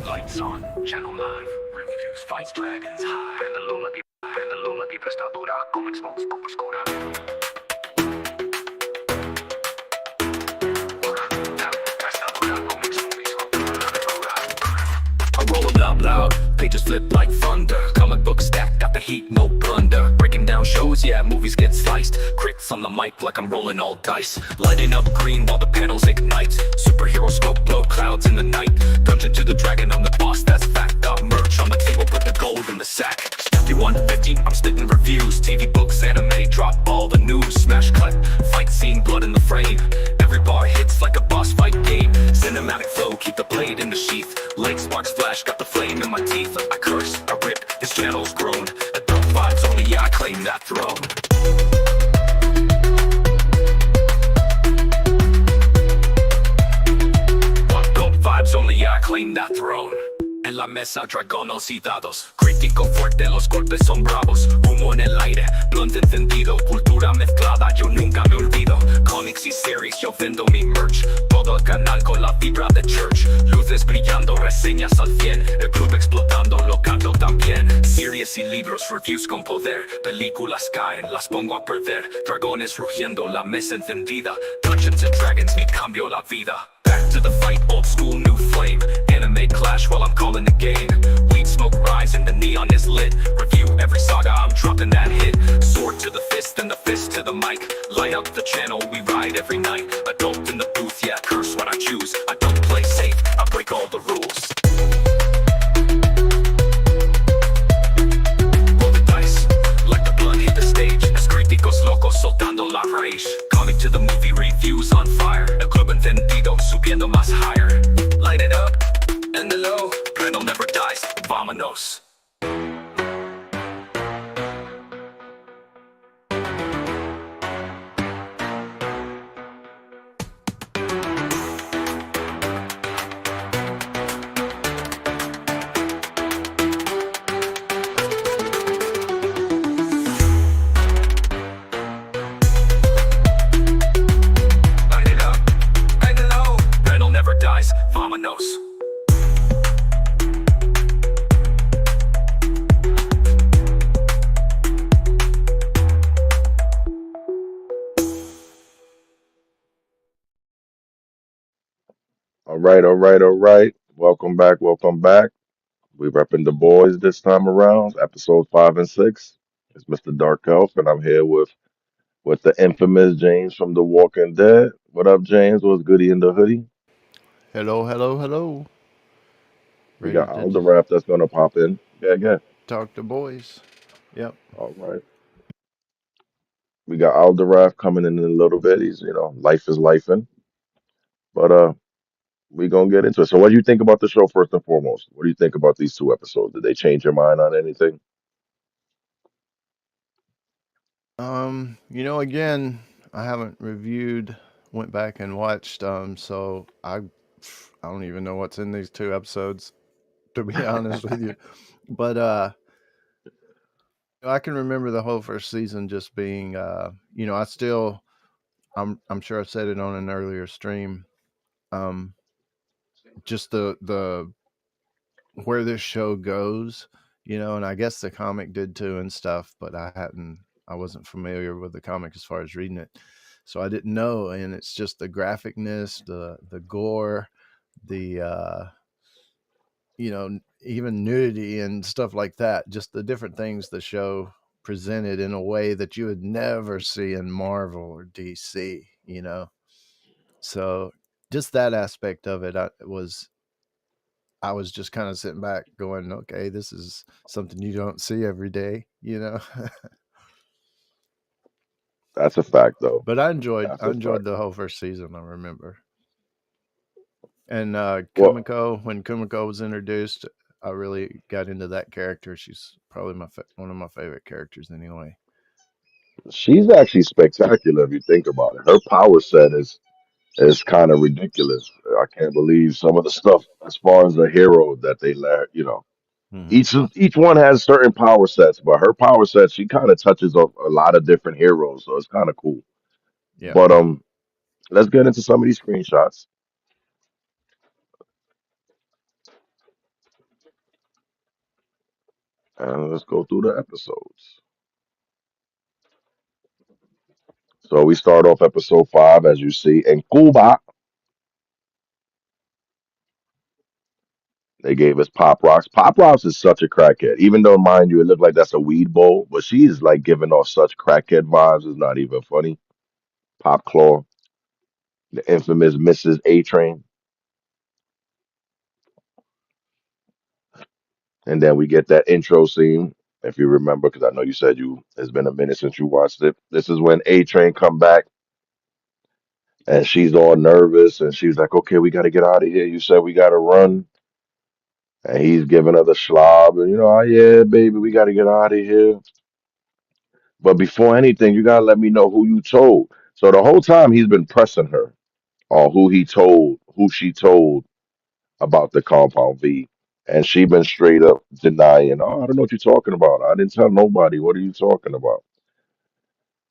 Lights on, channel live, reviews, fights, dragons, high. Penaluma di prestatura, come expose, score. I roll them loud, pages flip like thunder. Comic book stack, got the heat, no blunder. Breaking down shows, yeah, movies get sliced. Crits on the mic like I'm rolling all dice. Lighting up green while the panels ignite. Superhero smoke, blow clouds in the night. Dungeon to the dragon, I'm the boss, that's fact. Got merch on the table, put the gold in the sack. 5150, I'm spitting reviews. TV, books, anime, drop all the news. Smash cut, fight scene, blood in the frame. Every bar hits like a boss fight game. Cinematic flow, keep the blade in the sheath. Light sparks flash, got the flame in my teeth. I curse, I rip, this channel's grown. Adult vibes only, yeah, I claim that throne. Adult vibes only, yeah, I claim that throne. En la mesa, dragonos y dados. Crítico fuerte, los golpes son bravos. Humo en el aire, blunt encendido. Cultura mezclada, yo nunca me olvido. Comics y series, yo vendo mi merch. Todo el canal con la vibra de church. Luces brillando, reseñas al 100. El club explotando, lo canto también. Series y libros, reviews con poder. Películas caen, las pongo a perder. Dragones rugiendo, la mesa encendida. Dungeons and Dragons, me cambio la vida. Back to the fight, old school, new flame. Anime clash while I'm calling the game. Weed smoke rise and the neon is lit. Review every saga, I'm dropping that hit. Sword to the fist and the fist to the mic. Light up the channel, we ride every night. Adult in the booth, yeah, curse when I choose. I don't play safe, I break all the rules. Roll the dice, like the blood hit the stage. Escríticos locos soltando la raíz. Comic to the movie, reviews on fire. El club encendido, subiendo más higher. Light it up, and the low, Breno never dies, vámonos. Light it up, and the low, Breno never dies, vámonos. All right. Welcome back. We repping the boys this time around, episode 5 and 6. It's Mr. Darce'lph, and I'm here with the infamous James from The Walking Dead. What up, James? What's goody in the hoodie? Hello, hello, hello. We Ready got to just Alderwrath that's gonna pop in. Yeah. talk to boys. Yep. All right. We got Alderwrath coming in a little bit. He's, life is lifing. But we gonna get into it. So what do you think about the show first and foremost? What do you think about these 2 episodes? Did they change your mind on anything? Again, I haven't reviewed, went back and watched, so I don't even know what's in these 2 episodes, to be honest with you. But I can remember the whole first season just being I'm sure I said it on an earlier stream. Um just the where this show goes, and I guess the comic did too and stuff, but I wasn't familiar with the comic as far as reading it. So I didn't know. And it's just the graphicness, the gore, the even nudity and stuff like that, just the different things the show presented in a way that you would never see in Marvel or DC. So just that aspect of it, I was just kind of sitting back going, okay, this is something you don't see every day. That's a fact, though. But I enjoyed That's I a enjoyed fact. the whole first season, I remember. And Well, When Kumiko was introduced, I really got into that character. She's probably one of my favorite characters anyway. she's actually spectacular if you think about it. Her power set is kind of ridiculous. I can't believe some of the stuff as far as the hero that they let. Hmm. Each one has certain power sets, but her power set she kind of touches a lot of different heroes, so it's kind of cool. Yeah. But let's get into some of these screenshots. And let's go through the episodes. So we start off episode 5, as you see, in Cuba. They gave us Pop Rocks. Pop Rocks is such a crackhead. Even though, mind you, it looked like that's a weed bowl, but she is like giving off such crackhead vibes. It's not even funny. Pop Claw, the infamous Mrs. A Train. And then we get that intro scene, if you remember, because I know you said you it's been a minute since you watched it. This is when A Train come back and she's all nervous and she's like, "Okay, we got to get out of here. You said we got to run." And he's giving her the schlob, and "Oh yeah, baby, we got to get out of here. But before anything, you gotta let me know who you told." So the whole time he's been pressing her on who she told about the compound V. And she been straight up denying, "Oh, I don't know what you're talking about. I didn't tell nobody. What are you talking about?"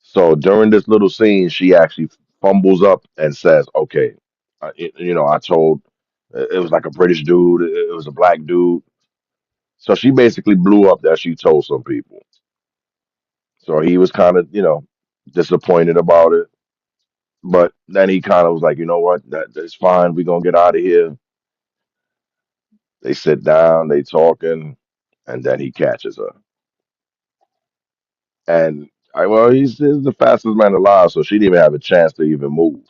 So during this little scene, she actually fumbles up and says, "Okay, I told it was like a British dude. It was a black dude." So she basically blew up that she told some people. So he was kind of, disappointed about it. But then he kind of was like, "You know what? That's fine. We're gonna get out of here." They sit down, they talking, and then he catches her. And he's the fastest man alive, so she didn't even have a chance to even move.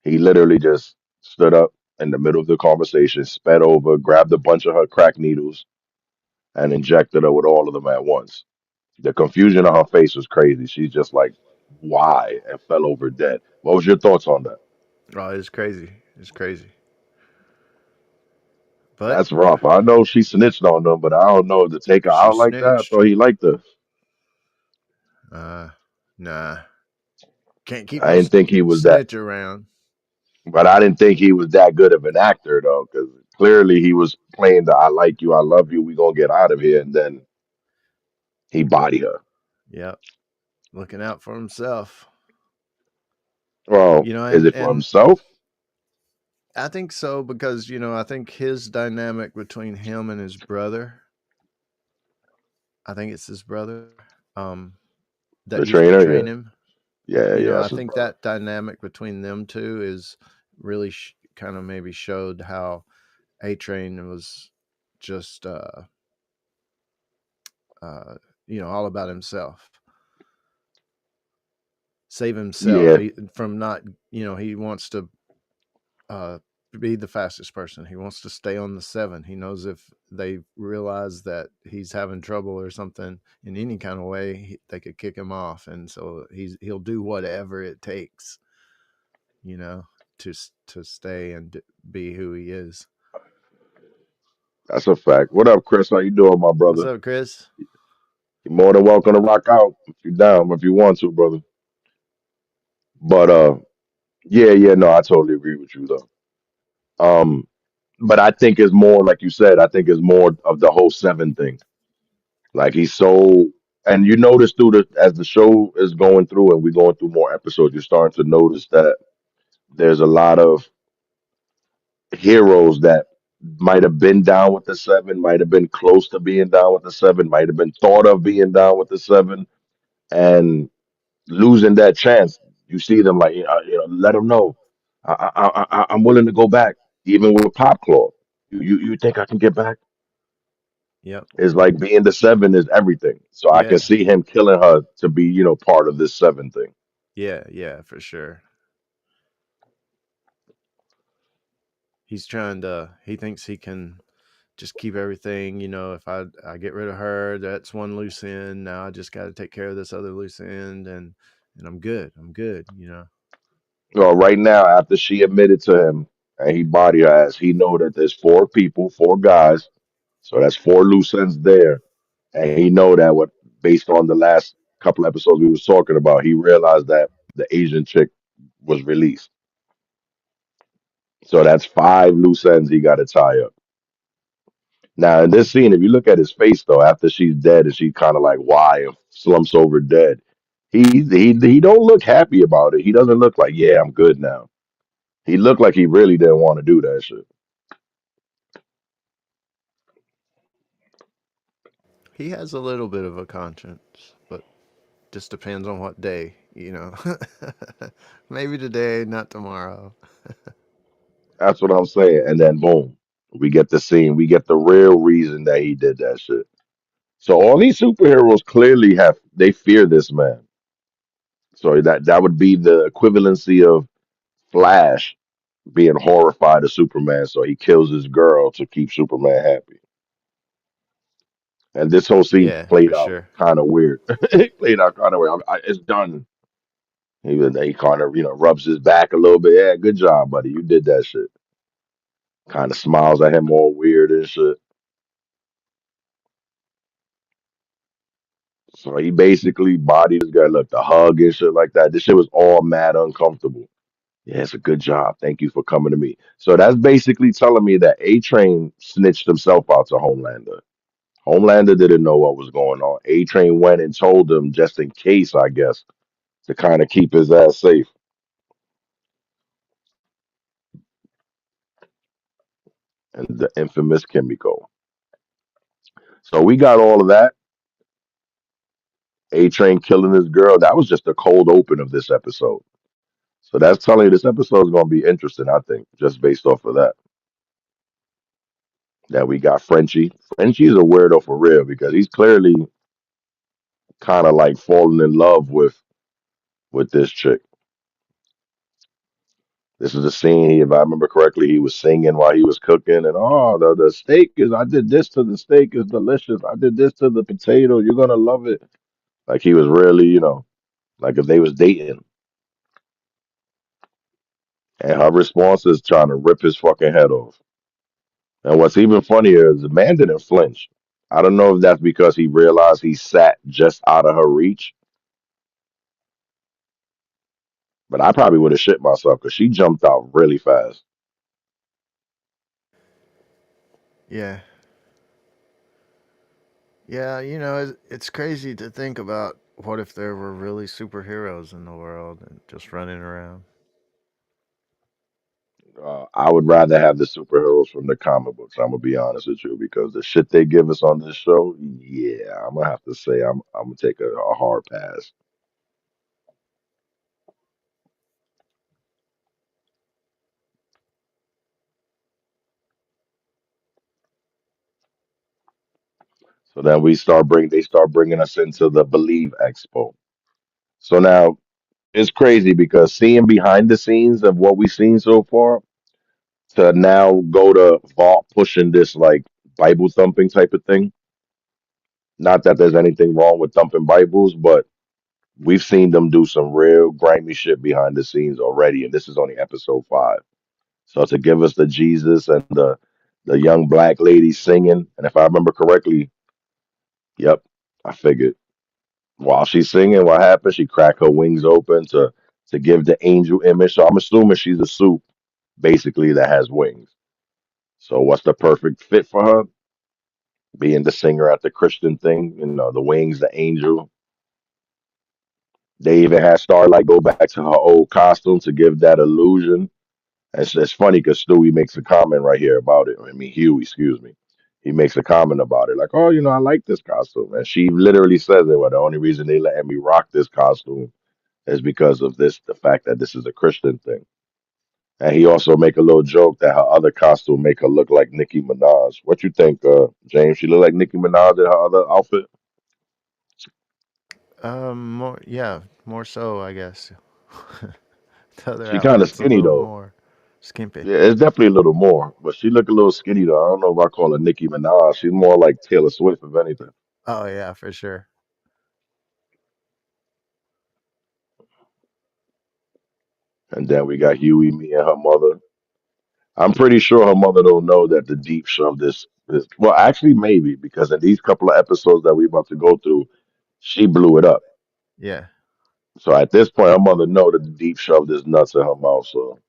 He literally just stood up in the middle of the conversation, sped over, grabbed a bunch of her crack needles, and injected her with all of them at once. The confusion on her face was crazy. She's just like, "Why?" and fell over dead. What was your thoughts on that? Oh, it's crazy. It's crazy. But That's rough. I know she snitched on them, but I don't know to take her she out like that. I snitched. thought he liked her. Uh, nah. Can't keep I no didn't think he was that, snitch around. but I didn't think he was that good of an actor though, because clearly he was playing the "I like you, I love you, we gonna get out of here," and then he bodied her. Yep. Looking out for himself. Well, is And it for himself? I think so because I think his dynamic between him and his brother. I think it's his brother. Um, that The used to trainer, train yeah, him. yeah, I that's his think brother. that dynamic between them two is really kind of maybe showed how A Train was just uh, all about himself, save himself Yeah, from not. He wants to uh, be the fastest person. He wants to stay on the 7. He knows if they realize that he's having trouble or something in any kind of way, they could kick him off, and so he'll do whatever it takes, you know, to stay and be who he is. that's a fact. What up, Chris? How you doing, my What's brother? up, Chris? You're more than welcome to rock out if you're down, if you want to, brother. But yeah, no, I totally agree with you though. Um, but I think it's more like you said. I think it's more of the whole 7 thing. Like he's so, and you notice through the as the show is going through and we're going through more episodes, you're starting to notice that there's a lot of heroes that might have been down with the 7, might have been close to being down with the 7, might have been thought of being down with the 7, and losing that chance. You see them like, let them know, I'm willing to go back, even with Pop Claw. You think I can get back? Yep. It's like being the 7 is everything. So I can Yeah. see him killing her to be, part of this 7 thing. Yeah. Yeah. For sure. He's trying to. He thinks he can just keep everything. If I get rid of her, that's one loose end. Now I just got to take care of this other loose end, and I'm good. I'm good. Well, right now, after she admitted to him and he body her ass, he know that there's 4 people, 4 guys. So that's 4 loose ends there. And he know that what based on the last couple episodes we was talking about, he realized that the Asian chick was released. So that's 5 loose ends he got to tie up. Now in this scene, if you look at his face though, after she's dead and she kind of like why and slumps over dead, he don't look happy about it. He doesn't look like, "Yeah, I'm good now." He looked like he really didn't want to do that shit. he has a little bit of a conscience, but just depends on what day, you know. Maybe today, not tomorrow. That's what I'm saying. And then boom, we get the scene. We get the real reason that he did that shit. So all these superheroes clearly they fear this man. So that would be the equivalency of Flash being horrified of Superman. So he kills his girl to keep Superman happy. And this whole scene Yeah, played for out sure. kind of weird. It played out kind of weird. It's done. He kind of rubs his back a little bit. Yeah, good job, buddy. You did that shit. Kind of smiles at him all weird and shit. So he basically bodied this guy. Look, the hug and shit like that. This shit was all mad uncomfortable. Yeah, it's a good job. Thank you for coming to me. So that's basically telling me that A Train snitched himself out to Homelander. Homelander didn't know what was going on. A Train went and told him just in case, I guess, to kind of keep his ass safe. And the infamous Kimiko. So we got all of that. A Train killing his girl. That was just the cold open of this episode. So that's telling you this episode is going to be interesting, I think, just based off of that. That we got Frenchie. Frenchie's a weirdo for real because he's clearly kind of like falling in love with this chick. This is a scene he, if I remember correctly, he was singing while he was cooking, and oh, the steak is. I did this to the steak is delicious. I did this to the potato. You're gonna love it. Like he was really, like if they was dating, and her response is trying to rip his fucking head off. And what's even funnier is the man didn't flinch. I don't know if that's because he realized he sat just out of her reach, but I probably would have shit myself because she jumped out really fast. Yeah. Yeah, it's crazy to think about what if there were really superheroes in the world and just running around. I would rather have the superheroes from the comic books. I'm gonna be honest with you because the shit they give us on this show, yeah, I'm gonna have to say I'm gonna take a hard pass. So then they start bringing us into the Believe Expo. So now it's crazy because seeing behind the scenes of what we've seen so far to now go to Vault pushing this like Bible thumping type of thing. Not that there's anything wrong with thumping Bibles, but we've seen them do some real grimy shit behind the scenes already, and this is only episode 5. So to give us the Jesus and the young black lady singing, and if I remember correctly, yep, I figured while she's singing, what happened? She cracked her wings open to give the angel image. So I'm assuming she's a suit, basically that has wings. So what's the perfect fit for her? Being the singer at the Christian thing, the wings, the angel. They even had Starlight go back to her old costume to give that illusion. It's funny because Stewie makes a comment right here about it. I mean, Huey, excuse me. He makes a comment about it, like, "Oh, I like this costume," and she literally says it. Well, the only reason they let me rock this costume is because of the fact that this is a Christian thing. And he also make a little joke that her other costume make her look like Nicki Minaj. What you think, James? She look like Nicki Minaj in her other outfit. More so, I guess. The other She kind of outfit's a skinny little though. more skimpy. Yeah, it's definitely a little more, but she look a little skinny though. I don't know if I call her Nicki Minaj. She's more like Taylor Swift, if anything. Oh yeah, for sure. And then we got Huey, me, and her mother. I'm pretty sure her mother don't know that the deep shoved this. Well, actually, maybe because in these couple of episodes that we about to go through, she blew it up. Yeah. So at this point, her mother know that the deep shoved his nuts in her mouth. So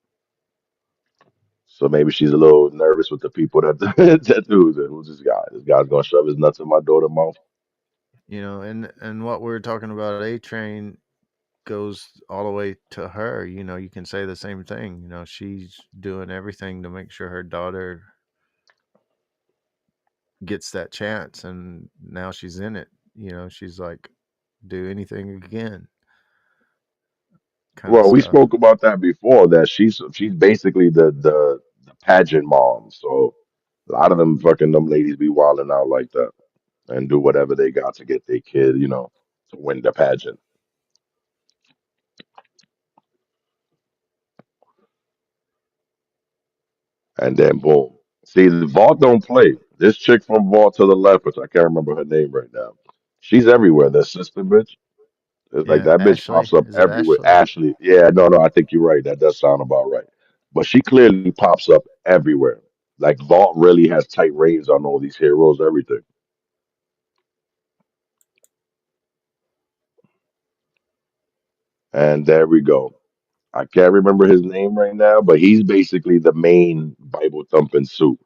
maybe she's a little nervous with the people that that do that. Who's this guy? This guy's gonna shove his nuts in my daughter's mouth. And what we're talking about, A Train goes all the way to her. You can say the same thing. She's doing everything to make sure her daughter gets that chance, and now she's in it. You know, she's like, do anything again, kind of Well, we stuff. spoke about that before. That she's basically the pageant mom. So a lot of them fucking them ladies be wilding out like that and do whatever they got to get their kid, to win the pageant. And then boom. See, the Vault don't play. This chick from Vault to the left, which I can't remember her name right now. She's everywhere. The sister bitch. It's like Yeah, that bitch Ashley. pops up Is it everywhere. Ashley? Ashley. Yeah, no, no, I think you're right. That does sound about right. But she clearly pops up everywhere. Like Vault really has tight reins on all these heroes, everything. And there we go. I can't remember his name right now, but he's basically the main Bible thumping suit.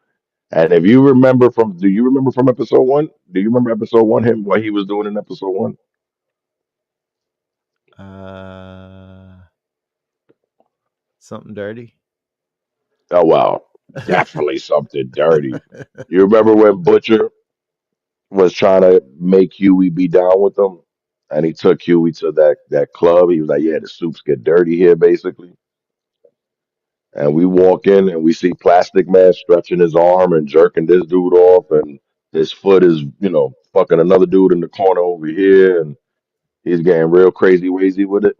And if you remember do you remember from episode one? Do you remember episode one, him, what he was doing in episode one? Uh, something dirty. Oh, wow. Definitely something dirty. You remember when Butcher was trying to make Huey be down with them? And he took Huey to that club. He was like, yeah, the soups get dirty here, basically. And we walk in and we see Plastic Man stretching his arm and jerking this dude off, and his foot is, fucking another dude in the corner over here, and he's getting real crazy wazy with it.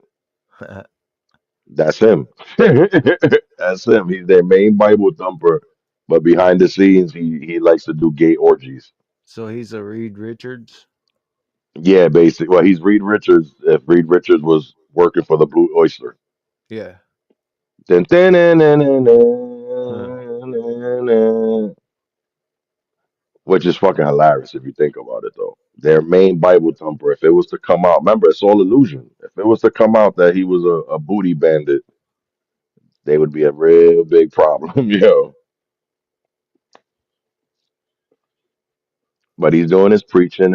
That's him. That's him. He's their main Bible thumper, but behind the scenes, he likes to do gay orgies. So he's a Reed Richards. Yeah, basically. Well, he's Reed Richards. If Reed Richards was working for the Blue Oyster. Yeah. Dun, dun, dun, dun, dun, Huh. dun, dun. Which is fucking hilarious if you think about it, though. Their main Bible thumper, if it was to come out, remember, it's all illusion. If it was to come out that he was a booty bandit, they would be a real big problem, yo. But he's doing his preaching,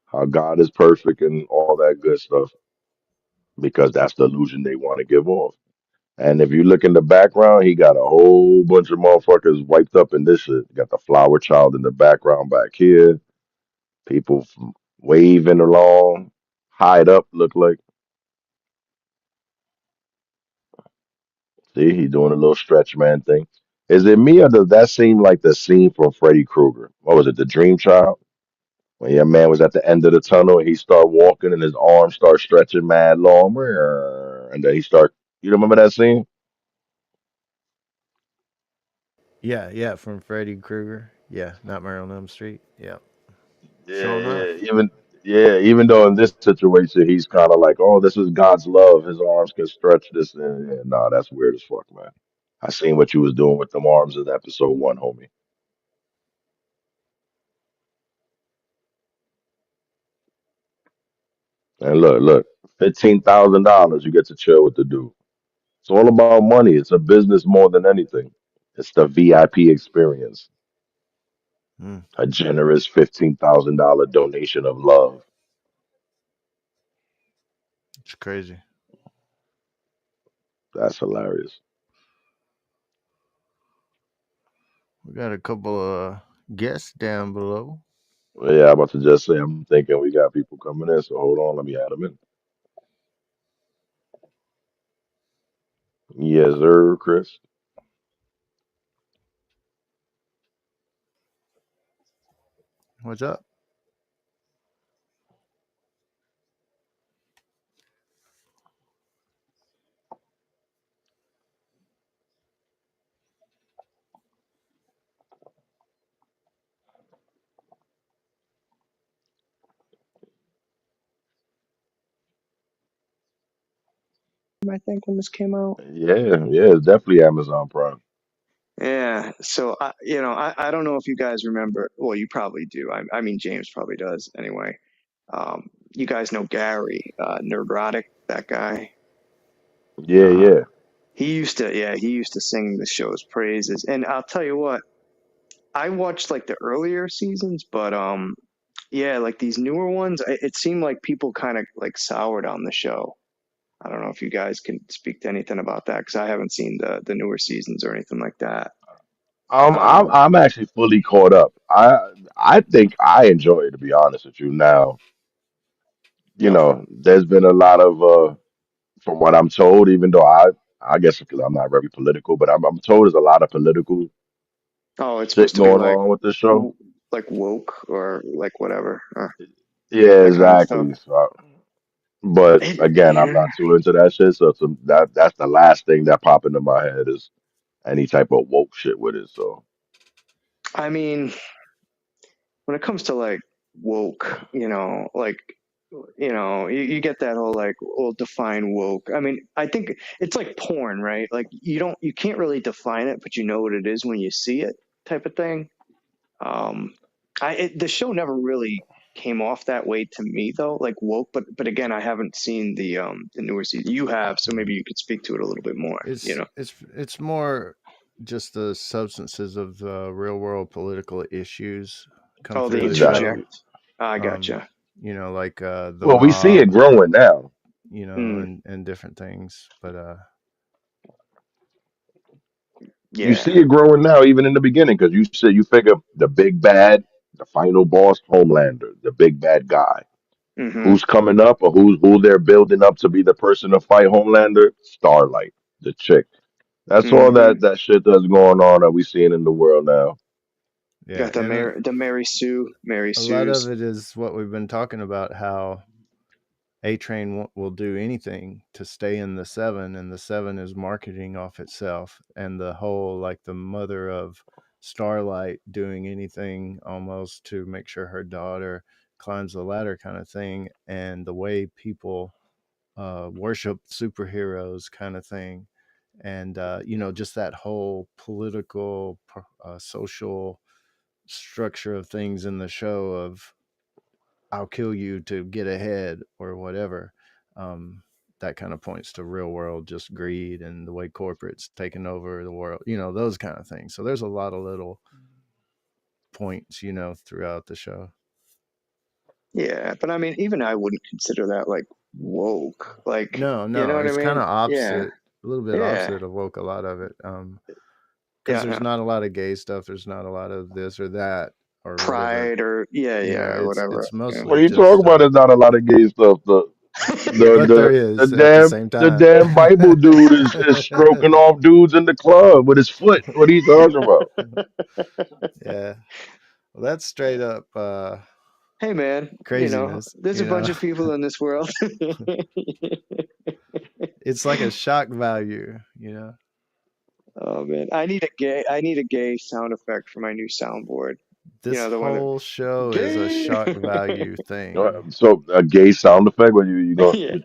how God is perfect and all that good stuff, because that's the illusion they want to give off. And if you look in the background, he got a whole bunch of motherfuckers wiped up in this shit. You got the flower child in the background back here, people waving along, hide up, look like. See, he doing a little stretch man thing. Is it me or does that seem like the scene from Freddy Krueger? What was it, The Dream Child? When your man was at the end of the tunnel and he start walking and his arms start stretching mad long, and then you remember that scene? Yeah, yeah, from Freddy Krueger. Yeah, Nightmare on Elm Street. Yeah, Yeah, sure yeah. enough. Even though in this situation he's kind of like, oh, this is God's love. His arms can stretch this. And nah, that's weird as fuck, man. I seen what you was doing with them arms in episode one, homie. And look, $15,000 you get to chill with the dude. It's all about money. It's a business more than anything. It's the VIP experience. Mm, A generous $15,000 donation of love. it's crazy. That's hilarious. We got a couple of guests down below. Well, yeah, I'm about to just say, I'm thinking we got people coming in, so hold on, let me add them in. Yes, sir, Chris. What's up? I think when this came out. Yeah, yeah, it's definitely Amazon Prime. Yeah, so I don't know if you guys remember. Well, you probably do. I mean, James probably does anyway. You guys know Gary, Neurotic, that guy. Yeah, Uh, yeah. he used to sing the show's praises. And I'll tell you what, I watched like the earlier seasons, but yeah, like these newer ones, it seemed like people kind of like soured on the show. I don't know if you guys can speak to anything about that because I haven't seen the newer seasons or anything like that. I'm Um, I'm actually fully caught up. I think I enjoy it, to be honest with you. Now, No. there's been a lot of from what I'm told, even though I guess because I'm not very political, but I'm told there's a lot of political Oh, it's shit supposed to be going on with the show. like woke or like whatever, Yeah, that kind of stuff. exactly. But again, I'm Yeah. not too into that shit. So that's the last thing that pop into my head is any type of woke shit with it. So I mean, when it comes to like woke, like you get that whole like, well, define woke. I mean, I think it's like porn, right? Like you can't really define it, but you know what it is when you see it, type of thing. Um, the show never really came off that way to me though, like woke. But again, I haven't seen the newer season. You have, so maybe you could speak to it a little bit more. It's more just the substances of the real world political issues come Oh, the through the exactly. show. interject. I gotcha. Like the Well, we see it mob, growing now. and different things. But You Yeah. see it growing now, even in the beginning, because you figure the big bad, the final boss, Homelander, the big bad guy, Mm-hmm. who's coming up or who they're building up to be the person to fight Homelander, Starlight, the chick. That's all Mm-hmm. that shit that's going on that we seeing in the world now. yeah, Got the and Mary a lot Sue's. of it is what we've been talking about, how A-Train will do anything to stay in the seven, and the seven is marketing off itself, and the whole, like, the mother of Starlight doing anything almost to make sure her daughter climbs the ladder, kind of thing, and the way people worship superheroes, kind of thing, and just that whole political, social structure of things in the show of I'll kill you to get ahead or whatever. Um, that kind of points to real world just greed and the way corporate's taking over the world, those kind of things. So there's a lot of little points, throughout the show. Yeah, but I mean, even I wouldn't consider that like woke. Like, No, you know what I it's kind mean? of Yeah. opposite, a little bit Yeah. opposite of woke, a lot of it. Because Yeah. there's No. not a lot of gay stuff. There's not a lot of this or that or whatever. Pride or yeah, or whatever. It's Yeah. What mostly are you just, talking about? There's not a lot of gay stuff. but there The is at the damn same the time. damn Bible dude is stroking off dudes in the club with his foot. What are you talking about? Yeah. Well, that's straight up Hey man, craziness. there's a bunch of people in this world. It's like a shock value. Oh man, I need a gay sound effect for my new soundboard. This The one whole show is a gay. shock value thing. So a gay sound effect when Yeah.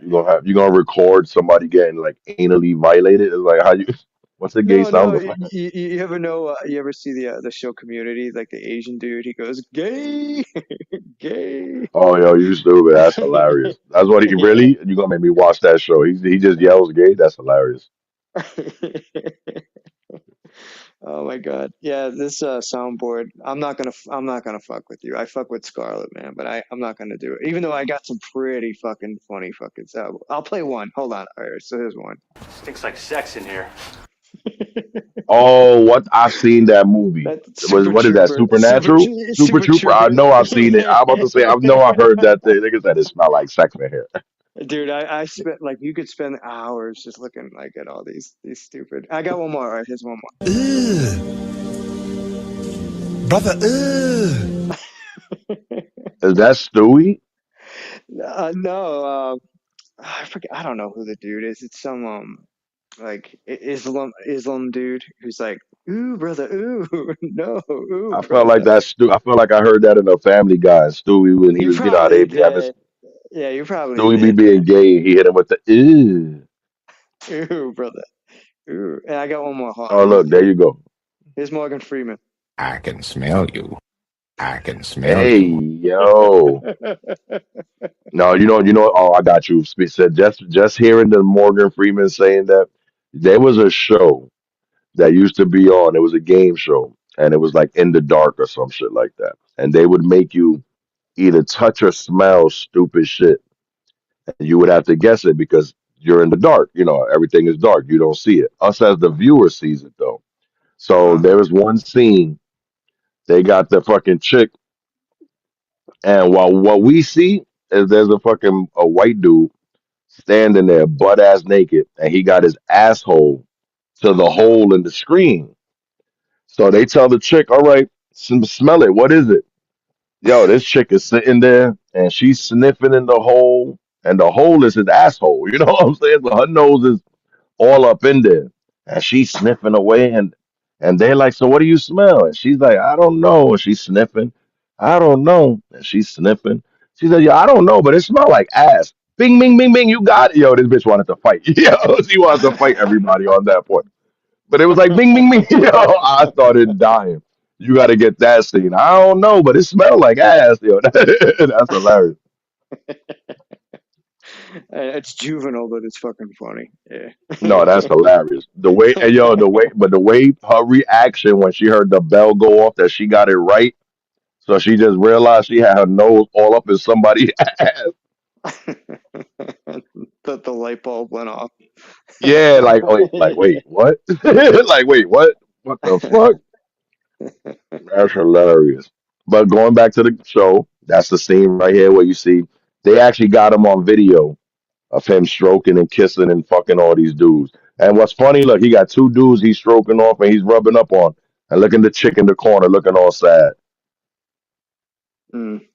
you gonna record somebody getting like anally violated? It's like how you what's a gay No, sound no. effect? You ever know? You ever see the show Community? Like the Asian dude, he goes gay, gay. Oh yo, you stupid. That's hilarious. That's what he Yeah. really you gonna make me watch that show. He just yells gay. That's hilarious. Oh my god. Yeah, this soundboard. I'm not gonna fuck with you. I fuck with Scarlet, man, but I'm not gonna do it. Even though I got some pretty fucking funny fucking sound. I'll play one. Hold on. All right, so here's one. Stinks like sex in here. Oh, what I've seen that movie. That's Super What is that? Trooper. Supernatural? Super Super Trooper. I Troopers. know I've seen it. I'm about to say I know I've heard that thing. Niggas said it smell like sex in here. Dude, I spent like you could spend hours just looking like at all these stupid. I got one more. All right, here's one more. Brother, Is that Stewie? No, I forget. I don't know who the dude is. It's some like Islam dude who's like, ooh, brother, ooh, no, ooh, I felt like brother. that's Stu. I felt like I heard that in a Family Guy. Stewie when he You was, how probably they be having did. Yeah, you probably Stewie be did, being man. gay. He hit him with the ew. Ooh, brother, ooh. And I got one more. Hold on. Oh look, there you go. Here's Morgan Freeman. I can smell you. I can smell Hey you. yo. No, you know. Oh, I got you. Said just hearing the Morgan Freeman saying that there was a show that used to be on. It was a game show, and it was like In the Dark or some shit like that. And they would make you either touch or smell stupid shit, and you would have to guess it because you're in the dark. Everything is dark. You don't see it. Us as the viewer sees it though. So Uh-huh. there was one scene they got the fucking chick, and while what we see is there's a fucking a white dude standing there butt ass naked, and he got his asshole to the hole in the screen. So they tell the chick, "All right, smell it. What is it?" Yo, this chick is sitting there and she's sniffing in the hole, and the hole is his asshole. You know what I'm saying? But her nose is all up in there, and she's sniffing away, and they're like, "So what do you smell?" And she's like, "I don't know." And she's sniffing, "I don't know." And she's sniffing. She said, "Yeah, I don't know, but it smells like ass." Bing, bing, bing, bing. You got it. Yo, this bitch wanted to fight. Yo, she wanted to fight everybody on that point. But it was like bing, bing, bing. Yo, I started dying. You got to get that scene. I don't know, but it smelled like ass. Yo, that's hilarious. It's juvenile, but it's fucking funny. No, Yeah. that's hilarious. The way, and yo, the way her reaction when she heard the bell go off that she got it right. So she just realized she had her nose all up in somebody's ass. The light bulb went off. Yeah, like wait, what? Like wait, what? What the fuck? That's hilarious. But going back to the show, that's the scene right here where you see they actually got him on video of him stroking and kissing and fucking all these dudes. And what's funny, look, he got two dudes he's stroking off and he's rubbing up on, and looking the chick in the corner looking all sad. Mm.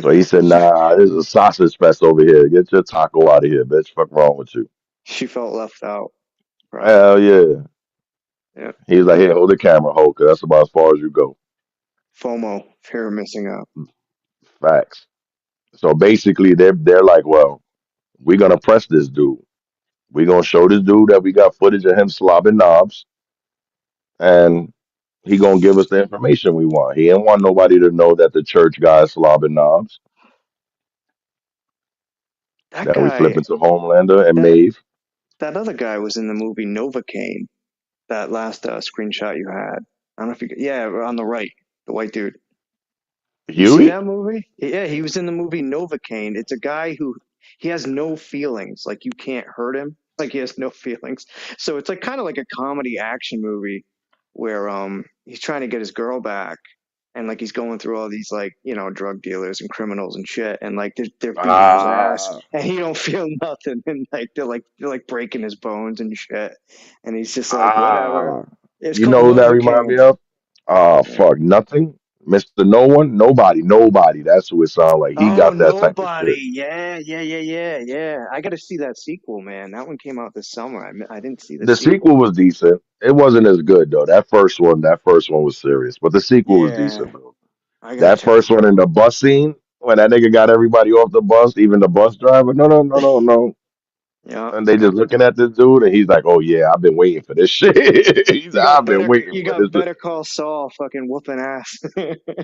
So he said, she, "Nah, this is a sausage fest over here. Get your taco out of here, bitch. Fuck wrong with you?" she felt left out, probably. Hell yeah. Yeah. He's like, "Here, hold the camera, hold, 'cause that's about as far as you go." FOMO, fear of missing out. Facts. So basically, they're like, "Well, we're gonna press this dude. We're gonna show this dude that we got footage of him slobbing knobs, and he gonna give us the information we want. He didn't want nobody to know that the church guy is slobbing knobs." That Then we flip guy, into Homelander and that Maeve. that other guy was in the movie Novocaine. That last screenshot you had. I don't know if you. Yeah, on the right, the white dude. You see Huey? that movie? Yeah, he was in the movie Novocaine. It's a guy who he has no feelings. Like you can't hurt him. Like he has no feelings. So it's like kind of like a comedy action movie where he's trying to get his girl back and like he's going through all these like drug dealers and criminals and shit and like they're beating his ass Ah, and he don't feel nothing and like they're like breaking his bones and shit and he's just like whatever. ah. It's You called know who that remind Novocaine. me of? Ah, Yeah. fuck, nothing. Mr. No One, nobody, nobody. That's who it sounds like. He Oh, got that type of shit. Nobody. Yeah, yeah, yeah, yeah, yeah. I got to see that sequel, man. That one came out this summer. I didn't see the The sequel sequel. was decent. It wasn't as good though. That first one was serious, but the sequel was Yeah, decent though. I got to That check it first one in the bus scene when that nigga got everybody off the bus, even the bus driver. No, no, no, no, no. out. And they just looking at this dude, and he's like, "Oh yeah, I've been waiting for this shit." He's like, "I've been waiting You for this." got Better Call Saul fucking whooping ass.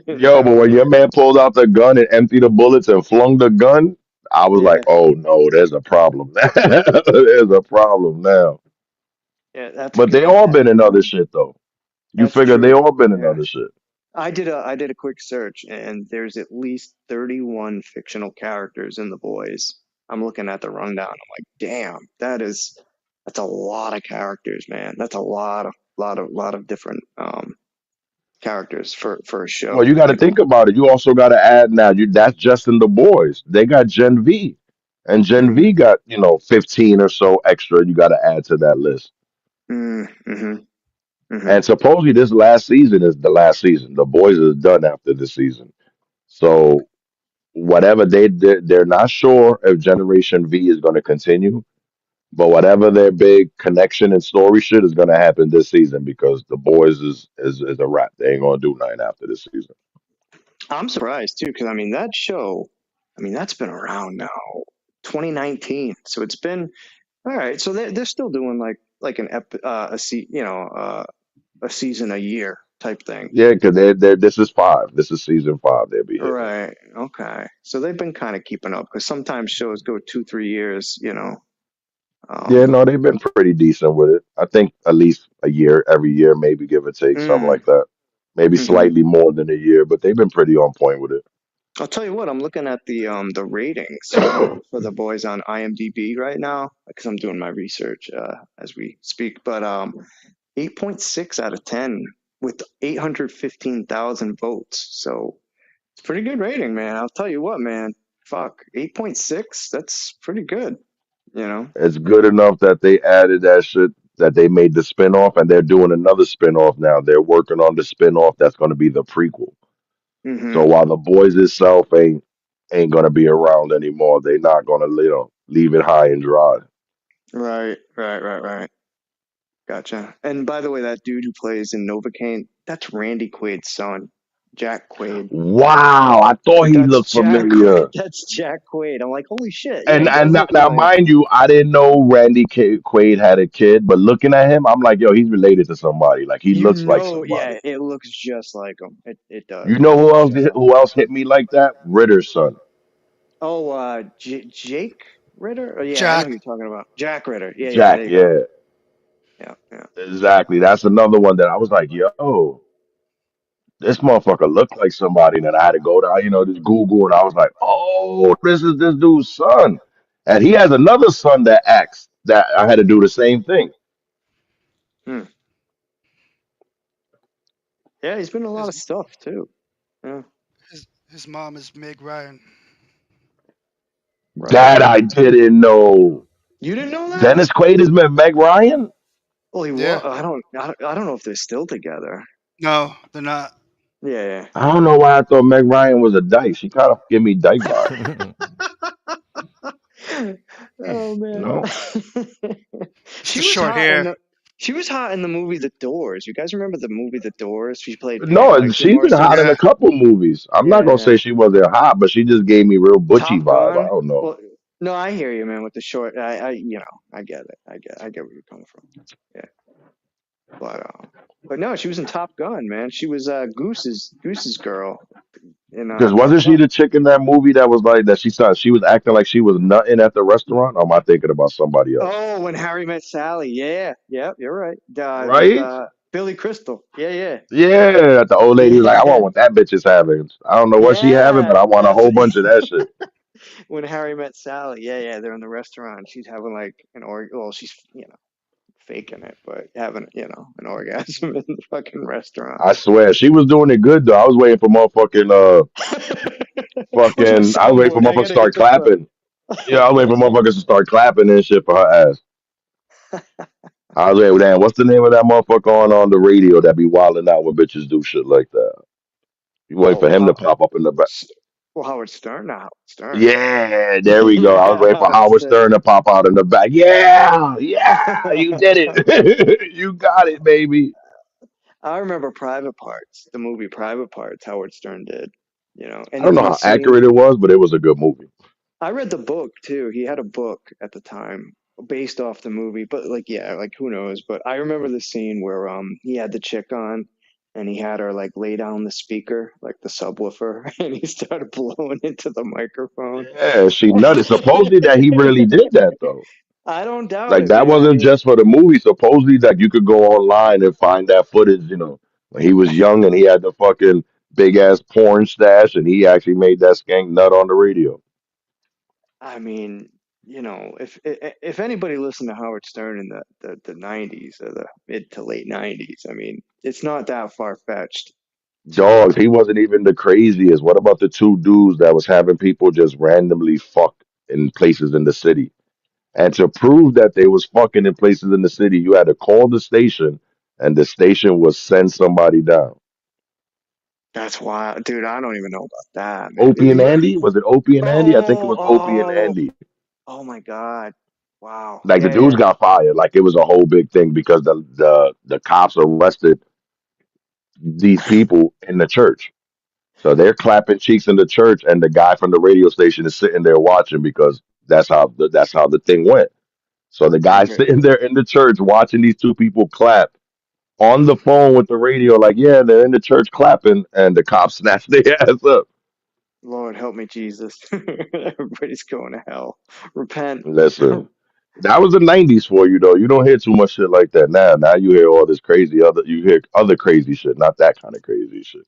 Yo, but when your man pulled out the gun and emptied the bullets and flung the gun, I was like, Yeah, "Oh no, there's a problem. There's a problem now." yeah, that's But they good. all been in other shit though. You That's figure they true. all been in Yeah. other shit. I did a quick search and there's at least 31 fictional characters in The Boys. I'm looking at the rundown. I'm like, damn, that's a lot of characters, man. That's a lot of different characters for a Well, show. you got to You know. think about it. You also got to add now. That's just in the boys. They got Gen V, and Gen Mm, V got 15 or so extra. You got to add to that list. mm-hmm. Mm-hmm. And supposedly this last season is the last season. The boys is done after this season. So whatever they did, they're not sure if Generation V is going to continue. But whatever their big connection and story shit is going to happen this season because the boys is a wrap. They ain't going to do nothing after this season. I'm surprised too, because I mean that show, I mean that's been around now, 2019. So it's been all right. So they're still doing like an a season a year type thing. Yeah, because they're this is five. This is season five. They'll be hitting. Right. Okay. So they've been kind of keeping up because sometimes shows go 2, 3 years. Yeah, Um. no, they've been pretty decent with it. I think at least a year, every year, maybe give or take, something Mm, like that. Maybe hmm slightly more than a year, but they've been pretty on point with it. I'll tell you what. I'm looking at the ratings for the boys on IMDb right now because I'm doing my research as we speak. But 8.6 out of 10 with 815,000 votes. So it's pretty good rating, man. I'll tell you what, man. Fuck, 8.6. That's pretty good. You know. It's good enough that they added that shit, that they made the spinoff, and they're doing another spinoff now. They're working on the spinoff that's going to be the prequel. So Mm-hmm. while the boys itself ain't going to be around anymore, they're not going to leave it high and dry. Right. Gotcha. And by the way, that dude who plays in Novocaine, that's Randy Quaid's son, Jack Quaid. Wow, I thought he That's looked Jack Quaid. familiar. That's Jack Quaid. I'm like, holy shit. Yeah, And he does look now, like. mind you, I didn't know Quaid had a kid, but looking at him, I'm like, yo, he's related to somebody. Like he looks like somebody. Yeah, it looks just like him. It You does, know man. who else Just like. who else hit me like that? Ritter's son. Oh, Jake Ritter? Oh, yeah, I know Jack. who you're talking about. Jack Ritter. Yeah, Jack, there you go. yeah. Yeah. Exactly. That's another one that I was like, yo, this motherfucker looked like somebody. And then I had to go down, just Google, and I was like, oh, this is this dude's son. And he has another son that acts that I had to do the same thing. Hmm. Yeah, he's been in a lot His of stuff, too. Yeah, his mom is Meg Ryan. right. That I didn't know. You didn't know that? Dennis Quaid has met Meg Ryan? Well, he Yeah. was. I don't know if they're still together. No, they're not. Yeah. I don't know why I thought Meg Ryan was a dyke. She kind of give me dyke vibes. Oh man. No? It's She the was short hot in hair. the she was hot in the movie The Doors. You guys remember the movie The Doors? She played No, Kim she's been hot in Marston's. Yeah. a couple movies. I'm not gonna Yeah. say she wasn't hot, but she just gave me real butchy Top vibe. I Gun. don't know. Well, no, I hear you, man. With the short, I get it. I get where you're coming from. Yeah, but no, she was in Top Gun, man. She was Goose's girl in Because Top wasn't she Gun. the chick in that movie that was like that? She was acting like she was nutting at the restaurant. Or am I thinking about somebody else? Oh, When Harry Met Sally. Yeah, you're right. With Right? Billy Crystal. Yeah, Yeah, that the old lady was like, I want yeah, what that bitch is having. I don't know what she having, but yeah. I want a That's whole bunch of that shit. When Harry Met Sally. Yeah. They're in the restaurant. She's having like an Well, she's faking it, but having an orgasm in the fucking restaurant. I swear, she was doing it good though. I was waiting for motherfucking Where's my I was waiting for soundboard? I motherfuckers to gotta hit start the button. clapping. Yeah, I was waiting for motherfuckers to start clapping and shit for her ass. I was like, damn, what's the name of that motherfucker on the radio that be wilding out when bitches do shit like that? You wait for Oh, him to pop up in the back. Howard Stern. Not Howard Stern. Yeah, there we go. I was Yeah, waiting for Howard Howard Stern. Stern to pop out in the back. Yeah, you did it. You got it, baby. I remember Private Parts, the movie Private Parts. Howard Stern did. I And don't in know the how scene, accurate it was, but it was a good movie. I read the book too. He had a book at the time based off the movie, but who knows? But I remember the scene where he had the chick on and he had her like lay down the speaker, like the subwoofer, and he started blowing into the microphone. Yeah, she nutted. Supposedly that he really did that though. I don't doubt Like it, that man. I wasn't mean, just for the movie. Supposedly that you could go online and find that footage, when he was young and he had the fucking big ass porn stash and he actually made that skank nut on the radio. I mean, if anybody listened to Howard Stern in the 90s or the mid to late 90s, I mean, it's not that far fetched to Dogs, he wasn't even the craziest. What about the two dudes that was having people just randomly fuck in places in the city? And to prove that they was fucking in places in the city, you had to call the station and the station would send somebody down. That's wild, dude. I don't even know about that, man. Opie and Andy? Was it Opie and Andy? I think it Oh, was Opie and Andy. oh my God. Wow. Like the dudes Yeah. got fired. Like it was a whole big thing because the cops arrested these people in the church. So they're clapping cheeks in the church, and the guy from the radio station is sitting there watching because that's how the thing went. So the guy's Okay. sitting there in the church watching these two people clap on the phone with the radio, like, yeah, they're in the church clapping, and the cops snatch their ass up. Lord help me, Jesus. Everybody's going to hell. Repent. Listen, that was the '90s for you, though. You don't hear too much shit like that now. Now you hear all this you hear other crazy shit, not that kind of crazy shit.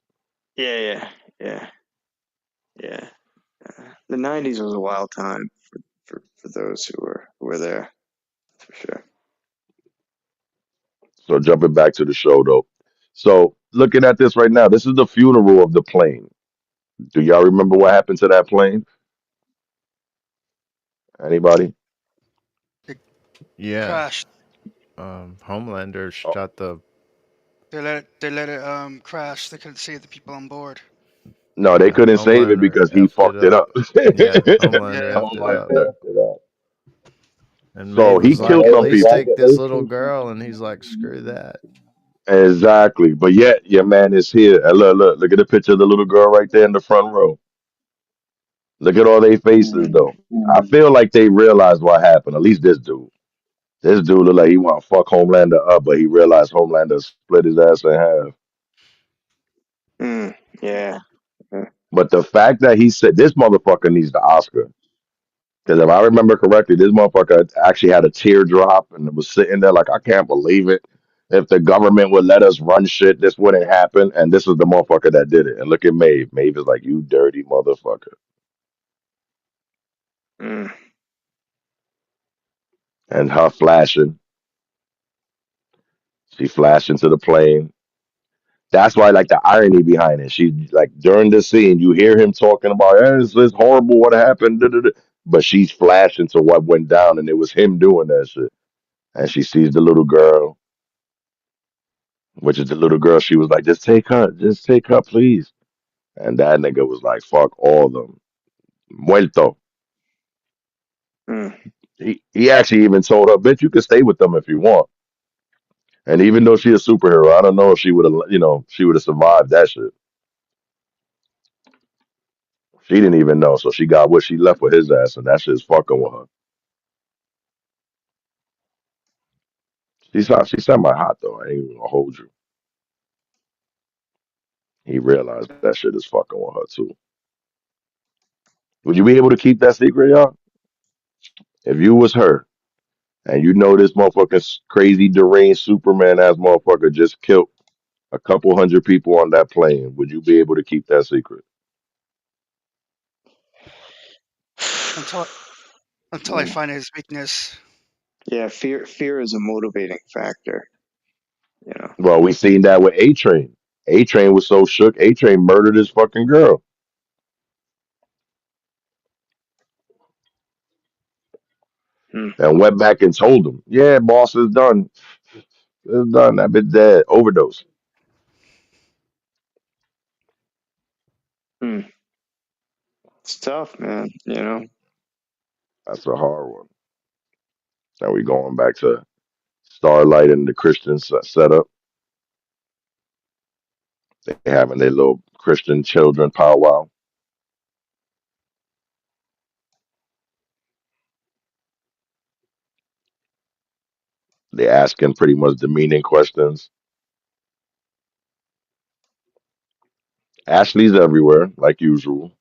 Yeah. Yeah. The 90s was a wild time for those who were there, for sure. So jumping back to the show, though. So looking at this right now, this is the funeral of the plane. Do y'all remember what happened to that plane? Anybody? It Yeah. crashed. Homelander Oh, shot the They let it crash. They couldn't save the people on board. no, they yeah, couldn't save it Homelander because he effed it fucked it up. up. Yeah, Homelander Yeah. effed it up. Homelander. And So Maeve he was like, killed "At some least people. take this little girl," and he's like, "Screw that." Exactly. But yet your man is here. And look at the picture of the little girl right there in the front row. Look at all their faces though. I feel like they realized what happened. At least this dude. This dude look like he want to fuck Homelander up, but he realized Homelander split his ass in half. Yeah. But the fact that he said this motherfucker needs the Oscar. Because if I remember correctly, this motherfucker actually had a teardrop and was sitting there like, I can't believe it. If the government would let us run shit, this wouldn't happen. And this is the motherfucker that did it. And look at Maeve. Maeve is like, you dirty motherfucker. Mm. And her flashing. She flashed into the plane. That's why, like, the irony behind it. She, like, during the scene, you hear him talking about, it's horrible what happened. Da, da, da. But she's flashing to what went down, and it was him doing that shit. And she sees the little girl, which is the little girl. She was like, just take her, please. And that nigga was like, fuck all of them. Muerto. Mm. He actually even told her, bitch, you can stay with them if you want. And even though she's a superhero, I don't know if she would have, she would have survived that shit. She didn't even know, so she got what she left with his ass, and that shit's fucking with her. She's semi hot though. I ain't even gonna hold you. He realized that shit is fucking with her too. Would you be able to keep that secret, y'all? If you was her and you know this motherfucking crazy deranged Superman ass motherfucker just killed a couple hundred people on that plane, would you be able to keep that secret? Until until I Mm. find his weakness. Yeah, fear is a motivating factor, you know. Well, we seen that with A Train. A Train was so shook. A Train murdered his fucking girl Hmm. and went back and told him, "Yeah, boss is done. It's done. That bitch dead. Overdose." Hmm. It's tough, man, you know. That's a hard one. Now we going back to Starlight and the Christian setup. They having their little Christian children powwow. They asking pretty much demeaning questions. Ashley's everywhere, like usual.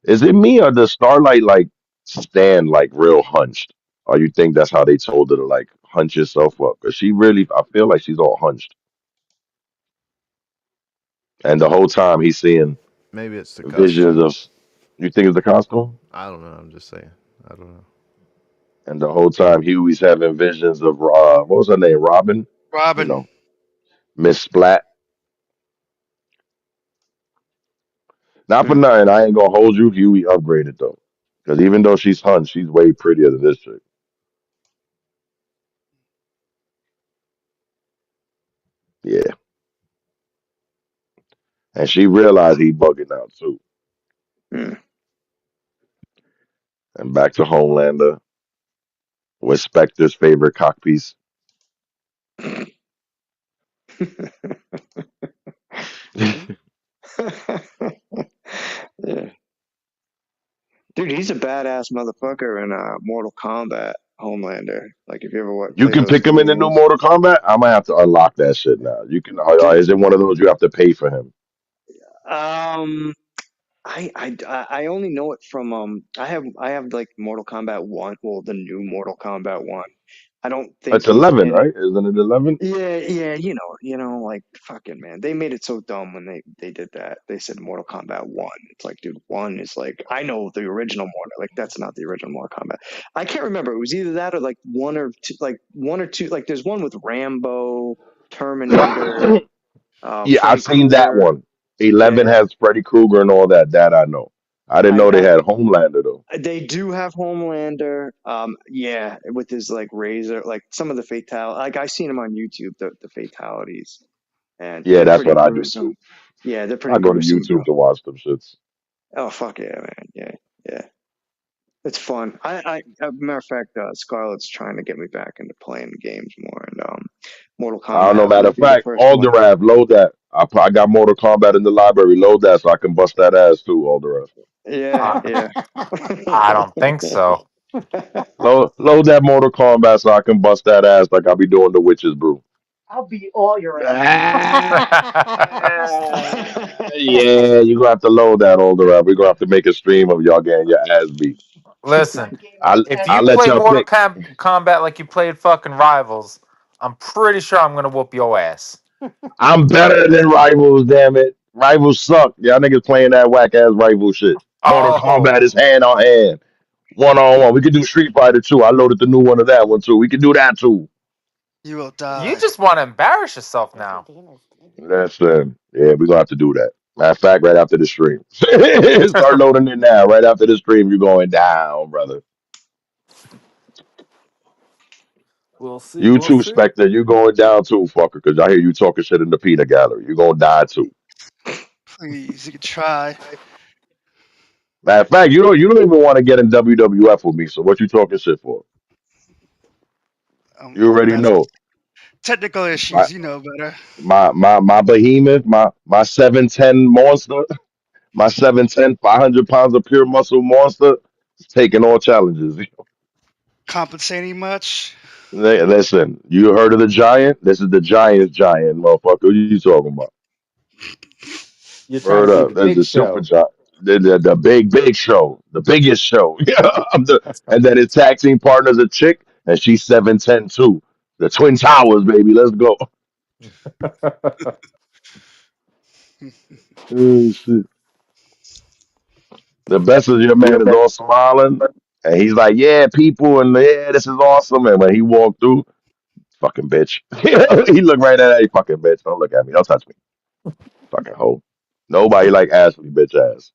Is it me or does Starlight like stand like real hunched? Or you think that's how they told her to like hunch yourself up? Because she really, I feel like she's all hunched. And the whole time he's seeing Maybe it's the visions costume. of, you think it's the costume? I don't know. I'm just saying. I don't know. And the whole time Huey's having visions of, what was her name? Robin? You Robin. know, Miss Splat. Not for Hmm. nothing, I ain't gonna hold you. Huey upgraded though. Because even though she's hunched, she's way prettier than this chick. Yeah. And she realized he bugging out too. Hmm. And back to Homelander with Spectre's favorite cockpiece. Yeah. Dude, he's a badass motherfucker in Mortal Kombat Homelander. Like, if you ever You play can those pick him in the new games. Mortal Kombat. I might have to unlock that shit now. You can. Dude, Is it one of those you have to pay for him? um, I only know it from I have like Mortal Kombat 1, well, the new Mortal Kombat 1. I don't think It's he's 11, in it. right? Isn't it 11? I don't think It's he's 11, in it. right? Isn't it 11? Yeah, like fucking man, they made it so dumb when they did that. They said Mortal Kombat 1. It's like, dude, 1 is like, I know the original Mortal, like that's not the original Mortal Kombat. I can't remember. It was either that or like one or two. Like there's one with Rambo, Terminator, Yeah, I've Freddy seen that Krueger. one. 11 Yeah, has Freddy Krueger and all that. That I know. I didn't I know they that had Homelander though. they do have Homelander. Yeah, with his like razor, like some of the fatal. Like I seen him on YouTube, the fatalities, and Yeah, they're that's pretty what I do gruesome. too. Yeah, they're I pretty go to gruesome, bro. YouTube to watch them shits. Oh fuck yeah, man. Yeah. It's fun. Matter of fact, Scarlett's trying to get me back into playing games more, and Mortal I don't know. Kombat Matter would of be the fact, first one. Alderwrath, load that. I got Mortal Kombat in the library. Load that so I can bust that ass too, Alderwrath. Yeah, yeah. I don't think so. Load that Mortal Kombat so I can bust that ass like I be doing the Witches Brew. I'll beat all your ass. Yeah, you gonna have to load that, Alderwrath. We're gonna have to make a stream of y'all getting your ass beat. Listen, Game I like if that. I you let play y'all Mortal pick. Kombat like you played fucking Rivals, I'm pretty sure I'm gonna whoop your ass. I'm better than Rivals, damn it. Rivals suck. Y'all niggas playing that whack ass rival shit. Mortal Kombat Oh, is hand on hand, one on one. We could do Street Fighter too. I loaded the new one of that one too. We can do that too. You will you die. just want to embarrass yourself now. That's yeah, we're gonna have to do that. Matter of fact, right after the stream. Start loading it now. Right after the stream, you're going down, brother. We'll see. You We'll too, see. Spectre. You going down too, fucker, because I hear you talking shit in the peanut gallery. You gonna die too. Please, you can try. Matter of fact, you don't even want to get in WWF with me. So what you talking shit for? You already That's know. technical My issues. You know better. my behemoth, my 7'10" monster, my 7'10", 500 pounds of pure muscle monster is taking all challenges. Compensating much? Listen, you heard of the giant? This is the giant, motherfucker. What are you talking about? You're trying Word to be up. the That's big the super show. giant. The big show. The biggest show. Yeah. And then his tag team partner's a chick, and she's 7'10" too. The Twin Towers, baby. Let's go. Oh, shit. The best is your man is all smiling, and he's like, "Yeah, people, and yeah, this is awesome." And when he walked through, fucking bitch, he looked right at that. Hey, fucking bitch, don't look at me, don't touch me, fucking hoe. Nobody like Ashley, bitch ass.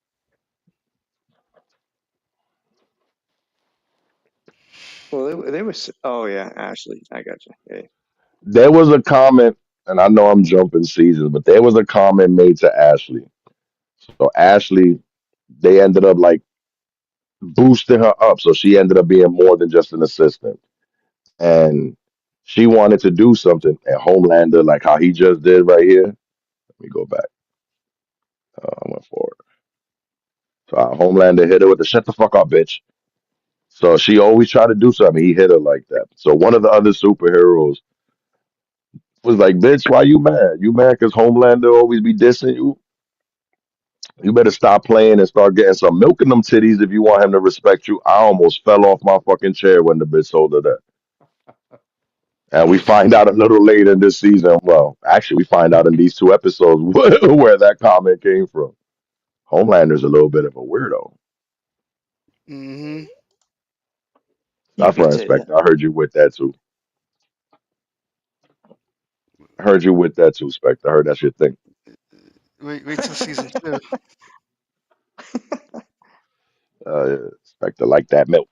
Well, they were. Oh yeah, Ashley, I got you. Yeah. There was a comment, and I know I'm jumping seasons, but there was a comment made to Ashley. So Ashley, they ended up like boosting her up, so she ended up being more than just an assistant, and she wanted to do something. And Homelander, like how he just did right here. Let me go back. I went forward. So Homelander hit her with the "shut the fuck up, bitch." So she always tried to do something. He hit her like that. So one of the other superheroes was like, "Bitch, why you mad? You mad because Homelander always be dissing you? You better stop playing and start getting some milk in them titties if you want him to respect you." I almost fell off my fucking chair when the bitch told her that. And we find out a little later in this season. Well, actually, we find out in these two episodes where that comment came from. Homelander's a little bit of a weirdo. Mm-hmm. You Not for could say that. Inspector. I heard you with that too. I heard you with that too, Spectre. I heard that's your thing. Wait till season 2. Spectre like that milk.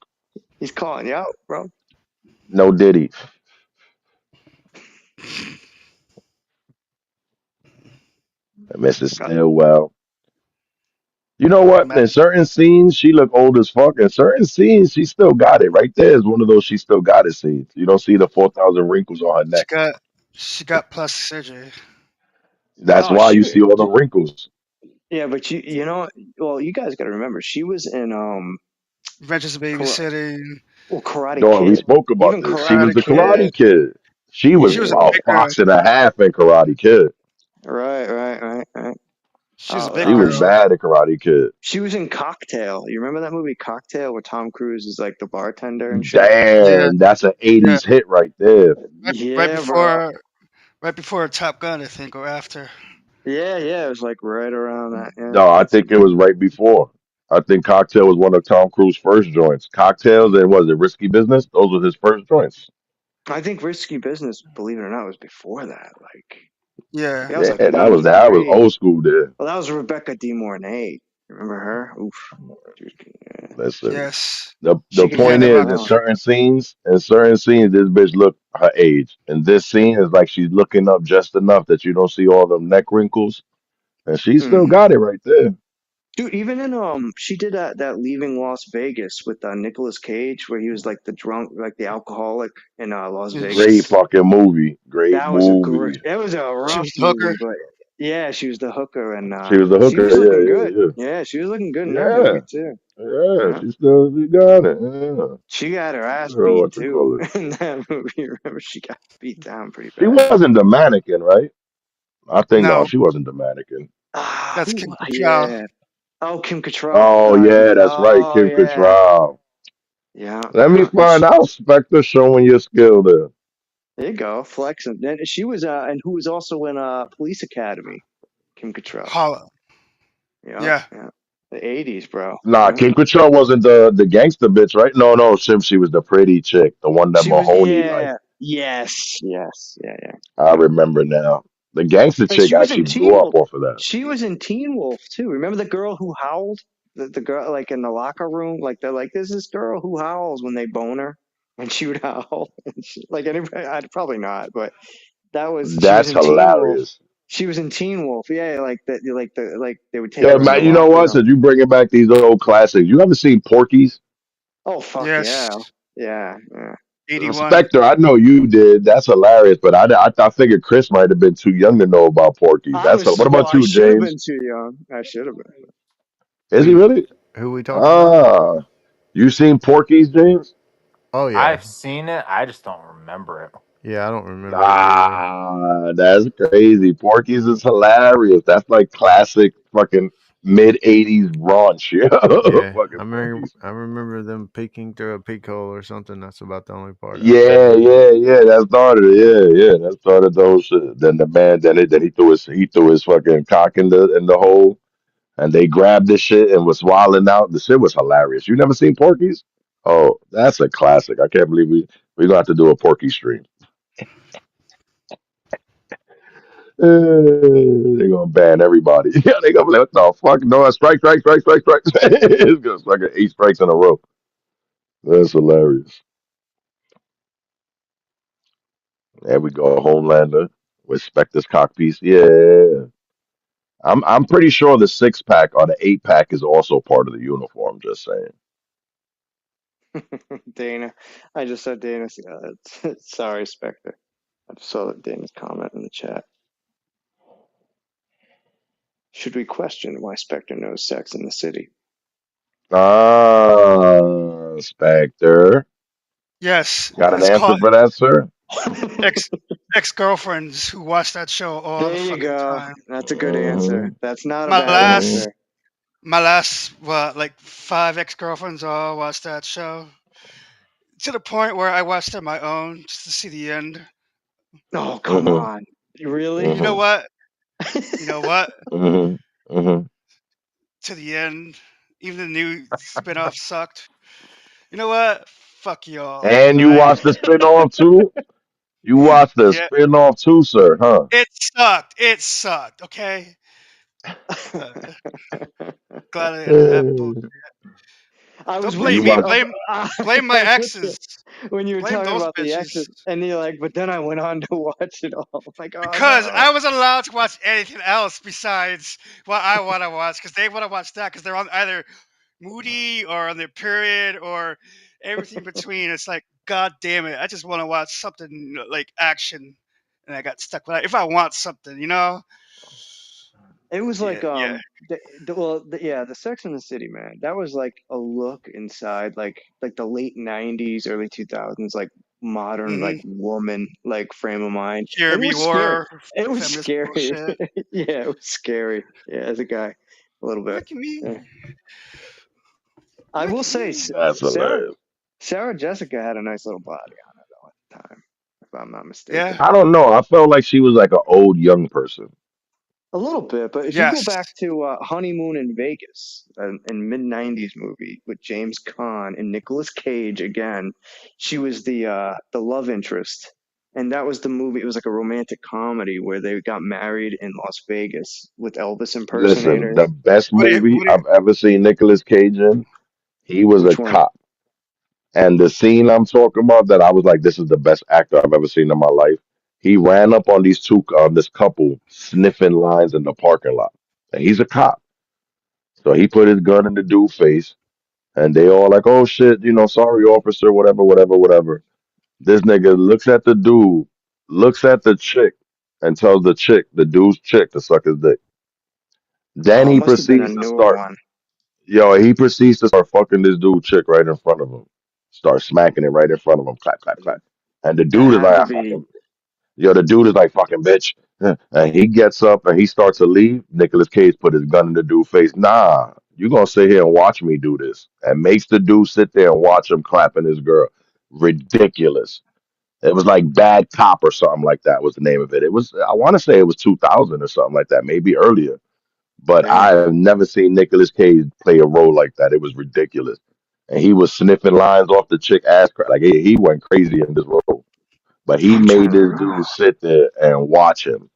He's calling you out, bro. No Diddy. Mrs. Stillwell. You know what? Matt, In certain scenes, she look old as fuck. In certain scenes, she still got it. Right there is one of those she still got it scenes. You don't see the 4,000 wrinkles on her she neck. got she got plastic surgery. That's Oh why you shit. see all the wrinkles. Yeah, but you know, well, you guys got to remember, she was in Adventures of Kara- Babysitting, Karate Dawn, we Kid. spoke about Even this. She was Karate the Kid. Karate Kid. She was She Yeah, was a a bigger. fox and a half in Karate Kid. right. She's a Oh, big She was girl. bad at Karate Kid. she was in Cocktail. You remember that movie Cocktail, where Tom Cruise is like the bartender and shit? Yeah, Damn, that's an yeah. 80s hit right there. Right Yeah, bro. before, right before Top Gun, I think, or after. Yeah. It was like right around that. Yeah, No, I that's. think it was right before. I think Cocktail was one of Tom Cruise's first joints. Cocktails and was it Risky Business? Those were his first joints. I think Risky Business, believe it or not, was before that. Like Yeah. that was Yeah, like that was '93. old school there. Well, that was Rebecca De Mornay. Remember her? Oof. Yeah. Listen. Yes. The She could point Weekend handle is, that in evocative. one. certain scenes, this bitch look her age. And this scene is like she's looking up just enough that you don't see all them neck wrinkles, and she still Hmm. got it right there. Dude, even in she did that Leaving Las Vegas with Nicolas Cage, where he was like the drunk, like the alcoholic in Las Great Vegas. fucking movie. Great That was a great. movie. It was a She rough was the hooker. movie, but yeah, she was the hooker, and She was the she hooker. was looking good. Yeah, Yeah, she was looking good in that yeah, movie too. yeah, yeah. Yeah, She got it. Yeah. she got her ass beat What you too call it? in that movie. Remember, she got beat down pretty She bad. wasn't the mannequin, right? I think no, No, she wasn't the mannequin. that's Who? Kim Cattrall. Yeah. Oh, Kim Cattrall. Oh yeah, that's right, Oh Kim yeah. Cattrall. Yeah, Let me yeah. find out, Spectre, showing your skill there. There you go, flexing. Then she was, and who was also in Police Academy, Kim Cattrall. Holla. Yeah, Yeah. yeah. The '80s, bro. Nah, Yeah. Kim Cattrall wasn't the gangster bitch, right? No, she was the pretty chick, the one that She was, Mahoney liked. yeah, yes, yeah. I remember now. The gangster And chick she was in actually Teen blew up Wolf. off of that. She was in Teen Wolf too. Remember the girl who howled? The girl like in the locker room, like they're like, "There's this girl who howls when they bone her," and she would howl. Like anybody, I'd probably not, but she was That's in Teen Wolf. hilarious. She was in Teen Wolf. Yeah, like they would take Yo, her in the man, you know locker what? room. Since you bringing back these old classics, you ever seen Porky's? Oh fuck Yes. yeah. Yeah. 81. Spectre, I know you did. That's hilarious, but I figured Chris might have been too young to know about Porky's. What Well, about I you, should have been James? too young. I should have been. Is he really? Who we talking about? Ah, you seen Porky's, James? Oh yeah, I've seen it. I just don't remember it. yeah. I don't remember it either. Ah, that's crazy. Porky's is hilarious. That's like classic fucking mid '80s raunch. Yeah, Yeah, fucking Porky's. I remember them peeking through a peek hole or something. That's about the only part I Yeah, remember. yeah, yeah. That started it. That started the whole shit. Then the man, then he threw his fucking cock in the hole, and they grabbed this shit and was swallowing out. The shit was hilarious. You never seen Porky's? Oh, that's a classic. I can't believe we gonna have to do a Porky stream. They're gonna ban everybody. Yeah, they gonna be like, what the fuck? No, strike. It's gonna fucking 8 strikes in a row. That's hilarious. There we go, Homelander with Spectre's cockpiece. Yeah. I'm pretty sure the 6 pack or the 8 pack is also part of the uniform, just saying. Dana. I just saw Dana's. Sorry, Spectre. I just saw Dana's comment in the chat. Should we question why Spectre knows Sex in the City? Ah, Spectre. Yes. Got an It's answer called for that, sir? ex ex girlfriends who watch that show all the There you fucking go. time. That's a good Mm-hmm. answer. That's not a My bad Mm-hmm. last answer. my last like 5 ex-girlfriends all watched that show. To the point where I watched it on my own just to see the end. Oh, come Mm-hmm. on. Really? You know Mm-hmm. what? You know what? Mm-hmm. Mm-hmm. To the end. Even the new spin-off sucked. You know what? Fuck y'all. And you Alright? watched the spin-off too? You watched the Yeah. spin-off too, sir, huh? It sucked. It sucked. Okay. Uh, glad I ended that bull. I was Don't with You blame me. you. watched Blame my I was with you exes. when you were Blame talking those about the bitches. exes, and you're like, but then I went on to watch it all. I'm like, oh Because no. I was allowed to watch anything else besides what I want to watch. Because they want to watch that. Because they're on either moody or on their period or everything between. It's like, God damn it. I just want to watch something like action. And I got stuck with that. If I want something, you know? It was Yeah. like Yeah. the Sex in the City, man. That was like a look inside like the late '90s, early 2000s, like modern like woman like frame of mind. Here And it we was scary. were. It was Feminist scary. bullshit. Yeah, it was scary. Yeah, as a guy, a little bit. Look at me. Yeah. I Look will at say, me. That's hilarious. Sarah Jessica had a nice little body on her though at the time, if I'm not mistaken. Yeah. I don't know. I felt like she was like an old young person. A little bit, but if you go Yes. back to Honeymoon in Vegas, in mid '90s movie with James Caan and Nicolas Cage again, she was the love interest, and that was the movie. It was like a romantic comedy where they got married in Las Vegas with Elvis Listen, the impersonators. best What do you, movie what do you, I've ever seen Nicolas Cage in, he was a Which one? cop. And the scene I'm talking about that I was like, this is the best actor I've ever seen in my life. He ran up on this couple sniffing lines in the parking lot. And he's a cop. So he put his gun in the dude's face and they all like, oh shit, sorry, officer, whatever, whatever, whatever. This nigga looks at the dude, looks at the chick, and tells the dude's chick, to suck his dick. Then Oh, it he must have been a proceeds to newer start, one. he proceeds to start fucking this dude chick right in front of him. Start smacking it right in front of him, clap, clap, clap. And the That dude is had like, to I be. fucking, the dude is like, fucking bitch. And he gets up and he starts to leave. Nicolas Cage put his gun in the dude's face. Nah, you gonna sit here and watch me do this. And makes the dude sit there and watch him clapping his girl. Ridiculous. It was like Bad Cop or something like that was the name of it. It was, I want to say it was 2000 or something like that, maybe earlier. But I Damn. have never seen Nicolas Cage play a role like that. It was ridiculous. And he was sniffing lines off the chick ass crack. Like he went crazy in this role. But he I'm trying made to this remember. dude sit there and watch him.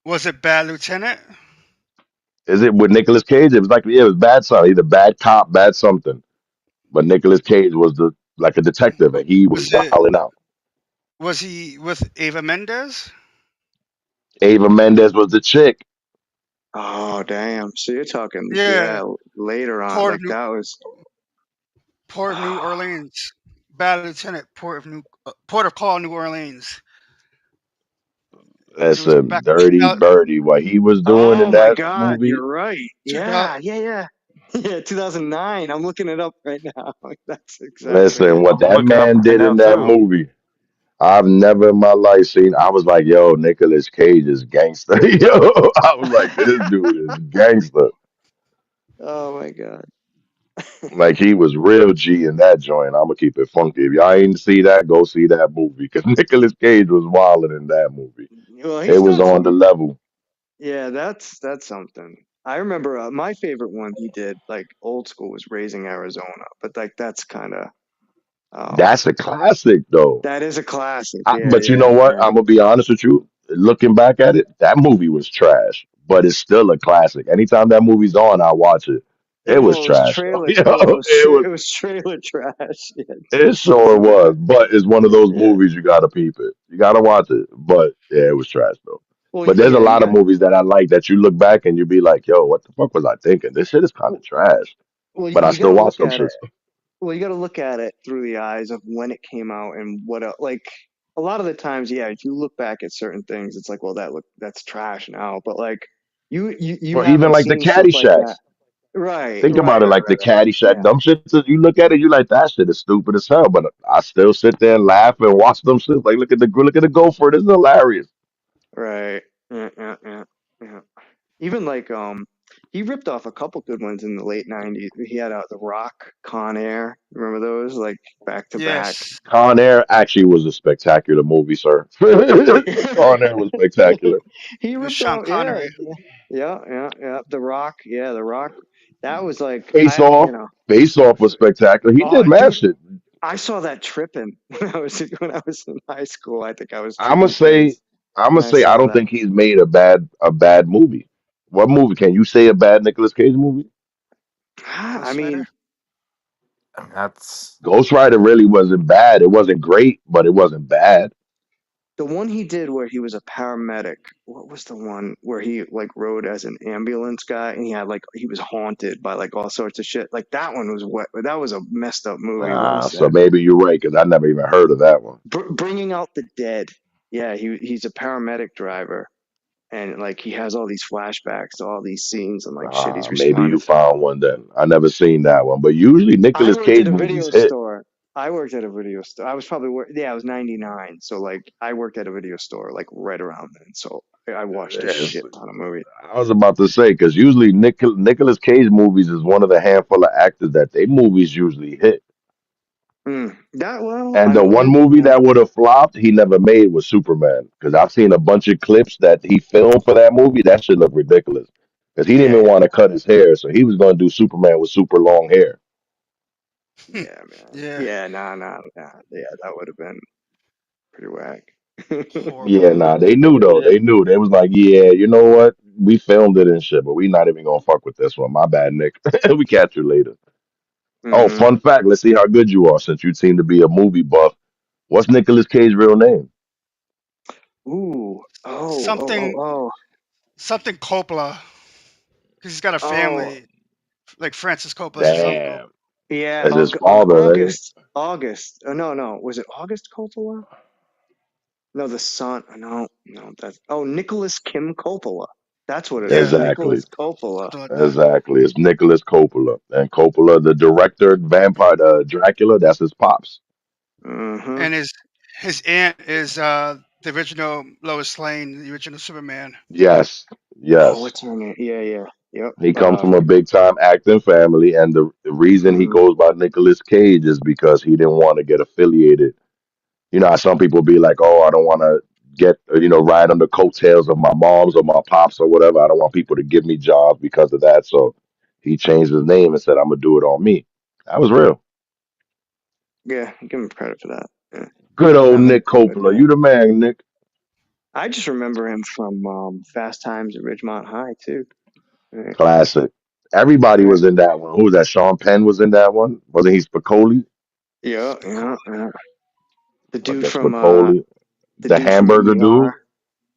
was it Bad Lieutenant? Is it with Nicolas Cage? It was like, yeah, it was bad something, either bad cop, bad something. But Nicolas Cage was the like a detective and he was Was it? wilding out. Was he with Ava Mendes? Ava Mendes was the chick. Oh, damn. So you're talking, Yeah. yeah, later on. Port Like of New, that was. Port of New Orleans. Bad Lieutenant. Port of Call, New Orleans. It was Listen, back Dirty Birdie, what he was doing Oh in my that God, movie. you're right. Yeah, yeah, yeah. Yeah, 2009. I'm looking it up right now. That's exactly Listen, it. what I'm that looking up man right did now in that too. movie, I've never in my life seen. I was like, yo, Nicolas Cage is gangster. Yo, I was like, this dude is gangster. Oh my God. Like he was real G in that joint. I'm gonna keep it funky. If y'all ain't see that, go see that movie because Nicolas Cage was wilding in that movie. Well, It he's was done on the some. level. Yeah, that's something. I remember my favorite one he did, like old school, was Raising Arizona. But like that's kind of um That's a classic though. that is a classic. But you Yeah, know what? yeah. I'm gonna be honest with you. Looking back at it, that movie was trash, but it's still a classic. Anytime that movie's on, I watch it. It was Well, it was trash though. trailer. You know, Well, it was it was. it was trailer trash. Yeah, It it was sure was, bad. but it's one of those Yeah. movies you gotta peep it. You gotta watch it. But yeah, it was trash though. Well, But there's a yeah, you lot of got. movies that I like that you look back and you be like, yo, what the fuck was I thinking? This shit is kind of trash. Well, But I you got still to watch look them at it. shits. Well, you got to look at it through the eyes of when it came out and what like a lot of the times, yeah, if you look back at certain things, it's like, well, that's trash now. But like you Or even haven't like the seen stuff like that. Caddyshack. Right, Think right, about it right, like the right, right. Caddyshack. Yeah, Dumb shit. You look at it, you like that shit is stupid as hell. But I still sit there and laugh and watch them shit. Like look at the gopher. This is hilarious. right. Yeah, yeah, yeah, yeah. Even like he ripped off a couple good ones in the late '90s. He had The Rock, Con Air. Remember those? Like back to back. Yes. Con Air actually was a spectacular movie, sir. Con Air was spectacular. He With ripped Sean off, yeah, Connery. yeah, yeah, yeah. The Rock, yeah, The Rock. That was like Face Off. Face Off was spectacular. He did oh, mad dude, shit. I saw that tripping when I was in high school. I think I was I'ma tripping say, kids, I'ma and I say, I saw don't that. think he's made a bad movie. What movie can you say a bad Nicolas Cage movie? I Ghost mean, Rider. And that's Ghost Rider really wasn't bad. It wasn't great, but it wasn't bad. the one he did where he was a paramedic. What was the one where he like rode as an ambulance guy and he had like he was haunted by like all sorts of shit. Like that one was what that was a messed up movie. What was So that? maybe you're right because I never even heard of that one. Bringing Out the Dead. Yeah, he's a paramedic driver, and like he has all these flashbacks to all these scenes and like shit he's Maybe you responding. found one then. I never seen that one. But usually I Nicolas worked at Cage a movies video hit. store. I worked at a video store. I was probably I was 99, so like I worked at a video store like right around then. So I watched a Yes. shit ton of movies. I was about to say because usually Nicolas Cage movies is one of the handful of actors that they movies usually hit. That well, And I the one mean, movie that would have flopped, he never made was Superman. Because I've seen a bunch of clips that he filmed for that movie. That shit looked ridiculous. Because he didn't yeah, even want to cut his hair, so he was going to do Superman with super long hair. yeah, man, Yeah, yeah, nah, yeah, that would have been pretty whack. Yeah, horrible. nah, they knew though. Yeah. They knew. They was like, yeah, you know what? We filmed it and shit, but we not even gonna fuck with this one. My bad, Nick. We catch you later. Oh, hmm fun fact. Let's see how good you are since you seem to be a movie buff. What's Nicolas Cage's real name? Ooh, Something something Coppola, because he's got a oh, family. Like Francis Coppola's his uncle. Damn. yeah, That's his father, right? August. Oh, no, was it August Coppola? No, the son. No, that's Nicholas Kim Coppola. That's what it is. Yeah, Exactly. Nicholas Coppola. something like that. Exactly. It's Nicholas Coppola. And Coppola, the director, Vampire Dracula, that's his pops. Mm-hmm. And his aunt is the original Lois Lane, the original Superman. Yes. Oh, Yes. what's her name? Yeah. Yep. He comes from a big time acting family, and the reason he Mm, goes by Nicolas Cage is because he didn't want to get affiliated. You know how some people be like, "Oh, I don't want to get ride on the coattails of my moms or my pops or whatever. I don't want people to give me jobs because of that." So he changed his name and said, "I'm gonna do it on me." That was real. yeah, give him credit for that. Yeah. Good old That Nick makes sense. Coppola, you the man, Nick. I just remember him from Fast Times at Ridgemont High too. Yeah. Classic. Everybody Yeah. was in that one. Who was that? Sean Penn was in that one. Wasn't he Spicoli? Yeah. The Was dude that from Spicoli? the The dude from hamburger ER. dude?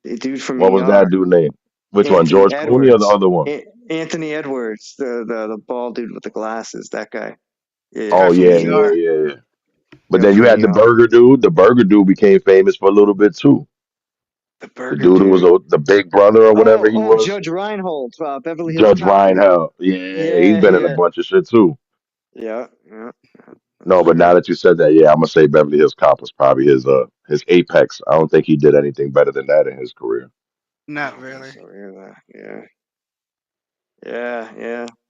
The dude from What was ER. that dude name? Which one? Anthony George Clooney or the Edwards. other one? Anthony Edwards, the bald dude with the glasses. That guy. The Yeah, guy Oh from yeah, he's in yeah, ER. that. yeah, yeah. But Yeah, then you from had the ER. burger dude. The burger dude became famous for a little bit too. The The burger dude who was dude. the big brother or whatever he Oh, was. Judge Reinhold, Beverly Hills Judge Cop. Reinhold. Yeah, he's Yeah, been in a yeah, bunch of shit too. yeah. No, That's but now right. that you said that, yeah, I'm gonna say Beverly Hills Cop was probably his apex. I don't think he did anything better than that in his career. I Not don't think really. so either. Yeah.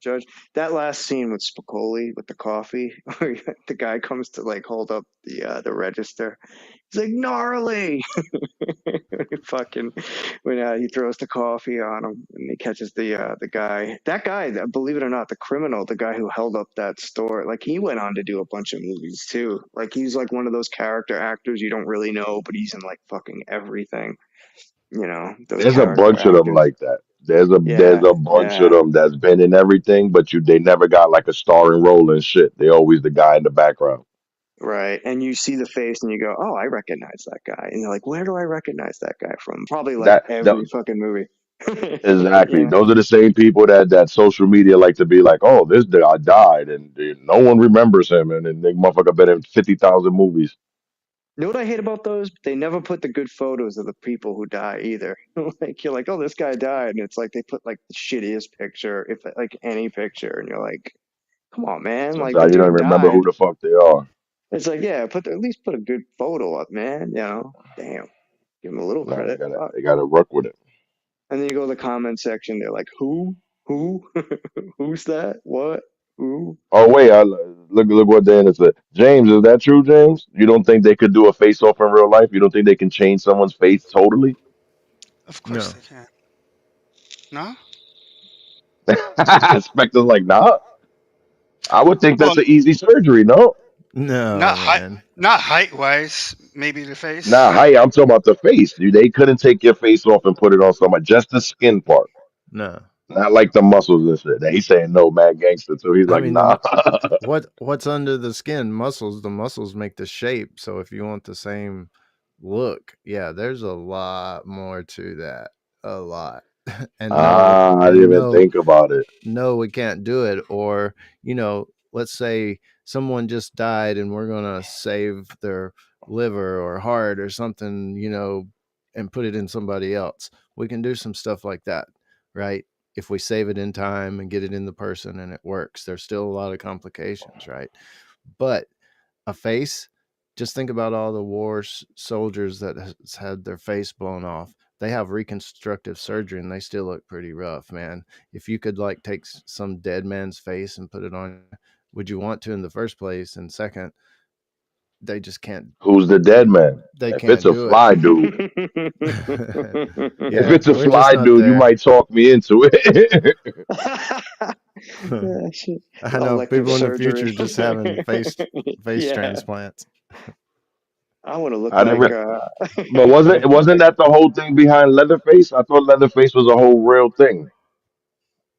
Judge, that last scene with Spicoli with the coffee, where the guy comes to like hold up the register. He's like gnarly. Fucking when he throws the coffee on him and he catches the guy. That guy, believe it or not, the criminal, the guy who held up that store, like he went on to do a bunch of movies too. Like he's like one of those character actors you don't really know, but he's in like fucking everything. Those There's a character bunch of them actors. like that. There's Yeah, a bunch of yeah. them that's been in everything, but they never got like a starring role and shit. They always the guy in the background. Right. And you see the face and you go, oh, I recognize that guy. And you're like, where do I recognize that guy from? Probably like That every fucking movie. exactly. Yeah. Those are the same people that social media like to be like, oh, this guy died and no one remembers him, and then the motherfucker been in 50,000 movies. You know what I hate about those? They never put the good photos of the people who die either. Like you're like, oh, this guy died, and it's like they put like the shittiest picture, if like any picture, and you're like, come on, man, like the Sometimes you don't dude even remember who died. the fuck they are. It's like, yeah, at least put a good photo up, man. Damn, give him a little Nah, credit. Fuck. they gotta work with it. And then you go to the comment section, they're like, who, who's that? What? Who? Oh wait, look what Dan said. James, is that true, James? You don't think they could do a face off in real life? You don't think they can change someone's face totally? Of course No, they can. No? Spectre's like, nah. I would think Well, that's an easy surgery, no? no, man. not height wise. Maybe the Nah, face. hi, I'm talking about the face. They couldn't take your face off and put it on somebody, just the skin part. No. Not like the muscles and shit. He's saying no, mad gangster too. He's I like, mean, nah. what's under the skin? Muscles. The muscles make the shape. So if you want the same look, yeah, there's a lot more to that. A lot. And I didn't even think about it. no, we can't do it. Or, let's say someone just died and we're going to save their liver or heart or something, and put it in somebody else. We can do some stuff like that, right? If we save it in time and get it in the person and it works, there's still a lot of complications, right? But a face. Just think about all the soldiers that has had their face blown off. They have reconstructive surgery and they still look pretty rough, man. If you could like take some dead man's face and put it on, would you want to in the first place? And second, they just can't. Who's the dead man? They If it's can't a do it. fly dude, if Yeah, it's a we're just fly not dude, you there. might talk me into it. Yeah, shit. I know Elective people in the surgery. future just having face Yeah. transplants. I want to look I didn't. like. But wasn't that the whole thing behind Leatherface? I thought Leatherface was a whole real thing.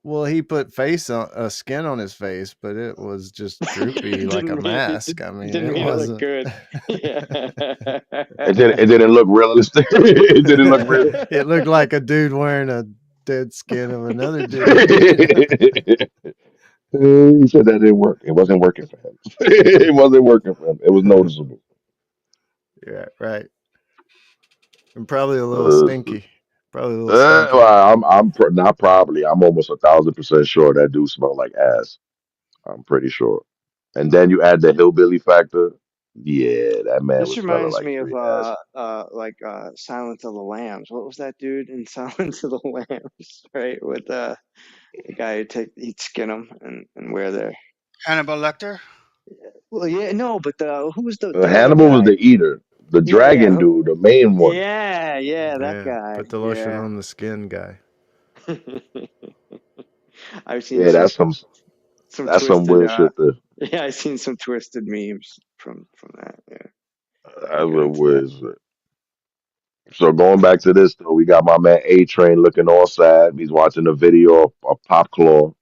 Well, he put skin on his face, but it was just droopy like a Didn't mean mask. I mean, didn't it mean it look wasn't. good. Yeah. It didn't look realistic. It didn't look real. It looked like a dude wearing a dead skin of another dude. He said that didn't work. It wasn't working for him. It wasn't working for him. It was noticeable. Yeah, right. And probably a little Uh, stinky. Probably a little stinky. well, not probably. I'm almost 1,000% sure that dude smelled like ass. I'm pretty sure. And then you add the hillbilly factor. Yeah, that man This was smelling reminds like me of straight ass. Silence of the Lambs. What was that dude in Silence of the Lambs? Right, with the guy who he'd skin them and wear their. Hannibal Lecter. Well, yeah, no, but who was the other Hannibal was guy? the eater, the Yeah, dragon dude, the main one. yeah, that Yeah, guy. put the lotion on the skin guy. I've seen Yeah, some that's some twisted. weird shit. There. Yeah, I've seen some twisted memes from that. Yeah, That's get what into that. weird shit. So going back to this though, we got my man A Train looking all sad. He's watching a video of Pop Claw.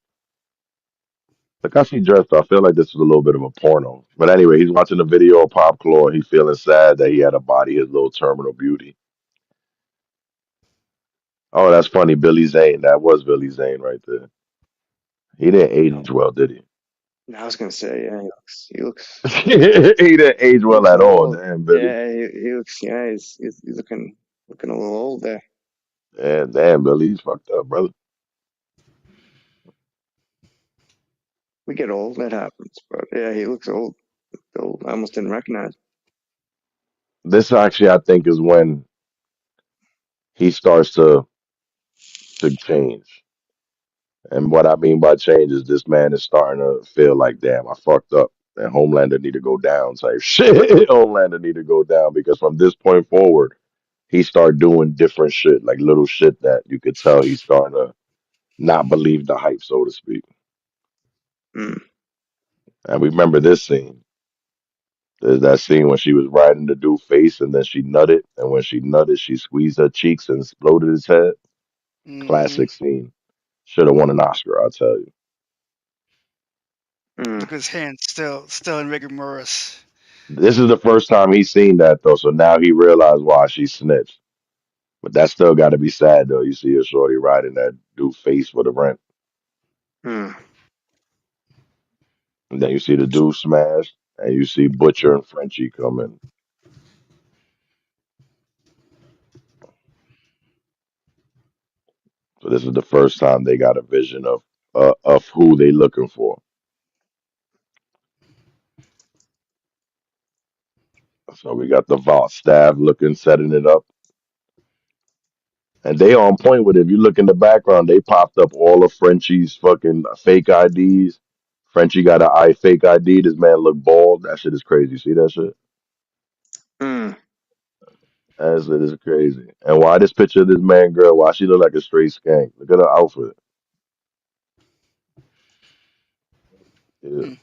Look how she dressed. I feel like this was a little bit of a porno. But anyway, he's watching a video of Pop Claw. He's feeling sad that he had a body, his little terminal beauty. Oh, that's funny. Billy Zane. That was Billy Zane right there. He didn't age well, did he? No, I was gonna say, yeah, he looks He didn't age well looks at all, old. damn Billy. Yeah, he looks. Yeah, he's looking a little old there. Yeah, damn Billy, he's fucked up, brother. We get old, that happens. But yeah, he looks old. Old. I almost didn't recognize. This actually, I think, is when he starts to change. And what I mean by change is this man is starting to feel like, damn, I fucked up. And Homelander need to go down type shit. Homelander need to go down because from this point forward, he started doing different shit, like little shit that you could tell he's starting to not believe the hype, so to speak. Mm. And we remember this scene. There's that scene when she was riding the dude's face and then she nutted. And when she nutted, she squeezed her cheeks and exploded his head. Mm-hmm. Classic scene. Should have won an Oscar, I'll tell you. Mm. Look at his hand still in rigor mortis. This is the first time he's seen that though, so now he realized why she snitched. But that still got to be sad though. You see a shorty riding that dude face for the rent, Mm. and then you see the dude smash, and you see Butcher and Frenchie come in. So this is the first time they got a vision of who they looking for. So we got the vault staff looking, setting it up, and they on point with it. If you look in the background, they popped up all of Frenchie's fucking fake IDs. Frenchie got an fake ID. This man look bald. That shit is crazy. See that shit? Mm. That shit is crazy. And why this picture of this man girl? Why she look like a straight skank? Look at her outfit. Yeah. Hmm.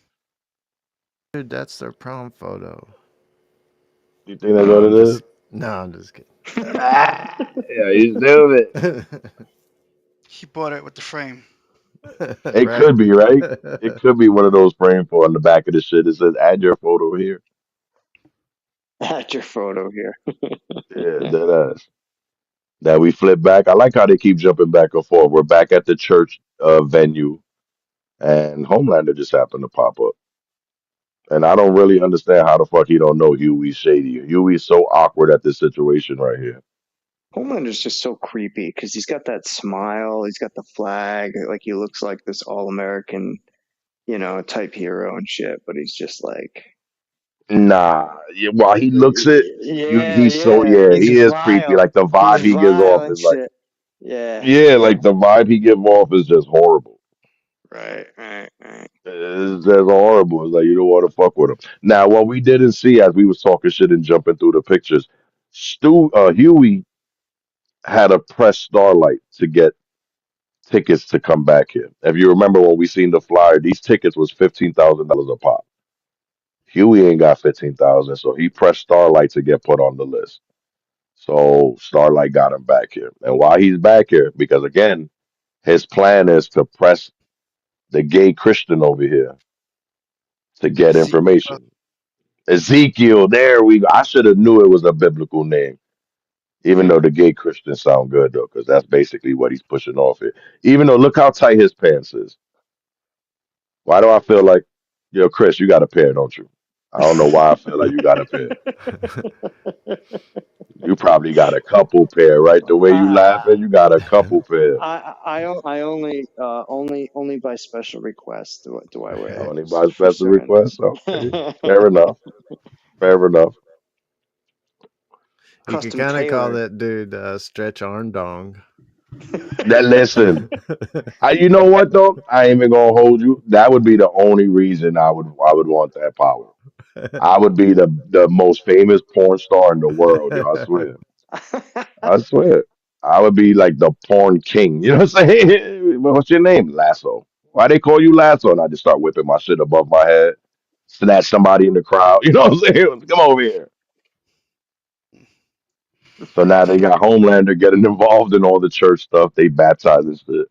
Dude, that's their prom photo. You think that's what it is? I'm just kidding. Yeah, he's doing it. He bought it with the frame. It could be, right? It could be one of those frame for on the back of the shit. It says add your photo here. Add your photo here. Yeah, that ass. Now we flip back. I like how they keep jumping back and forth. We're back at the church venue, and Homelander just happened to pop up. And I don't really understand how the fuck he don't know Huey's shady. Huey's so awkward at this situation right here. Homelander's just so creepy because he's got that smile. He's got the flag. Like he looks like this all-American, type hero and shit. But he's just like Nah, while he looks it, Yeah, he's so yeah. yeah, He's he is creepy. vile. Like the He's vibe he gives vile off and is like shit. Yeah. yeah, like the vibe he gives off is just horrible. Right, right, right. It's just horrible. It's like you don't want to fuck with him. Now, what we didn't see as we was talking shit and jumping through the pictures, Huey had to press Starlight to get tickets to come back here. If you remember when we seen the flyer, these tickets was $15,000 a pop. Huey ain't got 15,000, so he pressed Starlight to get put on the list. So Starlight got him back here. And why he's back here, because again, his plan is to press the gay Christian over here to get Ezekiel. information. Ezekiel, there we go. I should have knew it was a biblical name, even though the gay Christians sound good though, because that's basically what he's pushing off here. Even though look how tight his pants is. Why do I feel like, yo, Chris, you got a pair, don't you? I don't know why I feel like you got a pair. You probably got a couple pair, right? The way you I, laughing, you got a couple pair. I only by special request do I wear Only by for special certain. request. Okay, fair enough. Fair enough. You could Custom kind of call tailored. that dude Stretch Arm Dong. That listen, you know what though? I ain't even gonna hold you. That would be the only reason I would want that power. I would be the most famous porn star in the world, yo. I swear. I swear. I would be like the porn king. You know what I'm saying? What's your name? Lasso. Why they call you Lasso? And I just start whipping my shit above my head, snatch somebody in the crowd. You know what I'm saying? Come over here. So now they got Homelander getting involved in all the church stuff. They baptize and shit.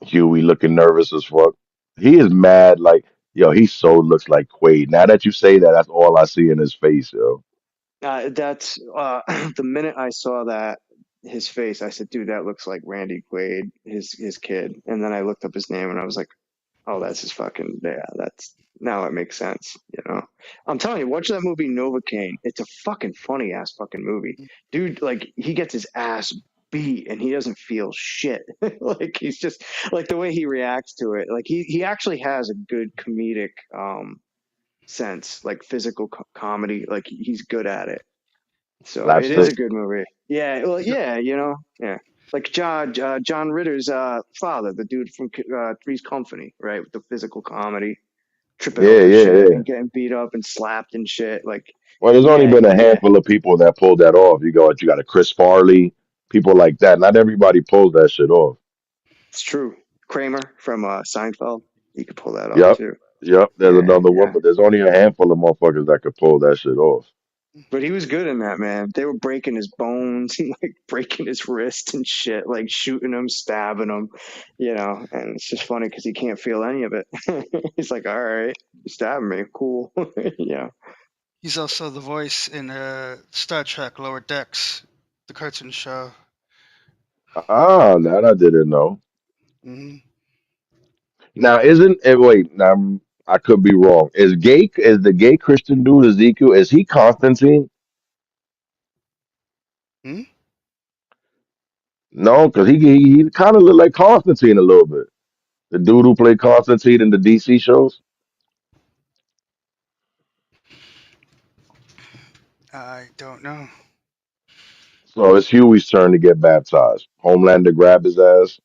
Huey looking nervous as fuck. He is mad. Like, yo, he so looks like Quaid. Now that you say that, that's all I see in his face, yo. That's the minute I saw that his face, I said, "Dude, that looks like Randy Quaid, his kid." And then I looked up his name, and I was like, "Oh, that's his fucking yeah." That's now it makes sense, you know. I'm telling you, watch that movie Novocaine. It's a fucking funny ass fucking movie, dude. Like he gets his ass beat, and he doesn't feel shit. Like he's just like the way he reacts to it. Like he actually has a good comedic sense, like physical comedy. Like he's good at it. So it is Slapstick. a good movie. Yeah, well, yeah, you know, yeah. Like John Ritter's father, the dude from Three's Company, right? With the physical comedy, tripping Yeah, over yeah, shit yeah. and getting beat up and slapped and shit. Like, Well, there's only yeah, been a yeah, handful of people that pulled that off. You got a Chris Farley, people like that. Not everybody pulls that shit off. it's true. Kramer from Seinfeld, he could pull that off Yep, too. yep. There's Yeah, another one, yeah. but there's only a handful of motherfuckers that could pull that shit off. But he was good in that, man. They were breaking his bones and like breaking his wrist and shit, like shooting him, stabbing him, you know. And it's just funny because he can't feel any of it. He's like, "All right, you stabbing me, cool," yeah. He's also the voice in Star Trek Lower Decks, the cartoon show. Ah, that I didn't know. Hmm. Now, isn't wait? Now I could be wrong. Is the gay Christian dude Ezekiel? Is he Constantine? Hmm? No, because he kind of look like Constantine a little bit. The dude who played Constantine in the DC shows. I don't know. So it's Huey's turn to get baptized. Homelander grab his ass,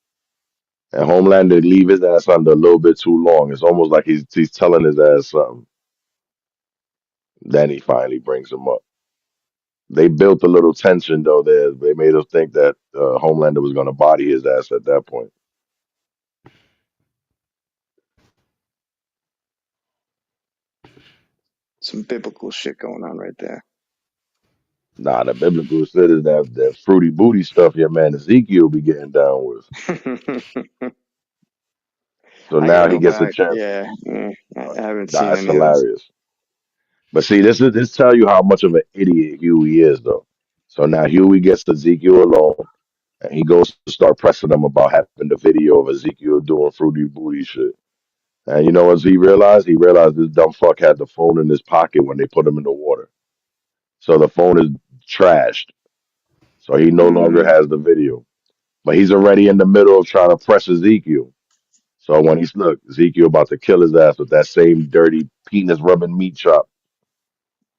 and Homelander leave his ass under a little bit too long. It's almost like he's telling his ass something. Then he finally brings him up. They built a little tension though. There, they made us think that Homelander was going to body his ass at that point. Some biblical shit going on right there. Nah, the biblical shit is that fruity booty stuff your man Ezekiel be getting down with. So I gotta now he go gets a back. chance. Yeah, I haven't Nah, seen it's any of those. hilarious. But see, this tell you how much of an idiot Huey is, though. So now Huey gets Ezekiel alone, and he goes to start pressing him about having the video of Ezekiel doing fruity booty shit. And you know what he realized? He realized this dumb fuck had the phone in his pocket when they put him in the water. So the phone is trashed. So he no longer Mm, has the video. But he's already in the middle of trying to press Ezekiel. So when he's look, Ezekiel about to kill his ass with that same dirty penis rubbing meat chop.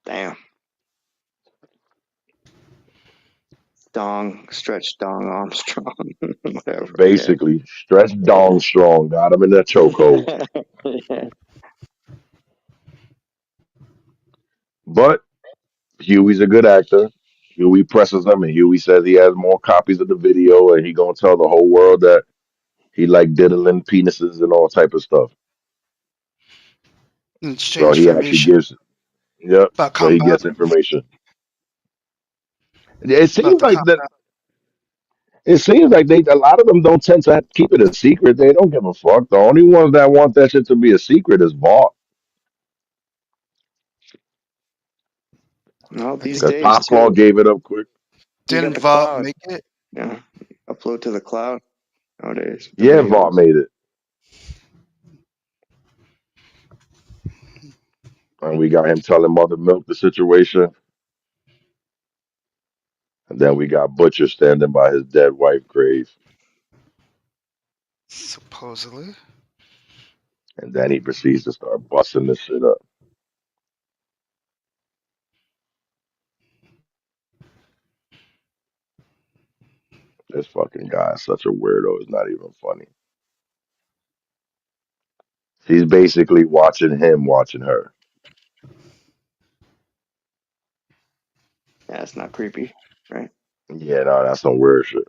Damn. Stretch Dong Armstrong. Whatever. Basically, stretch dong strong, got him in that chokehold. Yeah. But Huey's a good actor. Huey presses him, and Huey says he has more copies of the video, and he gonna tell the whole world that he like diddling penises and all type of stuff. In So exchange he for actually information gives, yep. about So he combat. gets information. It About seems the like that. combat. It seems like a lot of them don't tend to keep it a secret. They don't give a fuck. The only ones that want that shit to be a secret is Vought. No, I these think Because days Popcorn too. gave it up quick. You got didn't the Vault cloud. make it? Yeah. Upload to the cloud nowadays. The Yeah, Vought videos. made it. And we got him telling Mother Milk the situation. And then we got Butcher standing by his dead wife grave. Supposedly. And then he proceeds to start busting this shit up. This fucking guy is such a weirdo. It's not even funny. She's basically watching him watching her. Yeah, it's not creepy, right? Yeah, no, that's some weird shit.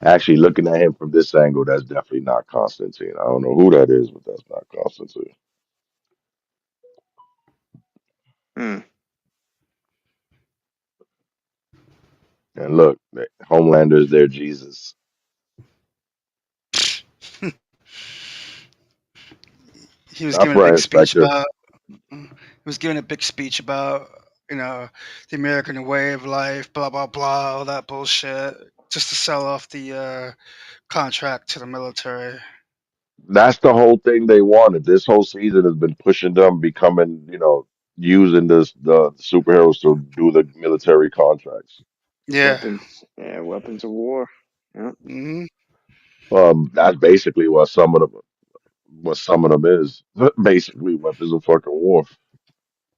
Actually, looking at him from this angle, that's definitely not Constantine. I don't know who that is, but that's not Constantine. Hmm. And look, Homelander's their Jesus. He was Not giving a big Brian speech Spectre. about. He was giving a big speech about the American way of life, blah blah blah, all that bullshit, just to sell off the contract to the military. That's the whole thing they wanted. This whole season has been pushing them becoming, using the superheroes to do the military contracts. Yeah. Weapons. Yeah, weapons of war. Yeah. Hmm. That's basically what some of them is. Basically, weapons of fucking war.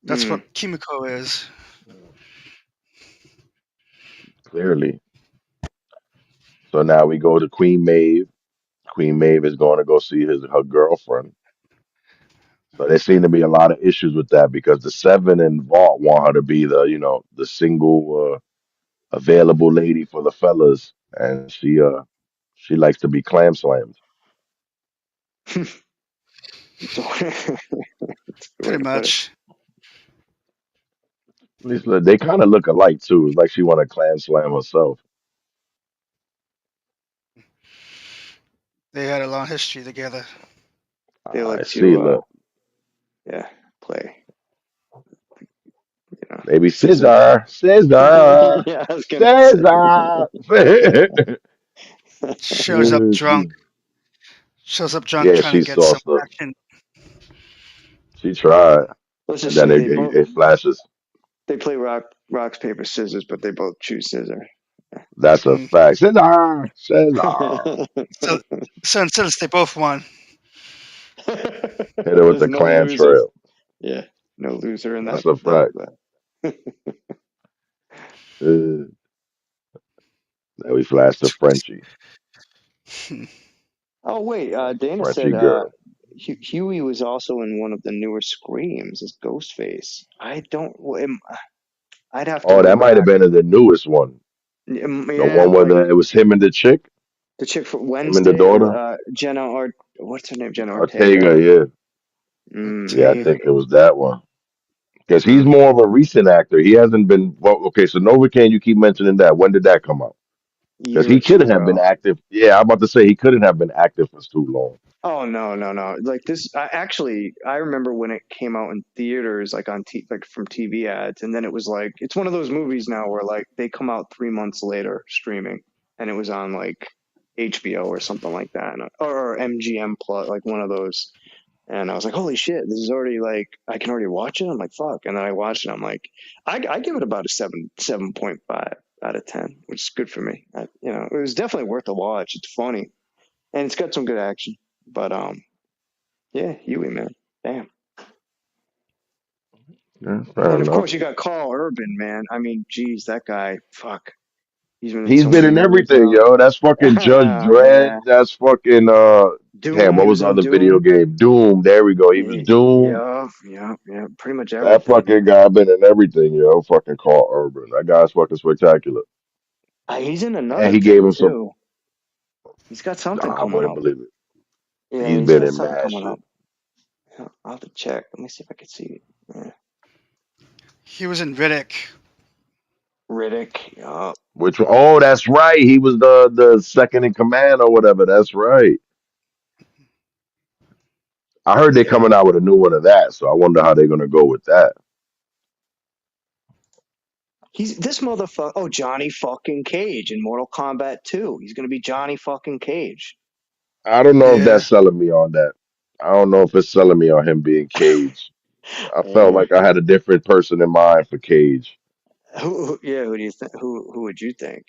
That's Hmm. what Kimiko is. Clearly. So now we go to Queen Maeve. Queen Maeve is going to go see her girlfriend. So there seem to be a lot of issues with that because the Seven and Vault want her to be the single available lady for the fellas, and she likes to be clam slammed. That's a way Pretty to put it. much. At least they kind of look alike too. It's like she want to clam slam herself. They had a long history together. They I like see. to, Look, yeah, play. maybe Scissor. Scissor, Yeah, I was gonna say. Scissor. Shows up drunk. Shows up drunk Yeah, trying to she get saw some stuff. action. She tried, Let's and just then say it flashes. they play rocks paper scissors, but they both choose scissor. That's a Hmm. fact. Scissor, Scissor. So, so instead, they both won. Hit her with There's the no clam losers. trail. Yeah, no loser in That's that. a fact. that. Uh, then we flash to Frenchie, Oh wait, the Dana said Frenchie girl. Huey was also in one of the newer Screams as Ghostface. I don't. I'd have to Oh, go that might have back. been in the newest one. The Yeah, one where like it was him and the chick, the chick for him and the Wednesday, daughter. Jenna what's her name? Jenna Ortega. Ortega, yeah. Yeah, I think Maybe it was that one. Because he's uh, more of a recent actor. He hasn't been, well, okay, so Novocaine, you keep mentioning that. When did that come out? Because year or he two couldn't have been ago. active. Yeah, I'm about to say he couldn't have been active for too long. Oh no, no, no! Like this, I remember when it came out in theaters, like like from TV ads, and then it was like it's one of those movies now where like they come out 3 months later streaming, and it was on like HBO or something like that, or MGM Plus, like one of those. And I was like, holy shit, this is already like I can already watch it. I'm like, fuck, and then I watched it. I'm like, I give it about a 7.5 out of 10, which is good for me. It was definitely worth a watch. It's funny, and it's got some good action. But yeah, Huey, man, damn. Yeah, fair And of enough. course, you got Carl Urban, man. I mean, geez, that guy, fuck. He's been in He's so been many in movies everything, now. yo. That's fucking Judge Yeah. Dredd. That's fucking damn, Doom. what He was was the in other video Doom. game? Doom. There we go. He was Doom. Yeah. Pretty much That everything. fucking guy been in everything, yo. Fucking Carl Urban. That guy's fucking spectacular. He's in And another he gave thing him some. too. He's got something Nah, I coming wouldn't up. believe it. Yeah, He's he's been got in something mad coming shit. up. Yeah, I'll have to check. Let me see if I can see it. Yeah. He was in Riddick. Riddick. Yeah. Which oh, that's right. He was the second in command or whatever. That's right. I heard they're Yeah. coming out with a new one of that, so I wonder how they're gonna go with that. He's this motherfucker. Oh, Johnny fucking Cage in Mortal Kombat 2. He's gonna be Johnny fucking Cage. I don't know if Yeah. that's selling me on that. I don't know if it's selling me on him being Cage. I felt like I had a different person in mind for Cage. Yeah, who do you think? Who would you think?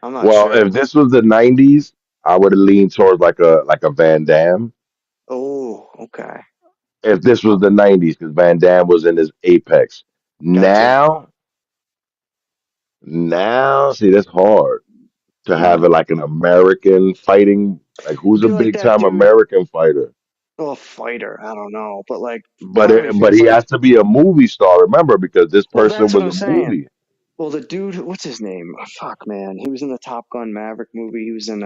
I'm not Well, sure. if this was the '90s, I would have leaned towards like a Van Damme. Oh, okay. If this was the '90s, because Van Damme was in his apex. Gotcha. Now, see, that's hard to Hmm. have it like an American fighting. Like, It'd who's a be like big that time dude. American fighter? Well, fighter. I don't know, but like But part of me but feels he like. has to be a movie star. Remember, because this Well, person that's what was I'm a saying. movie. Well, the dude, what's his name? Oh, fuck, man. He was in the Top Gun Maverick movie. He was in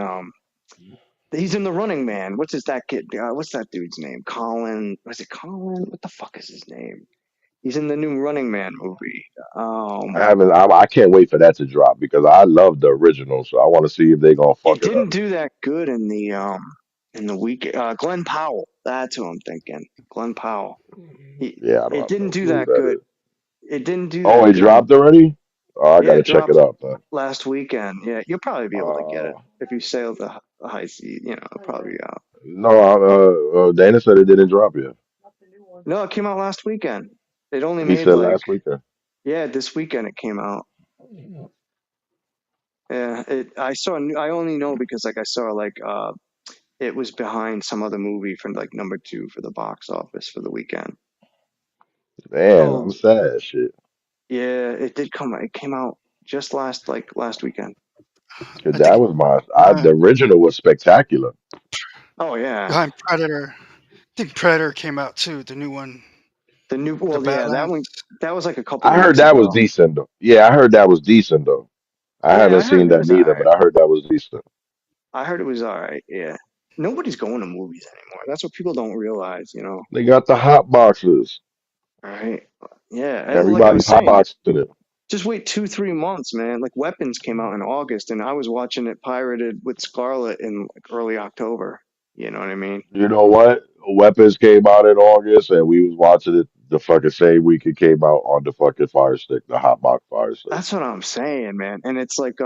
He's in the Running Man. What's that kid? What's that dude's name? Colin. Was it Colin? What the fuck is his name? He's in the new Running Man movie. I haven't. I can't wait for that to drop because I love the original. So I want to see if they're gonna fuck It it up. didn't do that good in the week. Glenn Powell. That's who I'm thinking. Glenn Powell. Yeah, I don't It have didn't no do clue who that that good. is. It didn't do Oh, that it good. dropped already. Oh, I Yeah, gotta it check it dropped out then. last weekend. Yeah, you'll probably be able to get it Uh, if you sail the high sea. It'll probably be out. no, Dana said it didn't drop yet. No, it came out last weekend. It only He made said like, last weekend. yeah, this weekend it came out. Yeah, I only know because like I saw like it was behind some other movie for like number 2 for the box office for the weekend. Man, Oh I'm sad. Shit, yeah, it did come. It came out just last weekend. 'cause I that think was the original was spectacular. Oh yeah, behind Predator. I think Predator came out too. The new one, the new. the Well, yeah, that one. Badlands. That was like a couple I heard weeks that was ago. decent though. Yeah, I heard that was decent though. I Yeah, haven't I heard seen it that was neither, but alright. I heard that was decent. I heard it was alright. Yeah, nobody's going to movies anymore. That's what people don't realize. They got the hot boxes. Right? Yeah, like I Everybody's was hot saying, boxing it. just wait 2-3 months, man. Like Weapons came out in August, and I was watching it pirated with Scarlet in like early October. You know what I mean? You know what? Weapons came out in August, and we was watching it the fucking same week it came out on the fucking Fire Stick, the hot box Fire Stick. That's what I'm saying, man. And it's like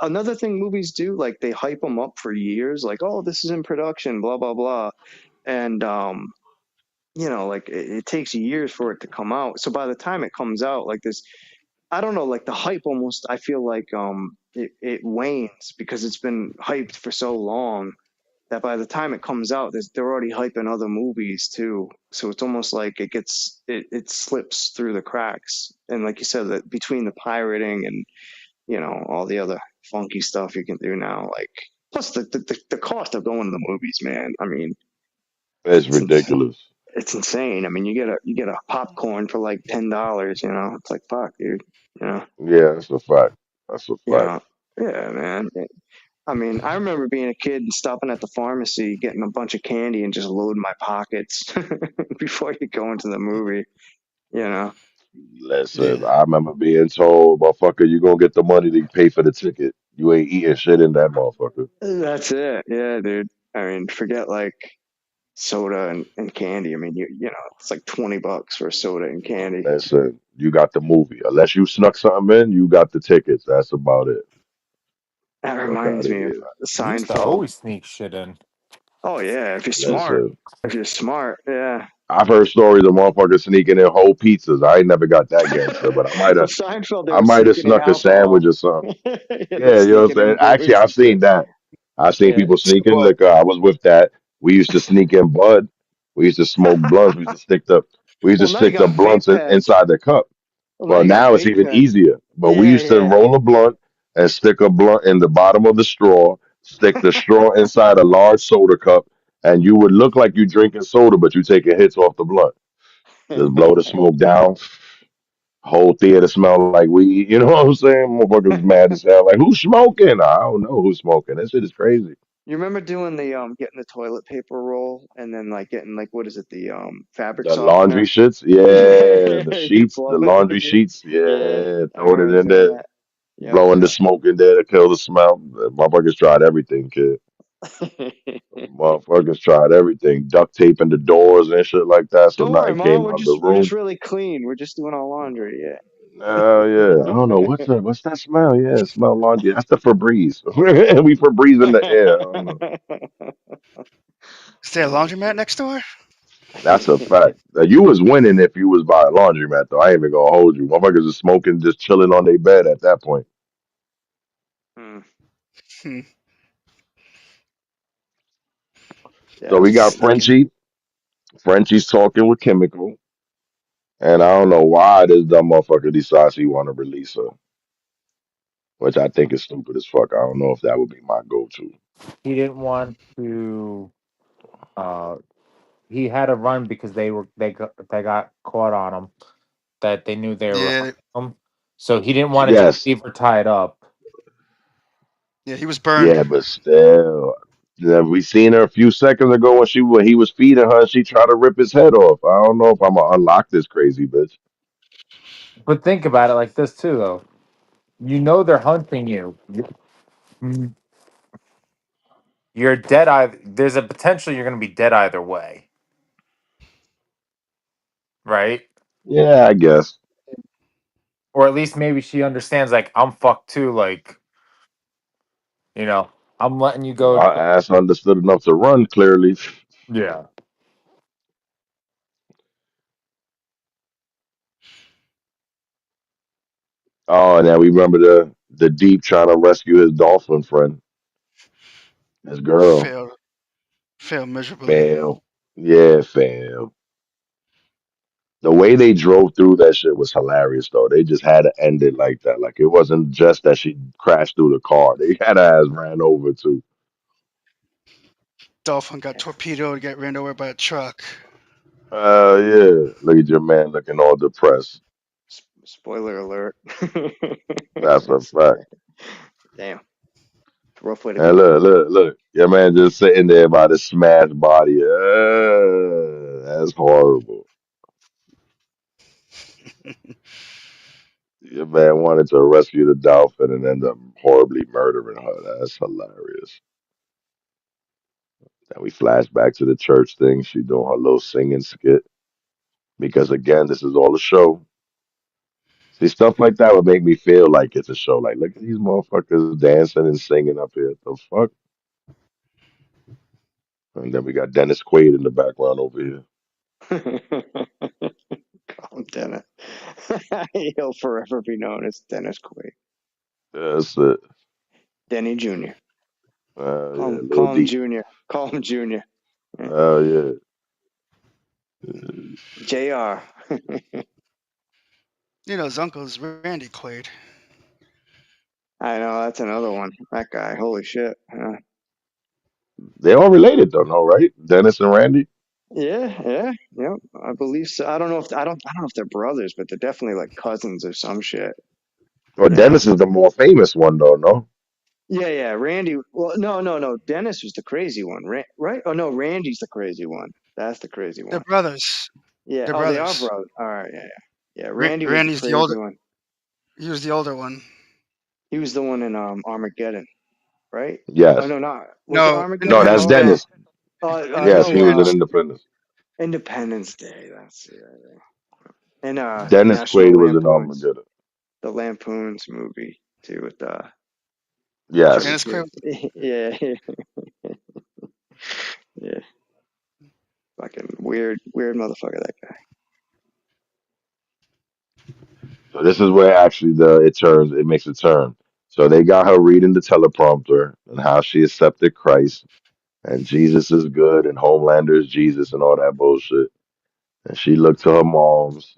another thing movies do, like they hype them up for years, like, oh, this is in production, blah blah blah, and like it takes years for it to come out. So by the time it comes out, like this, I don't know, like the hype almost, I feel like it wanes because it's been hyped for so long that by the time it comes out, they're already hyping other movies too. So it's almost like it slips through the cracks. And like you said, that between the pirating and all the other funky stuff you can do now, like plus the cost of going to the movies, man. I mean, It's it's ins- ridiculous. it's insane. I mean, you get a popcorn for like $10. It's like fuck, dude. You know, Yeah, that's a fact. That's a you fact. know, yeah, man. I mean, I remember being a kid and stopping at the pharmacy, getting a bunch of candy and just loading my pockets before you go into the movie. You know, Listen, Yeah. I remember being told, motherfucker, you gonna get the money to pay for the ticket. You ain't eating shit in that motherfucker. that's it. Yeah, dude. I mean, forget like soda and candy. I mean, it's like $20 for soda and candy. Listen, you got the movie. Unless you snuck something in, you got the tickets. That's about it. That Fuck out reminds of me of here. Used to Seinfeld. always sneak shit in. Oh yeah, if you're smart. Listen, If you're smart, yeah. I've heard stories of motherfuckers sneaking in whole pizzas. I ain't never got that gangster, but Well, Seinfeld, they I were might have sneaking in snuck a alcohol. sandwich or something. Yeah, they're Yeah, you know what I'm sneaking in saying? Actually, booze I've and shit. seen that. I've seen Yeah. people sneaking liquor. I was with that. We used to sneak in bud. We used to smoke blunts. We used to Well, now you stick the got vape blunts pens. inside the cup. Well, now Well, you got now it's vape even pens. easier. But we Yeah, used to yeah. roll a blunt and stick a blunt in the bottom of the straw, stick the straw inside a large soda cup, and you would look like you drinking soda, but you taking hits off the blunt. Just blow the smoke down. Whole theater smell like weed. You know what I'm saying? Motherfuckers mad as hell. Like, who's smoking? I don't know who's smoking. That shit is crazy. You remember doing the getting the toilet paper roll and then like getting like what is it, the fabric The laundry softener? shits, yeah. The You sheets, blow the it laundry in. sheets, Yeah, yeah. I Throw it remember in doing there, that. Yep, blowing the yep. smoke in there to kill the smell. Motherfuckers tried everything, kid. Motherfuckers tried everything. Duct taping the doors and shit like that, so Don't worry, nothing Mom. came We're out of the just room. really clean. We're just doing our laundry. Oh yeah, I don't know what's that smell? Yeah, it smell laundry. That's the Febreze. We Febreze in the air. I don't know. Yeah. Is there a Oh laundromat next door? That's a fact. You was winning if you was by a laundromat, though. I ain't even gonna hold you. Motherfuckers is smoking, just chilling on their bed at that point. shit. Hmm. So Yeah, we got sneaking. Frenchie. Frenchie's talking with Chemical, and I don't know why this dumb motherfucker decides he want to release her, which I think is stupid as fuck. I don't know if that would be my go-to. He didn't want to. Uh, he had to run because they got caught on him. That they knew they were Yeah, hunting him. So he didn't want to just Yes, leave her tied up. yeah, he was burned. yeah, but still, yeah, we seen her a few seconds ago when he was feeding her. She tried to rip his head off. I don't know if I'm gonna unlock this crazy bitch. But think about it like this too, though. You know they're hunting you. You're dead either. There's a potential you're going to be dead either way, right? Yeah, I guess. Or at least maybe she understands. Like I'm fucked too. Like I'm letting you go. Our ass understood enough to run clearly. Yeah. Oh, and then we remember the deep trying to rescue his dolphin friend, his girl. Failed, failed miserably. Fail. Yeah, fail. The way they drove through that shit was hilarious though. They just had to end it like that. Like it wasn't just that she crashed through the car. They had her ass ran over too. Dolphin got torpedoed, got ran over by a truck. Yeah. Look at your man looking all depressed. Spoiler alert. That's a fact. Damn, rough way to And go. look. Your man just sitting there by the smashed body. That's horrible. Your man wanted to rescue the dolphin and end up horribly murdering her. That's hilarious. Then we flash back to the church thing. She doing her little singing skit. Because again, this is all a show. See, stuff like that would make me feel like it's a show. Like, look at these motherfuckers dancing and singing up here. The fuck? And then we got Dennis Quaid in the background over here. Call him Dennis. He'll forever be known as Dennis Quaid. That's it. Denny Jr. Yeah, Lil Call him Deep. Junior. Call him Junior. Yeah. JR. You know, his uncle's Randy Quaid. I know, that's another one. That guy, holy shit. They all related though, no, right? Dennis and Randy? Yeah. I believe so. I don't know if they're brothers, but they're definitely like cousins or some shit. Well, Yeah. Dennis is the more famous one though, no? Yeah. Randy. Well, no. Dennis was the crazy one, right? Oh no, Randy's the crazy one. That's the crazy They're one. brothers. Yeah. They're Oh, they are brothers. brothers. All right. Yeah. Randy was the Randy's the older. crazy one. He was the older one. He was the one in Armageddon, right? Oh Yes. no, not was it No, No, Armageddon? that's Independence Oh Day. no. Dennis. Yes, he No. was in Independence. Independence. Independence Day. That's yeah. And Dennis National Quaid was in Lampoon's Armageddon. the Lampoon's movie too with Chevy Yes. Dennis Quaid. Chase. Yeah. Yeah. Fucking Weird motherfucker, that guy. So this is where actually it makes a turn. So they got her reading the teleprompter and how she accepted Christ and Jesus is good and Homelander is Jesus and all that bullshit. And she looked to her moms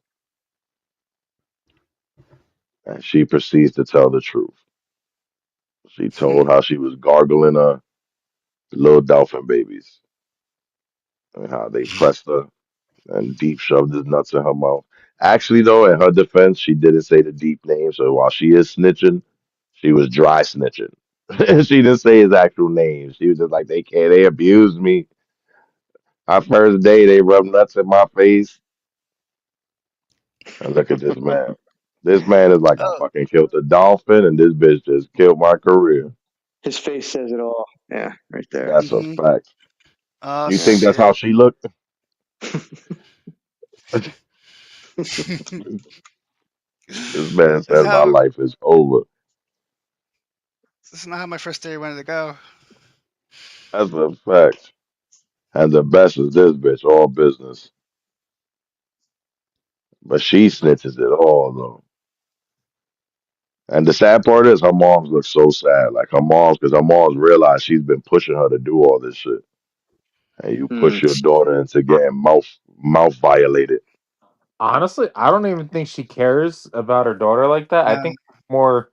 and she proceeds to tell the truth. She told how she was gargling little dolphin babies and how they pressed her and Deep shoved his nuts in her mouth. Actually, though, in her defense, she didn't say the Deep name. So while she is snitching, she was dry snitching. She didn't say his actual name. She was just like, they abused me. Our first day, they rubbed nuts in my face. And look at this man. This man is like, I Oh, fucking killed a dolphin, and this bitch just killed my career. His face says it all. Yeah, right there. That's a mm-hmm. fact. Oh You Yeah. think that's how shit. she looked? This man That's said, my how. life is over. That's not how my first day wanted to go. That's a fact. And the best is this bitch, all business. But she snitches it all though. And the sad part is her moms look so sad. Like her moms, because her moms realize she's been pushing her to do all this shit. And you push Mm. your daughter into getting mouth violated. Honestly, I don't even think she cares about her daughter like that. I No, think more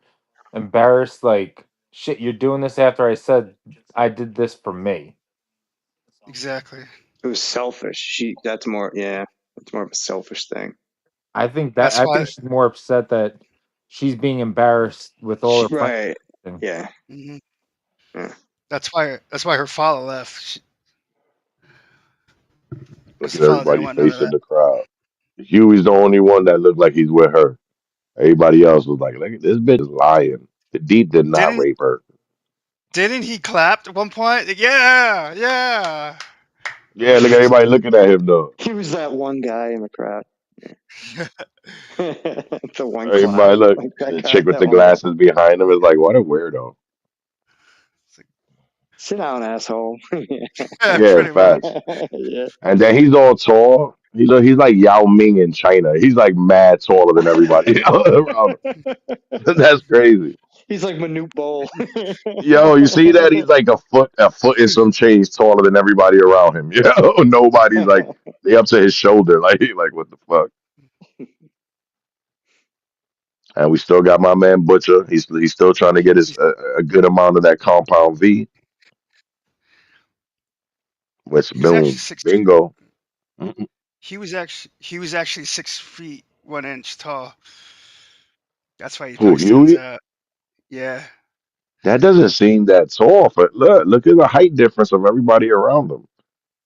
embarrassed, like, shit, you're doing this after I said I did this for me. exactly. It was selfish. That's more, yeah, that's more of a selfish thing. That's I why. think she's more upset that she's being embarrassed with all her friends. Right. watching. Yeah. Mhm. Yeah. That's why her father left. Look Because at the father didn't everybody want none of facing that. the crowd. Huey's the only one that looked like he's with her. Everybody else was like, look at this bitch is lying. The Deep did not Didn't rape her. didn't he clap at one point? Like, yeah, yeah. Yeah, look at everybody looking at him though. He was that one guy in the crowd. The one clap. Everybody look. Like that The guy, chick with that the one guy. glasses behind him is like, what a weirdo. Sit down, asshole. Yeah, Yeah, pretty much. facts. Yeah. And then he's all tall. He's like Yao Ming in China. He's like mad taller than everybody around him. That's crazy. He's like Manute Bol. Yo, you see that? He's like a foot and some change taller than everybody around him. Yo, nobody's like they up to his shoulder. Like what the fuck? And we still got my man Butcher. He's still trying to get his a good amount of that compound V. Which He's actually boom, six. bingo. Mm-mm. He was actually 6 feet 1 inch tall. That's why he Who probably stands Huey? out. Yeah. That doesn't seem that tall. But look at the height difference of everybody around him.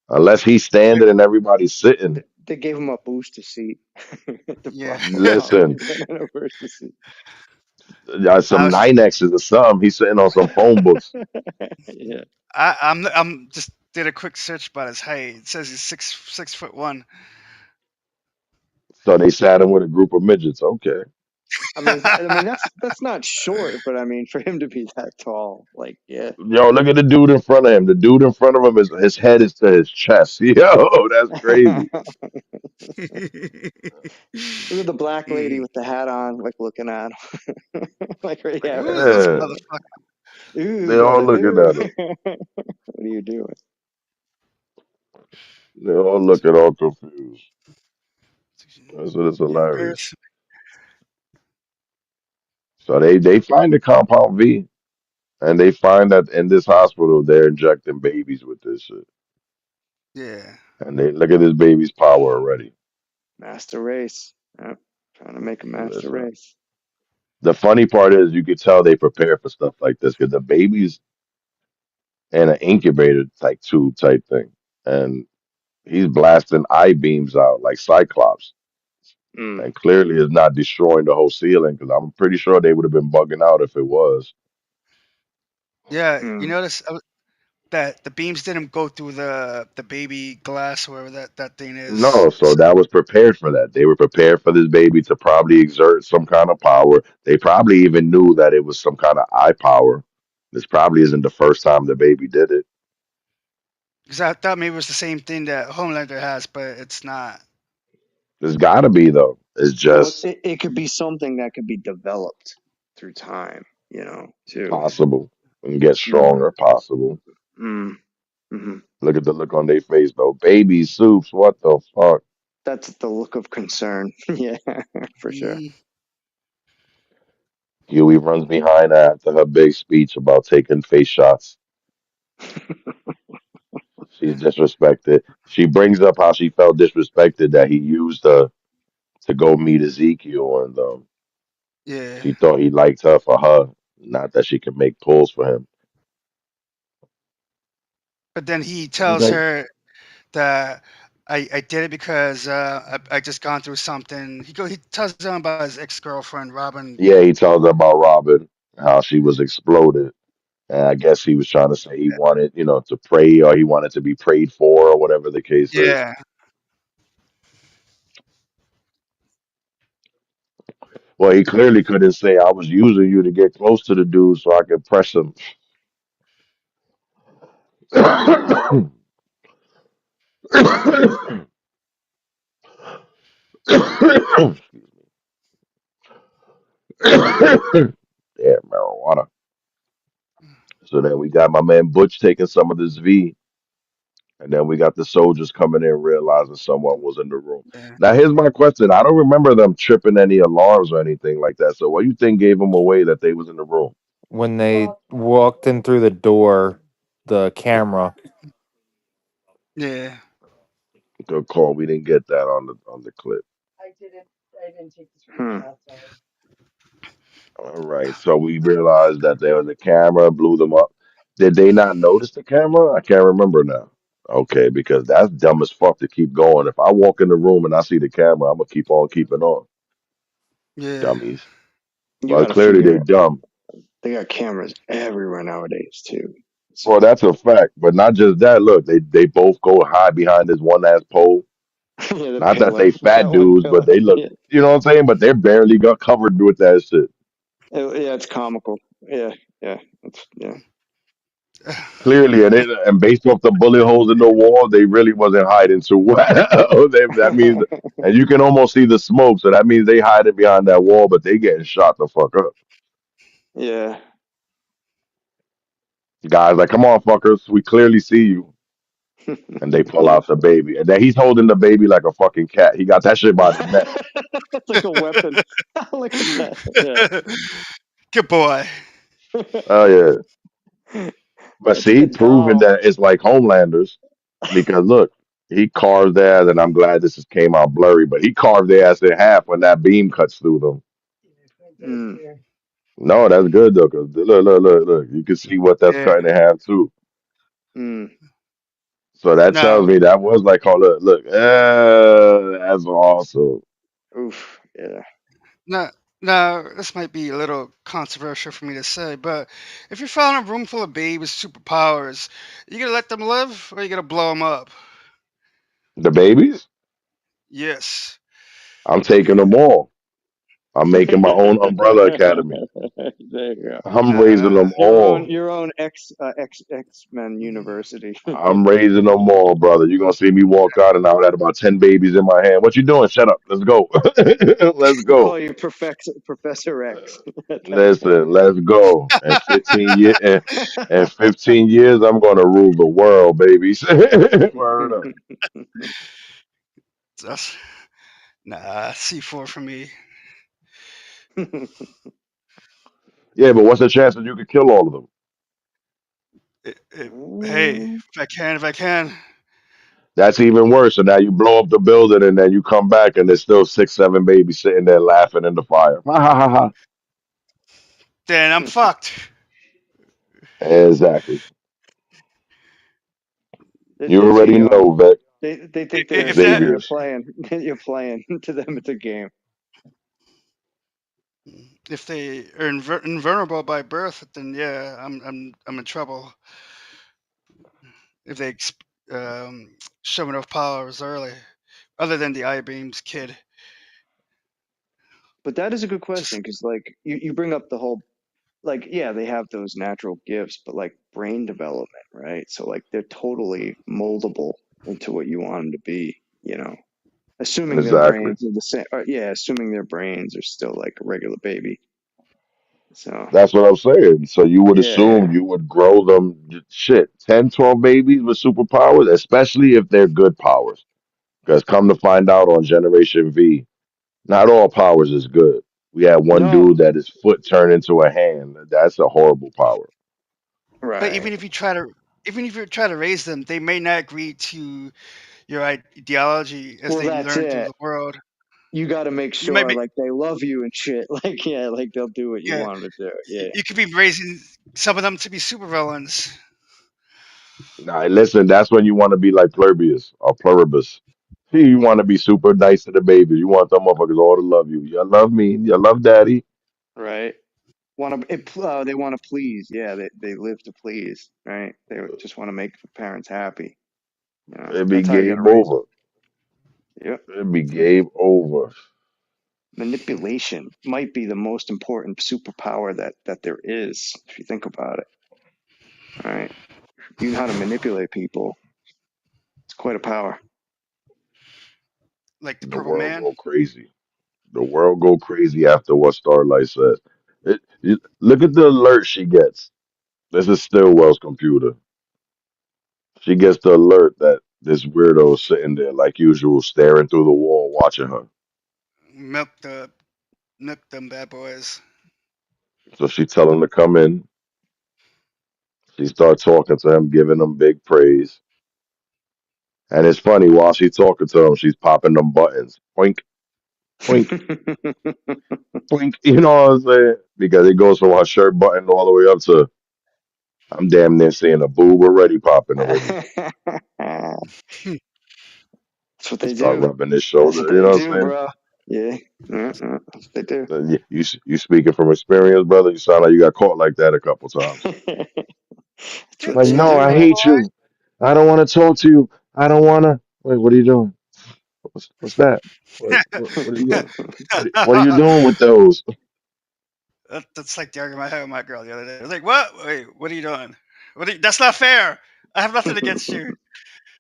Unless he's standing and everybody's sitting. They gave him a booster seat to Yeah. prop him up. Listen, He's in a booster seat. I some was just 9X's or something. He's sitting on some phone books. Yeah. I'm just did a quick search about his height. It says he's 6'1". So they sat him with a group of midgets. Okay. That's not short, but I mean, for him to be that tall, like, yeah. Yo, look at the dude in front of him. The dude in front of him is his head is to his chest. Yo, that's crazy. Look at the black lady Mm. with the hat on, like looking at him. Like, right, Like, yeah, who right. is this Yeah. motherfucker? They all Ooh, looking ooh. at him. What are you doing? They all looking all confused. That's what it's hilarious. Embarrassing. So they find the compound V and they find that in this hospital they're injecting babies with this shit. Yeah. And they look at this baby's power already. Master race. Yep. Trying to make a master Listen. race. The funny part is you could tell they prepare for stuff like this because the baby's in an incubator type tube type thing. And he's blasting I beams out like Cyclops. Mm. And clearly is not destroying the whole ceiling because I'm pretty sure they would have been bugging out if it was. Yeah. You Mm. notice that the beams didn't go through the baby glass, wherever that thing is. No, so that was prepared for that. They were prepared for this baby to probably exert some kind of power. They probably even knew that it was some kind of eye power. This probably isn't the first time the baby did it. Because I thought maybe it was the same thing that Homelander has, but it's not. There's got to be though. It's Well, just it could be something that could be developed through time, too. possible and get Mm, stronger. Possible. hmm Look at the look on their face though. Baby soups. What the fuck? That's the look of concern. Yeah, for sure. Mm, Huey runs behind her after her big speech about taking face shots. She's disrespected. She brings up how she felt disrespected that he used her to go meet Ezekiel, and yeah. she thought he liked her for her, not that she could make pulls for him. But then he I was tells like, her that I did it because I just gone through something. He tells them about his ex girlfriend Robin. yeah, he tells her about Robin, how she was exploded. And I guess he was trying to say he wanted, to pray or he wanted to be prayed for or whatever the case is. Yeah, Well, he clearly couldn't say I was using you to get close to the dude so I could press him. Yeah, marijuana. So then we got my man Butch taking some of this V, and then we got the soldiers coming in realizing someone was in the room. yeah. Now here's my question: I don't remember them tripping any alarms or anything like that. So what you think gave them away that they was in the room? When they walked in through the door, the camera. Yeah. Good call. We didn't get that on the clip. I didn't take the Hmm. screenshot, sorry. All right. So we realized that there was a camera, blew them up. Did they not notice the camera? I can't remember now. Okay, because that's dumb as fuck to keep going. If I walk in the room and I see the camera, I'm gonna keep on keeping on. Yeah. Dummies. You Well, got to clearly they figure dumb. they got cameras everywhere nowadays too. Well, that's a fact. But not just that. Look, they both go hide behind this one ass pole. Yeah, the Not that pillar. they fat That one dudes, but pillar. they look. Yeah, You know what I'm saying? But they're barely got covered with that shit. yeah, it's comical. Yeah, yeah, yeah. Clearly, and based off the bullet holes in the wall, they really wasn't hiding too well. That means, and you can almost see the smoke, so that means they hiding behind that wall, but they getting shot the fuck up. Yeah. Guys, like, come on, fuckers, we clearly see you. And they pull out the baby, and then he's holding the baby like a fucking cat. He got that shit by the neck. It's like a weapon. Look at that. Yeah. Good boy. Oh yeah, but That's a see, good proving doll. that it's like Homelanders, because look, he carved their ass, and I'm glad this just came out blurry, but he carved their ass in half when that beam cuts through them. Right Mm. there. No, that's good though, cause look, you can see what that's Yeah. cutting in half too. Mm. So that tells Now, me that was like, oh look, that's awesome. Oof. Yeah. now, now, this might be a little controversial for me to say, but if you found a room full of babies with superpowers, you gonna let them live or you gonna blow them up? The babies, Yes. I'm taking them all. I'm making my own umbrella academy. There you go. I'm raising Uh, them all. Your own X Men University. I'm raising them all, brother. You're gonna see me walk out and I would have about 10 babies in my hand. What you doing? Shut up. Let's go. Let's We'll go. call you Professor X at that Listen, let's go. And 15 years, I'm gonna rule the world, babies. Word up. point. that's, nah, C4 for me. Yeah, but what's the chance that you could kill all of them? Hey, Ooh. if I can, That's even worse. So now you blow up the building and then you come back and there's still 6, 7 babies sitting there laughing in the fire. Ha ha ha ha. then I'm fucked. Exactly. You They see already you on. know, Vic. They think If that, you're Xavier's. playing. You're playing. To them, it's a game. if they are invulnerable by birth, then yeah, I'm in trouble. If they show enough powers early, other than the I beams kid. But that is a good Just question because, like, you bring up the whole like, yeah, they have those natural gifts, but like brain development, right? So like they're totally moldable into what you want them to be, you know, assuming their Exactly. brains are the same. Or, yeah, assuming their brains are still like a regular baby. So That's what I'm saying. So you would yeah, assume you would grow them shit, 10, 12 babies with superpowers, especially if they're good powers. Because come to find out on Generation V, not all powers is good. We had one no, dude that his foot turned into a hand. That's a horrible power. But right. even if you try to raise them, they may not agree to your ideology as Well, they that's learn through it. the world. You got to make You might sure be, like they love you and shit. Like, yeah, like they'll do what you yeah, want them to do. Yeah. you could be raising some of them to be supervillains. Now, listen, that's when you want to be like Pluribus or Pluribus. You want to be super nice to the babies. You want them motherfuckers all to love you. You love me. You love daddy. Right. They want to please. Yeah, they live to please. Right. They just want to make the parents happy. You know, It'd be that's how you got to game raise them. over. Yep. It'd be game over. Manipulation might be the most important superpower that there is, if you think about it. All right. You know how to manipulate people. It's quite a power. Like the The Purple world Man. go crazy. The world go crazy after what Starlight says. Look at the alert she gets. This is Stillwell's computer. She gets the alert that this weirdo is sitting there like usual, staring through the wall, watching her. Milk the milk them bad boys. So she tell him to come in. She starts talking to him, giving him big praise. And it's funny, while she's talking to him, she's popping them buttons. Poink, poink, poink. You know what I'm saying? Because it goes from her shirt button all the way up to I'm damn near seeing a boob already popping already. That's what they Start do. rubbing his That's what shoulder. You they know what do, I'm saying? bro. Yeah. That's what they do. You speaking from experience, brother? You sound like you got caught like that a couple times. That's what Like, they no, Tell do, I me, man. hate boy. you. I don't want to talk to you. I don't want to. Wait, what are you doing? What's that? What are you doing? What are you doing with those? That's like the argument I had with my girl the other day. I was like, "What? Wait, what are you doing? That's not fair. I have nothing against you.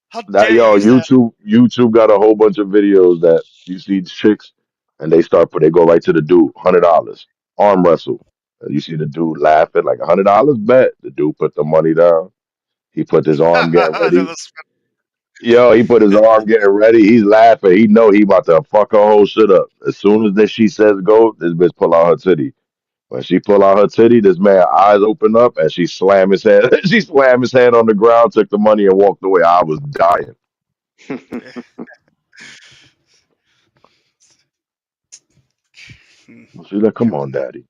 How That dare you yo, use that?" YouTube got a whole bunch of videos that you see chicks and they go right to the dude, $100 arm wrestle. And you see the dude laughing like $100 bet. The dude put the money down. He put his arm getting I know ready. that's Yo, he put his arm getting ready. He's laughing. He know he about to fuck her whole shit up. As soon as this she says go, this bitch pull out her titty. When she pull out her titty, this man eyes open up and she slam his head. She slammed his head on the ground, took the money and walked away. I was dying. She's like, "Come on, daddy.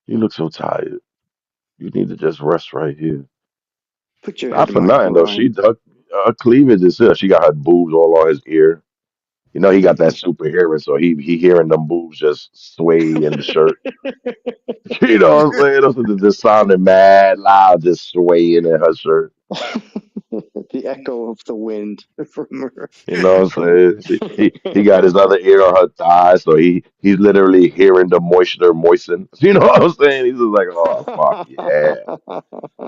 You look so tired. You need to just rest right here." Put your head Not in for my nothing though. groin. Her cleavage is here. She got her boobs all on his ear. You know he got that super hearing, so he hearing them boobs just sway in the shirt. You know what I'm saying? Those are just sounding mad loud, just swaying in her shirt. The echo of the wind from her. You know what I'm saying? He got his The other ear on her thigh, so he's literally hearing the moisture moisten. You know what I'm saying? He's just like, oh fuck yeah.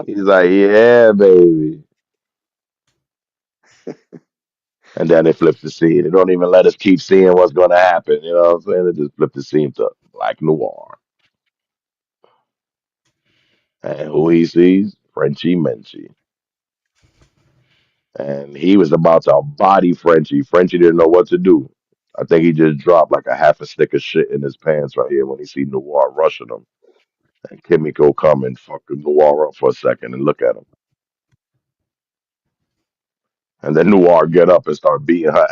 He's like, yeah, baby. And then it flips the scene. It don't even let us keep seeing what's gonna happen. You know what I'm saying? It just flipped the scene to black noir. And who he sees? Frenchie Menchie. And he was about to body Frenchie. Frenchie didn't know what to do. I think he just dropped like a half a stick of shit in his pants right here when he see Noir rushing him. And Kimiko come and fucking Noir up for a second and look at him. And then Noir get up and start beating her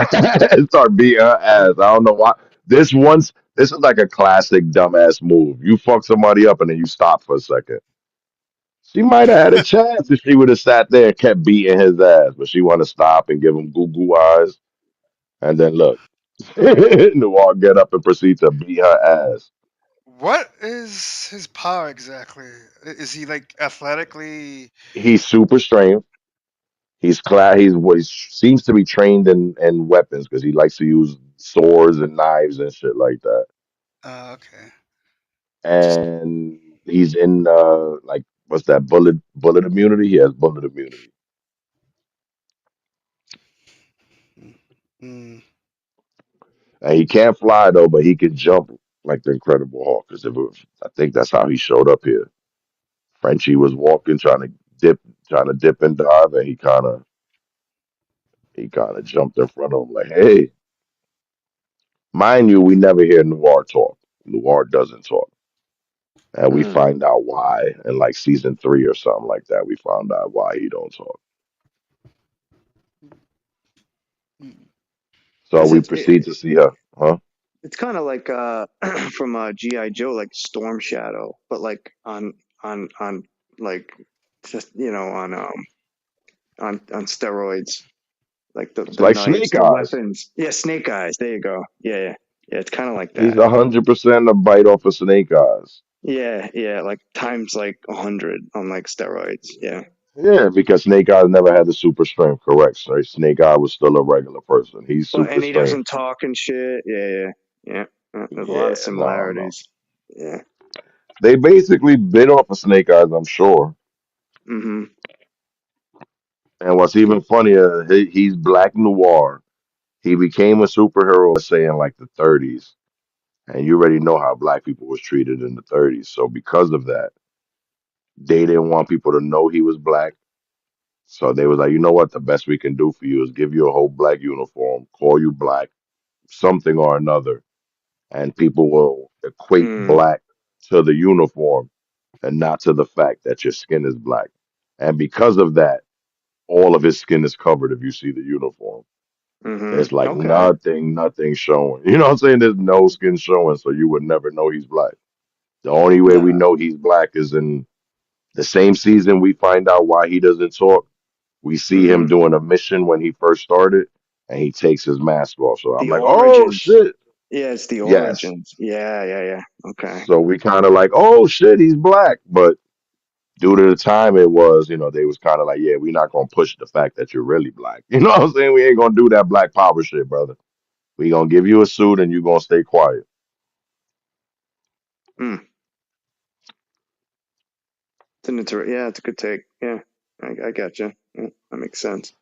and start beating her ass. I don't know why. This is like a classic dumbass move. You fuck somebody up and then you stop for a second. She might have had a chance if she would have sat there and kept beating his ass, but she want to stop and give him goo goo eyes. And then look, Noir get up and proceed to beat her ass. what is his power exactly? Is he like athletically? He's super strength. He's clad. He seems to be trained in weapons because he likes to use swords and knives and shit like that. Okay. Just And He's in like what's that bullet immunity? He has bullet immunity. Mm. And he can't fly though, but he can jump like the Incredible Hulk. Because I think that's how he showed up here. Frenchie was walking, trying to dip and dive, and he kind of jumped in front of him like, "Hey, mind you, we never hear Noir talk. Noir doesn't talk, and we Mm. find out why in like season 3 or something like that. We found out why he don't talk. So Because we proceed to see her, huh? it's kind of like from GI Joe, like Storm Shadow, but like on like just on steroids, like It's the like knives, Snake the Eyes. weapons. Yeah, Snake Eyes. There you go. Yeah. It's kind of like He's that. 100% a bite off of Snake Eyes. Yeah, like times like 100 on like steroids. Yeah. Yeah, because Snake Eyes never had the super strength, correct? So Snake Eye was still a regular person. He's But super and he strength. doesn't talk and shit. Yeah. There's a lot Yeah, of no. similarities. Yeah. They basically bit off of Snake Eyes, I'm sure. Mm-hmm. And what's even funnier, he's Black Noir. He became a superhero, let's say, in like the 30s. And you already know how black people was treated in the 30s. So because of that, they didn't want people to know he was black. So they was like, you know what? The best we can do for you is give you a whole black uniform, call you black, something or another. And people will equate Mm. black to the uniform and not to the fact that your skin is black. And because of that, all of his skin is covered if you see the uniform. There's Mm-hmm. like Okay. nothing showing. You know what I'm saying? There's no skin showing, so you would never know he's black. The only way we Nah. know he's black is in the same season we find out why he doesn't talk. We see him Mm-hmm. doing a mission when he first started, and he takes his mask off. So I'm The like, oh origins. shit. Yeah, it's the Yes. origins. Yeah. Okay. So we kind of like, oh shit, he's black. But due to the time it was, they was kind of like, yeah, we're not gonna push the fact that you're really black. You know what I'm saying? We ain't gonna do that black power shit, brother. We gonna give you a suit and you gonna stay quiet. Mm. Yeah, it's a good take. Yeah, I got you. Yeah, that makes sense.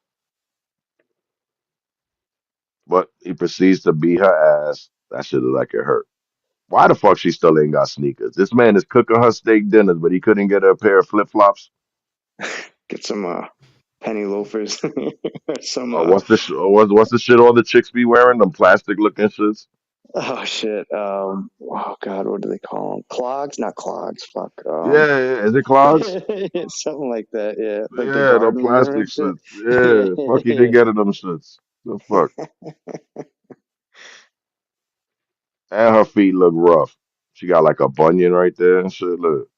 But he proceeds to beat her ass. That shit look like it hurt. Why the fuck she still ain't got sneakers? This man is cooking her steak dinners, but he couldn't get her a pair of flip flops. Get some penny loafers. Some What's the shit all the chicks be wearing? Them plastic looking shits. oh shit. Oh god, what do they call them? Clogs? Not clogs. Fuck. Yeah, is it clogs? Something like that. Yeah, like the Yeah, them garden wear plastic and shit. shits. Yeah, fuck he did get her them shits. The fuck. And her feet look rough. She got like a bunion right there and shit. Look,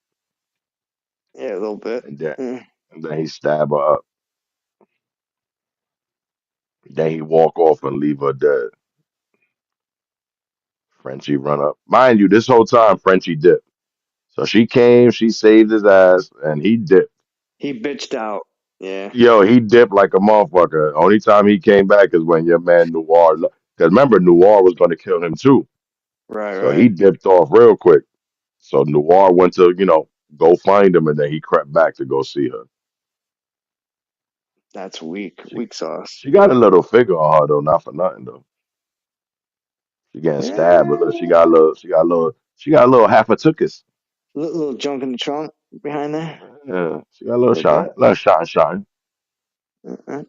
Yeah, a little bit. and then Yeah. and then he stab her up. Then he walk off and leave her dead. Frenchie run up. Mind you, this whole time Frenchie dipped. So she came, she saved his ass, and he dipped. He bitched out. Yeah. Yo, he dipped like a motherfucker. Only time he came back is when your man Noir. Because remember, Noir was going to kill him too. So Right. he dipped off real quick. So Noir went to, go find him, and then he crept back to go see her. That's weak. She Weak sauce. she got a little figure on her though, not for nothing though. She getting stabbed, but look, Yeah. she got a little half a tuchus. Little junk in the trunk behind there. Yeah, she got a A little little shine, bit. shine. Uh-uh.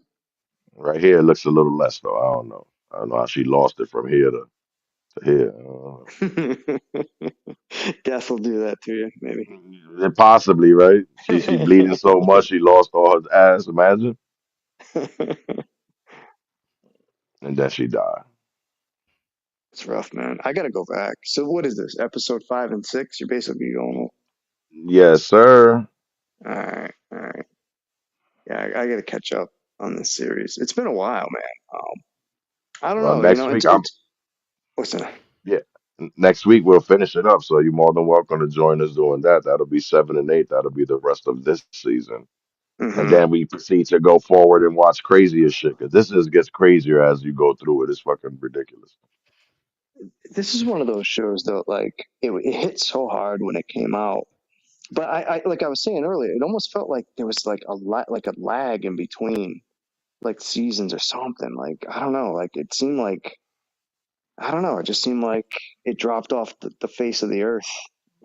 Right here it looks a little less though. I don't know. I don't know how she lost it from here to here. Gas will do that to you, maybe. Possibly, right? She bleeding so much she lost all her ass. Imagine, and then she died. It's rough, man. I gotta go back. So what is this? Episode 5 and 6? You're basically going. Yes, sir. All right. Yeah, I gotta catch up on this series. It's been a while, man. I don't Well, know. next week It's what's that? yeah. Next week we'll finish it up. So you're more than welcome to join us doing that. That'll be 7 and 8. That'll be the rest of this season. And Mm-hmm. then we proceed to go forward and watch crazier shit. Cause this just gets crazier as you go through it. It's fucking ridiculous. This is one of those shows though. Like it hit so hard when it came out, But I like I was saying earlier, it almost felt like there was like a lag in between like seasons or something. Like I don't know, like it seemed like I don't know, it just seemed like it dropped off the face of the earth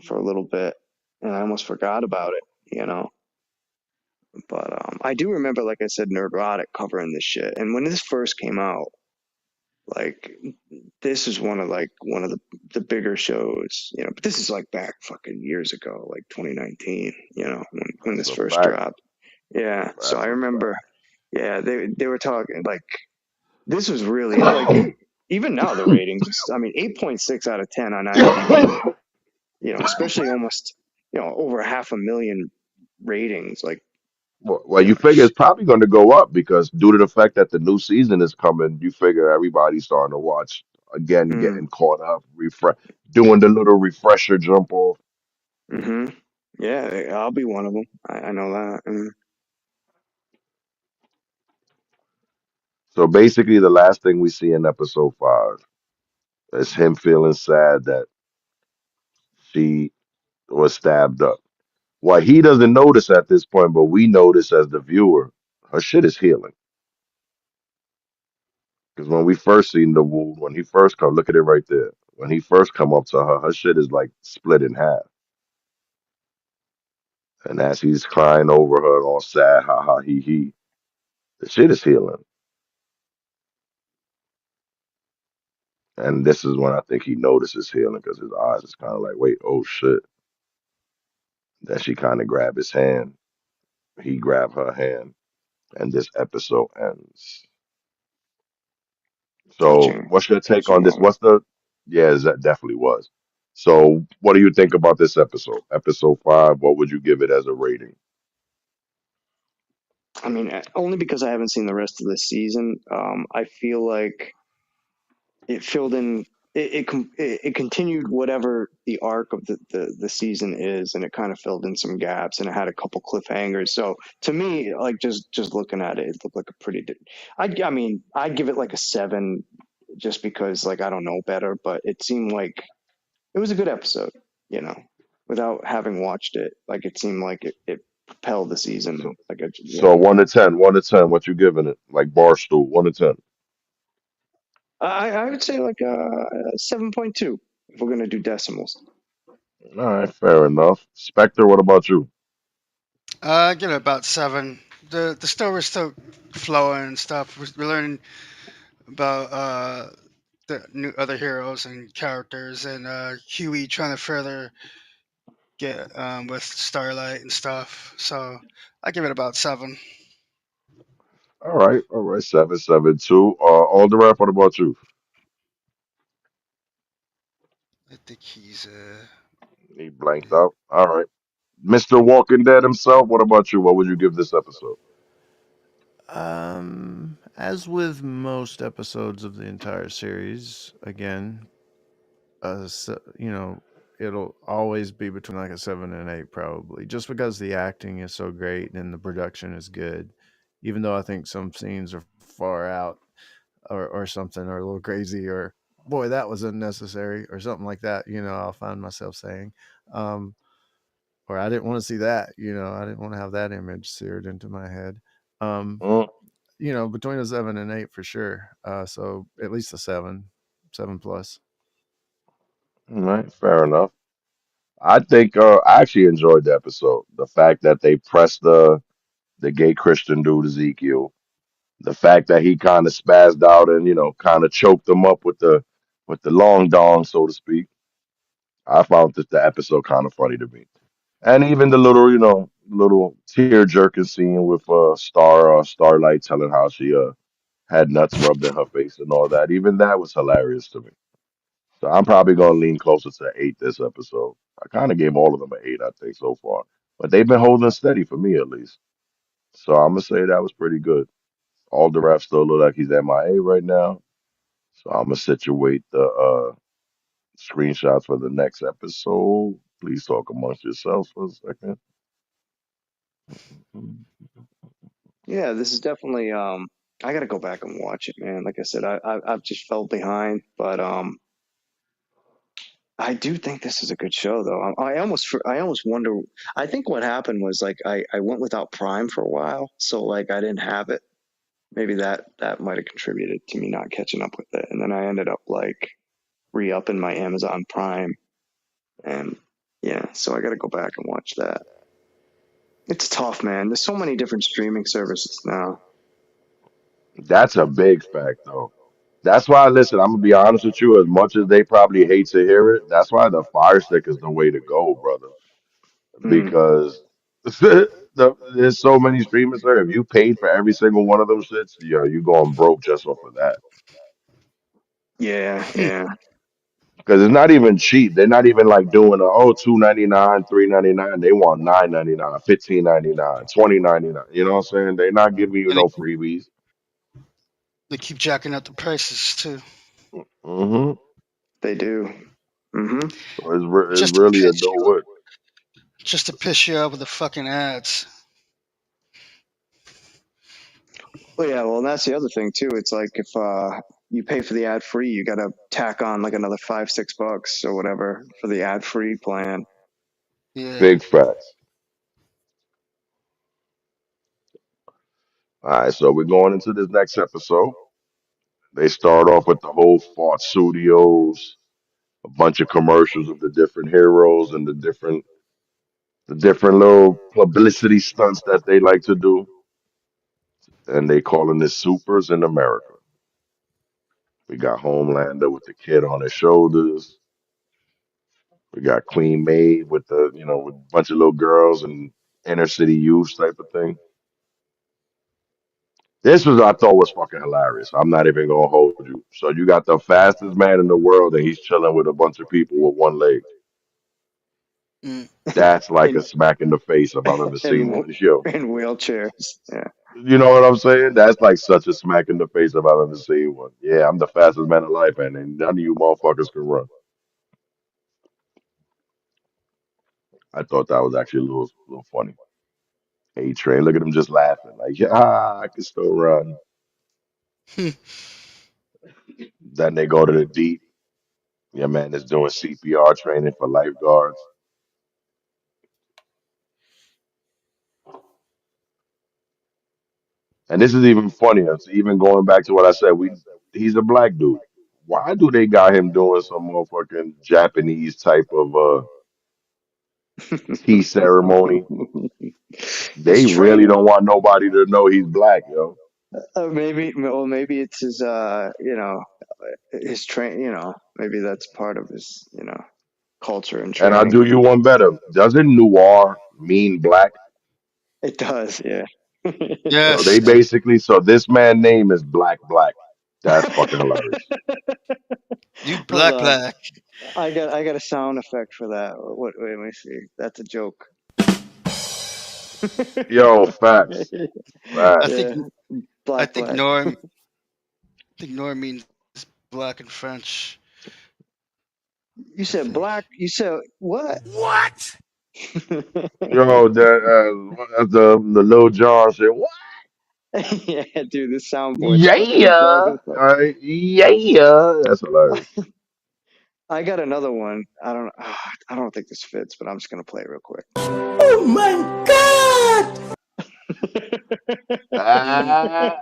for a little bit, and I almost forgot about it, you know. But I do remember, like I said, Nerdrotic covering this shit, and when this first came out, like this is one of the bigger shows, you know. But this is like back fucking years ago, like 2019, you know, when That's this a first fact. dropped. Yeah, so That's I a remember. fact. Yeah, they were talking like this was really like even now the ratings. I mean, 8.6 out of 10 on IMDb. You know, especially almost over 500,000 ratings. Like Well, you figure it's probably going to go up because due to the fact that the new season is coming, you figure everybody's starting to watch again, mm, getting caught up, doing the little refresher jump off. hmm yeah, I'll be one of them. I know that. So basically, the last thing we see in episode 5 is him feeling sad that she was stabbed up. What he doesn't notice at this point, but we notice as the viewer, her shit is healing. Because when we first seen the wound, when he first come, look at it right there. When he first come up to her, her shit is like split in half. And as he's crying over her, all sad, ha ha, he, the shit is healing. And this is when I think he notices healing because his eyes is kind of like, wait, oh shit. Then she kind of grab his hand. He grab her hand, and this episode ends. So, Touching, what's your take touching on this? moment. What's the? Yeah, that definitely was. So, what do you think about this episode? Episode 5. What would you give it as a rating? I mean, only because I haven't seen the rest of the season. I feel like it filled in. It continued whatever the arc of the season is, and it kind of filled in some gaps, and it had a couple cliffhangers. So to me, like just looking at it, it looked like a pretty. I mean, I'd give it like a 7, just because like I don't know better, but it seemed like it was a good episode, you know, without having watched it. Like it seemed like it propelled the season. So, Like a, so 1 to 10, 1 to 10. What you giving it? Like Barstool, 1 to 10. I would say like a 7.2 if we're gonna do decimals. All right, fair enough. Spectre, what about you? I give it about 7. The story's still flowing and stuff. We're learning about the new other heroes and characters, and Huey trying to further get with Starlight and stuff. So I give it about 7. All right, 772. Alderwrath, what about you? I think he's He blanked out. All right. Mr. Walking Dead himself, what about you? What would you give this episode? As with most episodes of the entire series, again, you know, it'll always be between like a 7 and 8, probably, just because the acting is so great and the production is good. Even though I think some scenes are far out or something, or a little crazy, or boy, that was unnecessary, or something like that. I'll find myself saying, um, or I didn't want to see that. I didn't want to have that image seared into my head. Um, Mm, between a 7 and 8 for sure. So at least a 7 plus. all right, fair enough. I think I actually enjoyed the episode. The fact that they pressed the gay Christian dude Ezekiel, the fact that he kind of spazzed out and kind of choked them up with the long dong, so to speak. I found that the episode kind of funny to me, and even the little little tear jerking scene with Starlight telling how she had nuts rubbed in her face and all that. Even that was hilarious to me. So I'm probably gonna lean closer to 8 this episode. I kind of gave all of them an 8, I think, so far, but they've been holding steady for me at least. So I'm gonna say that was pretty good. Alderwrath still look like he's MIA right now. So I'm gonna situate the screenshots for the next episode. Please talk amongst yourselves for a second. Yeah, this is definitely. I gotta go back and watch it, man. Like I said, I've just fell behind, but I do think this is a good show, though. I almost wonder. I think what happened was like I went without Prime for a while, so like I didn't have it. Maybe that might have contributed to me not catching up with it, and then I ended up like re-upping my Amazon Prime, and yeah, so I got to go back and watch that. It's tough, man. There's so many different streaming services now. That's a big fact, though. That's why, listen, I'm gonna be honest with you. As much as they probably hate to hear it, that's why the Fire Stick is the way to go, brother. Mm, Because there's so many streamers there. If you paid for every single one of them shits, you going broke just off of that. yeah, Hmm. yeah. Because it's not even cheap. They're not even like doing a $2.99, $3.99. They want $9.99, $15.99, $20.99. You know what I'm saying? They're not giving you And no freebies. they keep jacking up the prices too, Hmm. They do. Hmm. So it's just to really a piss no you off, what. just to piss you off with the fucking ads. Well, yeah. Well, and that's the other thing too. It's like if you pay for the ad free, you got to tack on like another $5-6 or whatever for the ad free plan. Yeah. Big facts. All right, so we're going into this next episode. They start off with the whole Fart Studios, a bunch of commercials of the different heroes and the different little publicity stunts that they like to do, and they calling this Supers in America. We got Homelander with the kid on his shoulders. We got Queen Maeve with with a bunch of little girls and inner city youth type of thing. This was I thought was fucking hilarious. I'm not even gonna hold you. So you got the fastest man in the world, and he's chilling with a bunch of people with one leg. Mm. That's like a in smack in the face if I've ever seen in one. Yo, in wheelchairs. Yeah. you know what I'm saying? That's like such a smack in the face if I've ever seen one. Yeah, I'm the fastest man alive, and none of you motherfuckers can run. I thought that was actually a little funny. Hey, Train, look at him just laughing. Like, yeah, I can still run. Then they go to the deep. Yeah, man is doing CPR training for lifeguards. And this is even funnier. So even going back to what I said, he's a black dude. Why do they got him doing some motherfucking Japanese type of tea ceremony? His They really training. don't want nobody to know he's black, yo. Maybe it's his his train. Maybe that's part of his culture and And I'll training. do you one better. Doesn't noir mean black? It does, yeah. So Yes. they basically, so this man name is Black Black. That's fucking hilarious. You Hold black on, black. I got a sound effect for that. Wait, let me see. That's a joke. Yo, facts, I facts. think Yeah, I black, think black. norm I think norm means black in French. You I said think. black. You said what? What? Yo, the Lil John said, what? Yeah, dude, this soundboard fucking blows Yeah, us up. yeah. That's hilarious. I got another one. I don't think this fits, but I'm just gonna play it real quick. Oh my god! Ah,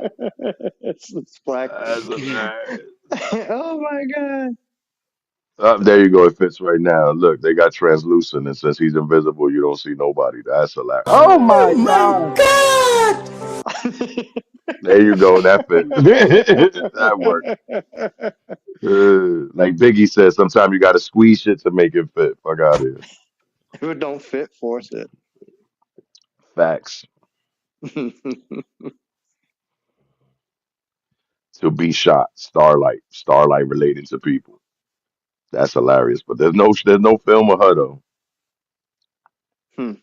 It's black. that's hilarious. Oh my god. There you go. It fits right now. Look, they got translucent, and since he's invisible, you don't see nobody. That's hilarious. Oh Oh my my God! god! There you go. That fit. That worked. Like Biggie said, sometimes you got to squeeze shit to make it fit. Fuck out of here. If it don't fit, force it. Facts. To be shot. Starlight. Starlight relating to people. That's hilarious. But there's no film of her though. Hmm.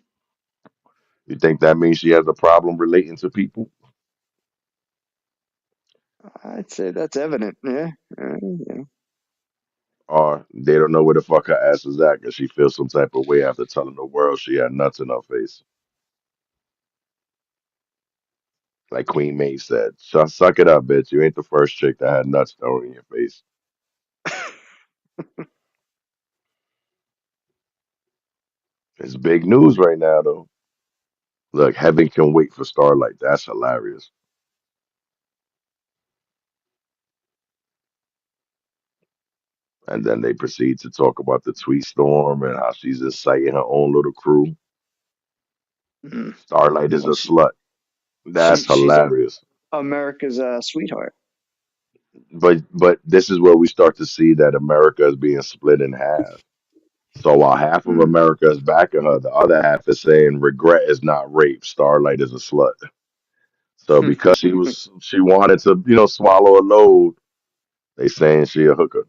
You think that means she has a problem relating to people? I'd say that's evident. Yeah. Yeah. Or they don't know where the fuck her ass is at because she feels some type of way after telling the world she had nuts in her face. Like Queen May said, Suck it up, bitch. You ain't the first chick that had nuts thrown in your face." It's big news right now, though. Look, heaven can wait for Starlight. That's hilarious. And then they proceed to talk about the tweet storm and how she's inciting her own little crew. Mm. Starlight is a Well, slut. That's she's hilarious. America's sweetheart. But this is where we start to see that America is being split in half. So while half of Mm. America is backing her, the other half is saying regret is not rape. Starlight is a slut. So because she wanted to, swallow a load, they saying she a hooker.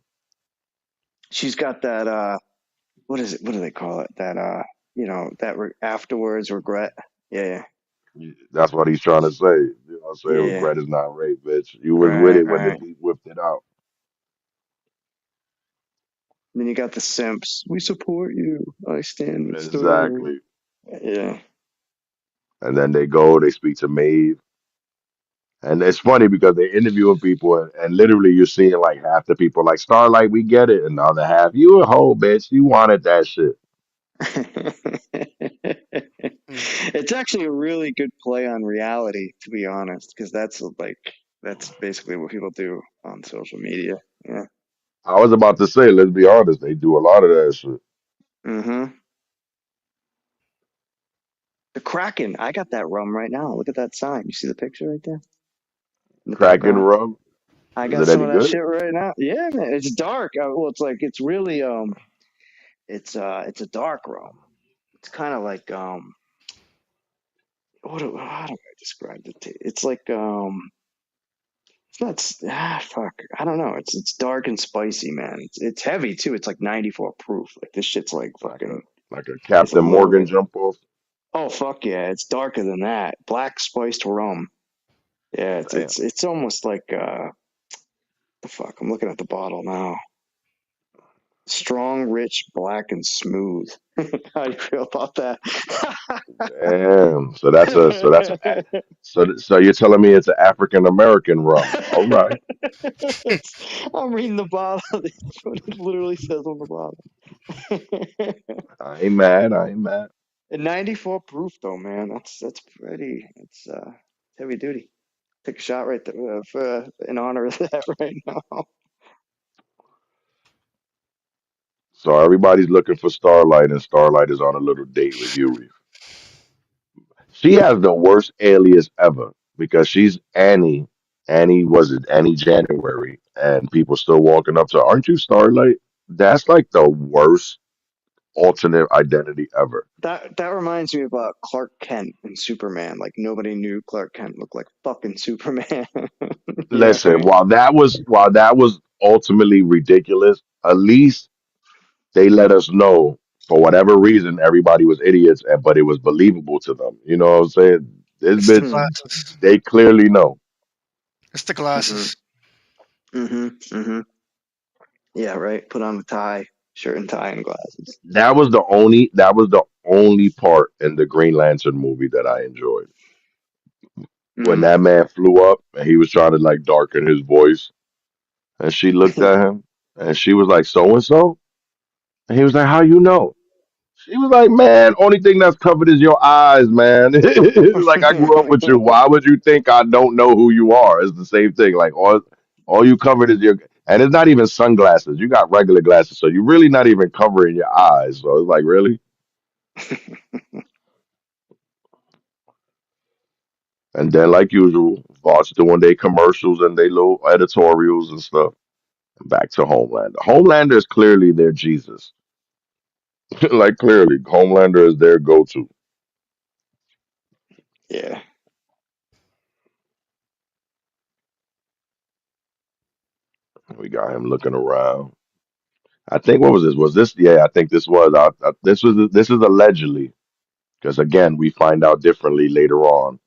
She's got that what is it? What do they call it? That that afterwards regret. Yeah, That's what he's trying to say. Say yeah, regret is not rape, bitch. You was with right, it when the right. beat whipped it out. And then you got the simps. We support you. I stand with Sterling. Exactly. Yeah. And then they speak to Maeve. And it's funny because they're interviewing people, and literally you're seeing like half the people like Starlight, we get it, and the other half, you a hoe, bitch, you wanted that shit. Mm. It's actually a really good play on reality, to be honest, because that's basically what people do on social media. Yeah. I was about to say, let's be honest, they do a lot of that shit. Mm-hmm. The Kraken. I got that rum right now. Look at that sign. You see the picture right there in the Cracking background? rum, I is got it some any of that good? shit right now. Yeah, man. It's dark. Well, it's really it's a dark rum. It's kind of like how do I describe it? It's like it's not fuck. I don't know. It's dark and spicy, man. It's heavy too. It's like 94 proof. Like this shit's like Like a fucking. like a It's a Captain Morgan loaded. jump off. Oh fuck yeah! It's darker than that. Black spiced rum. Yeah, Damn. it's almost like the fuck. I'm looking at the bottle now. Strong, rich, black, and smooth. How do you feel about that? Damn. So you're telling me it's an African American rum. All right. I'm reading the bottle. That's what it literally says on the bottle. I ain't mad. I ain't mad. And 94 proof though, man. That's pretty. It's heavy duty. Take a shot right there for in honor of that right now. So everybody's looking for Starlight, and Starlight is on a little date with Yuri. She has the worst alias ever because she's Annie. Annie was it Annie January, and people still walking up to her, aren't you Starlight? That's like the worst alternate identity ever. That reminds me about Clark Kent and Superman. Like nobody knew Clark Kent looked like fucking Superman. You know what I Listen, mean? while that was ultimately ridiculous, at least they let us know for whatever reason everybody was idiots, but it was believable to them. You know what I'm saying? This It's the bitch, Mm-hmm. glasses. they clearly know. It's the Mm-hmm. glasses. Mm-hmm. Yeah, right. Put on the tie, shirt and tie and glasses. That was the only part in the Green Lantern movie that I enjoyed. When Mm. that man flew up and he was trying to like darken his voice, and she looked at him and she was like, so and so? And he was like, how you know? She was like, man, only thing that's covered is your eyes, man. Like I grew up with you. Why would you think I don't know who you are? It's the same thing. Like all you covered is your and it's not even sunglasses. You got regular glasses, so you're really not even covering your eyes. So it's like, really? And then like usual, Vought's doing their commercials and their little editorials and stuff. Back to Homelander. Homelander is clearly their Jesus. Like clearly, Homelander is their go-to. Yeah. We got him looking around. I think what was this? Was this? Yeah, I think this was. This is allegedly because again we find out differently later on.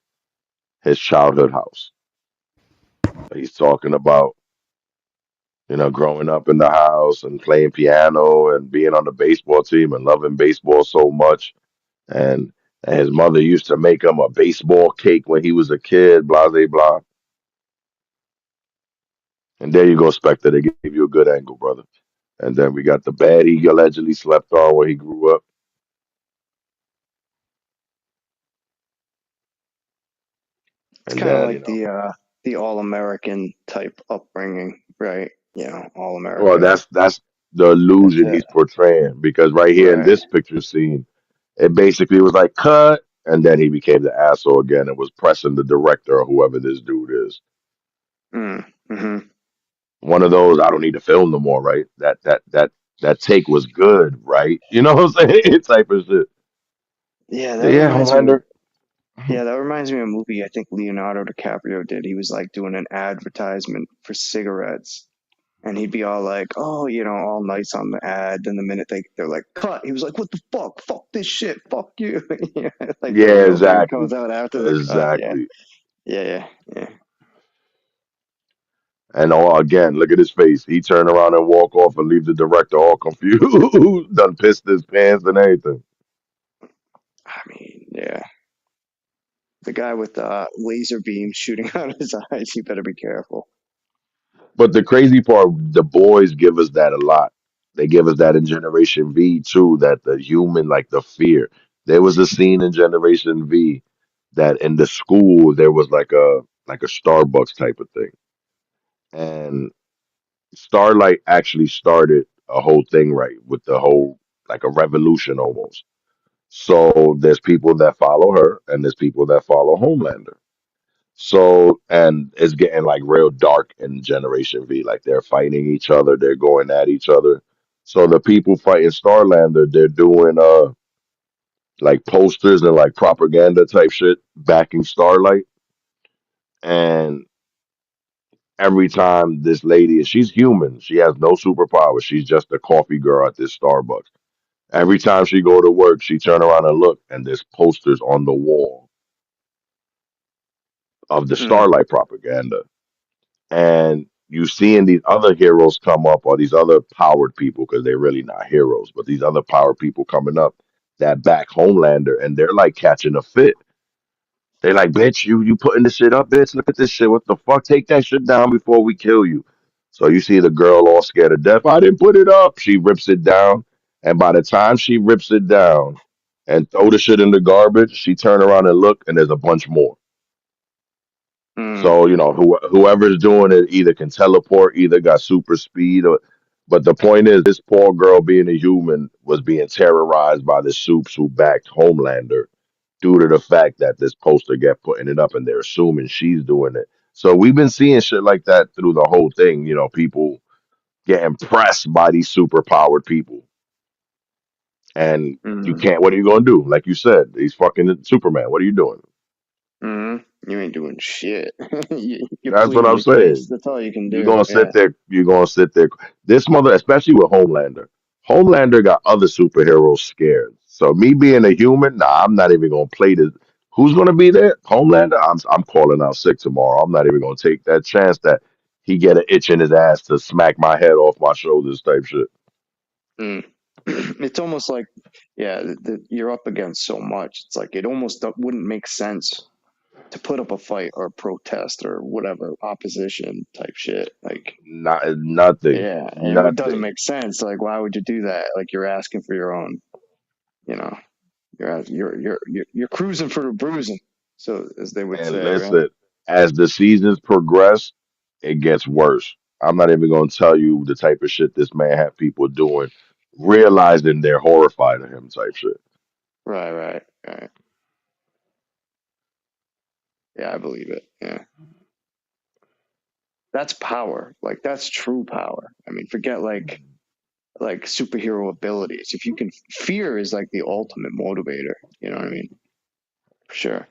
His childhood house. He's talking about growing up in the house and playing piano and being on the baseball team and loving baseball so much. And, and his mother used to make him a baseball cake when he was a kid. Blah blah blah. And there you go, Spectre. They gave you a good angle, brother. And then we got the bed he allegedly slept on where he grew up. It's And kind of then, like the all American type upbringing, right? All well, America. that's the That's illusion it. he's portraying because right here in Right. this picture scene, it basically was like cut, and then he became the asshole again and was pressing the director or whoever this dude is. Mm-hmm. One of those, I don't need to film no more, right? That take was good, right? You know what I'm saying? Type of shit. Yeah, So that yeah, reminds me. Homelander. Yeah, that reminds me of a movie I think Leonardo DiCaprio did. He was like doing an advertisement for cigarettes, and he'd be all like, "Oh, all nice on the ad." Then the minute they're like, "Cut," he was like, "What the fuck? Fuck this shit. Fuck you." Yeah, like the Yeah, real thing exactly. comes out after the cut. Yeah, Exactly. yeah. And all again, look at his face. He turned around and walk off and leave the director all confused, done pissed his pants and everything. I mean, yeah. The guy with the laser beam shooting out of his eyes. You better be careful. But the crazy part, the boys give us that a lot. They give us that in Generation V too, that the human, like the fear. There was a scene in Generation V that in the school there was like a Starbucks type of thing. And Starlight actually started a whole thing right with the whole like a revolution almost. So there's people that follow her and there's people that follow Homelander. So, and it's getting like real dark in Generation V. Like they're fighting each other, they're going at each other. So the people fighting Starlander, they're doing like posters and like propaganda type shit backing Starlight. And every time this lady, she's human, she has no superpowers. She's just a coffee girl at this Starbucks. Every time she go to work, she turn around and look, and there's posters on the wall of the Mm, Starlight propaganda. And you seeing these other heroes come up, or these other powered people, because they're really not heroes, but these other powered people coming up that back Homelander, and they're like catching a fit. They like, bitch, you putting this shit up, bitch. Look at this shit. What the fuck? Take that shit down before we kill you. So you see the girl all scared to death. I didn't put it up. She rips it down, and by the time she rips it down and throw the shit in the garbage, she turn around and look, and there's a bunch more. mm, So whoever's doing it either can teleport, either got super speed, or. But the point is, this poor girl being a human was being terrorized by the soups who backed Homelander due to the fact that this poster kept putting it up and they're assuming she's doing it. So we've been seeing shit like that through the whole thing. People getting pressed by these super powered people, and you mm, can't. What are you gonna do? Like you said, he's fucking Superman. What are you doing? mm. You ain't doing shit. You're That's what pleading I'm your case. saying. That's all you can You're do. gonna Yeah. sit there. You're gonna sit there. This mother, especially with Homelander. Homelander got other superheroes scared. So me being a human, nah, I'm not even gonna play this. Who's gonna be there? Homelander. I'm calling out sick tomorrow. I'm not even gonna take that chance that he get an itch in his ass to smack my head off my shoulders type shit. Mm. It's almost like, yeah, you're up against so much. It's like it almost wouldn't make sense to put up a fight or a protest or whatever opposition type shit. Like, Not nothing. yeah, it doesn't Nothing. make sense. Like, why would you do that? Like, you're asking for your own. You know, you're cruising for the bruising. So as they would And say, right? listen, as the seasons progress, it gets worse. I'm not even gonna tell you the type of shit this man had people doing, realizing they're horrified of him type shit. Right. Yeah, I believe it. Yeah, that's power. Like that's true power. I mean, forget like superhero abilities. If you can, fear is like the ultimate motivator. You know what I mean? For sure.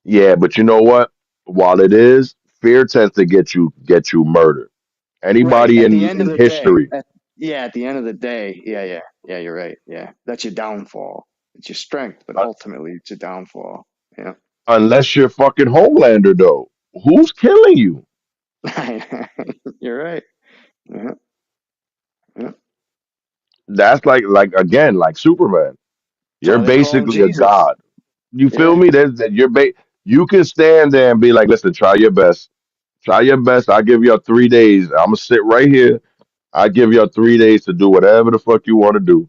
Yeah, but you know what? While it is, fear tends to get you murdered. Right. Anybody At the in end of in the day. history, Yeah. At the end of the day. Yeah. You're right. Yeah. That's your downfall. It's your strength, but uh, ultimately it's your downfall. Yeah. unless you're fucking Homelander, though, who's killing you? You're right. Yeah. Yeah. That's like again, like Superman. That's You're why they call him basically a Jesus. god. You feel Yeah. me? That you can stand there and be like, listen, try your best. Try your best. I'll give you 3 days. I'm gonna sit right here. I give you 3 days to do whatever the fuck you want to do.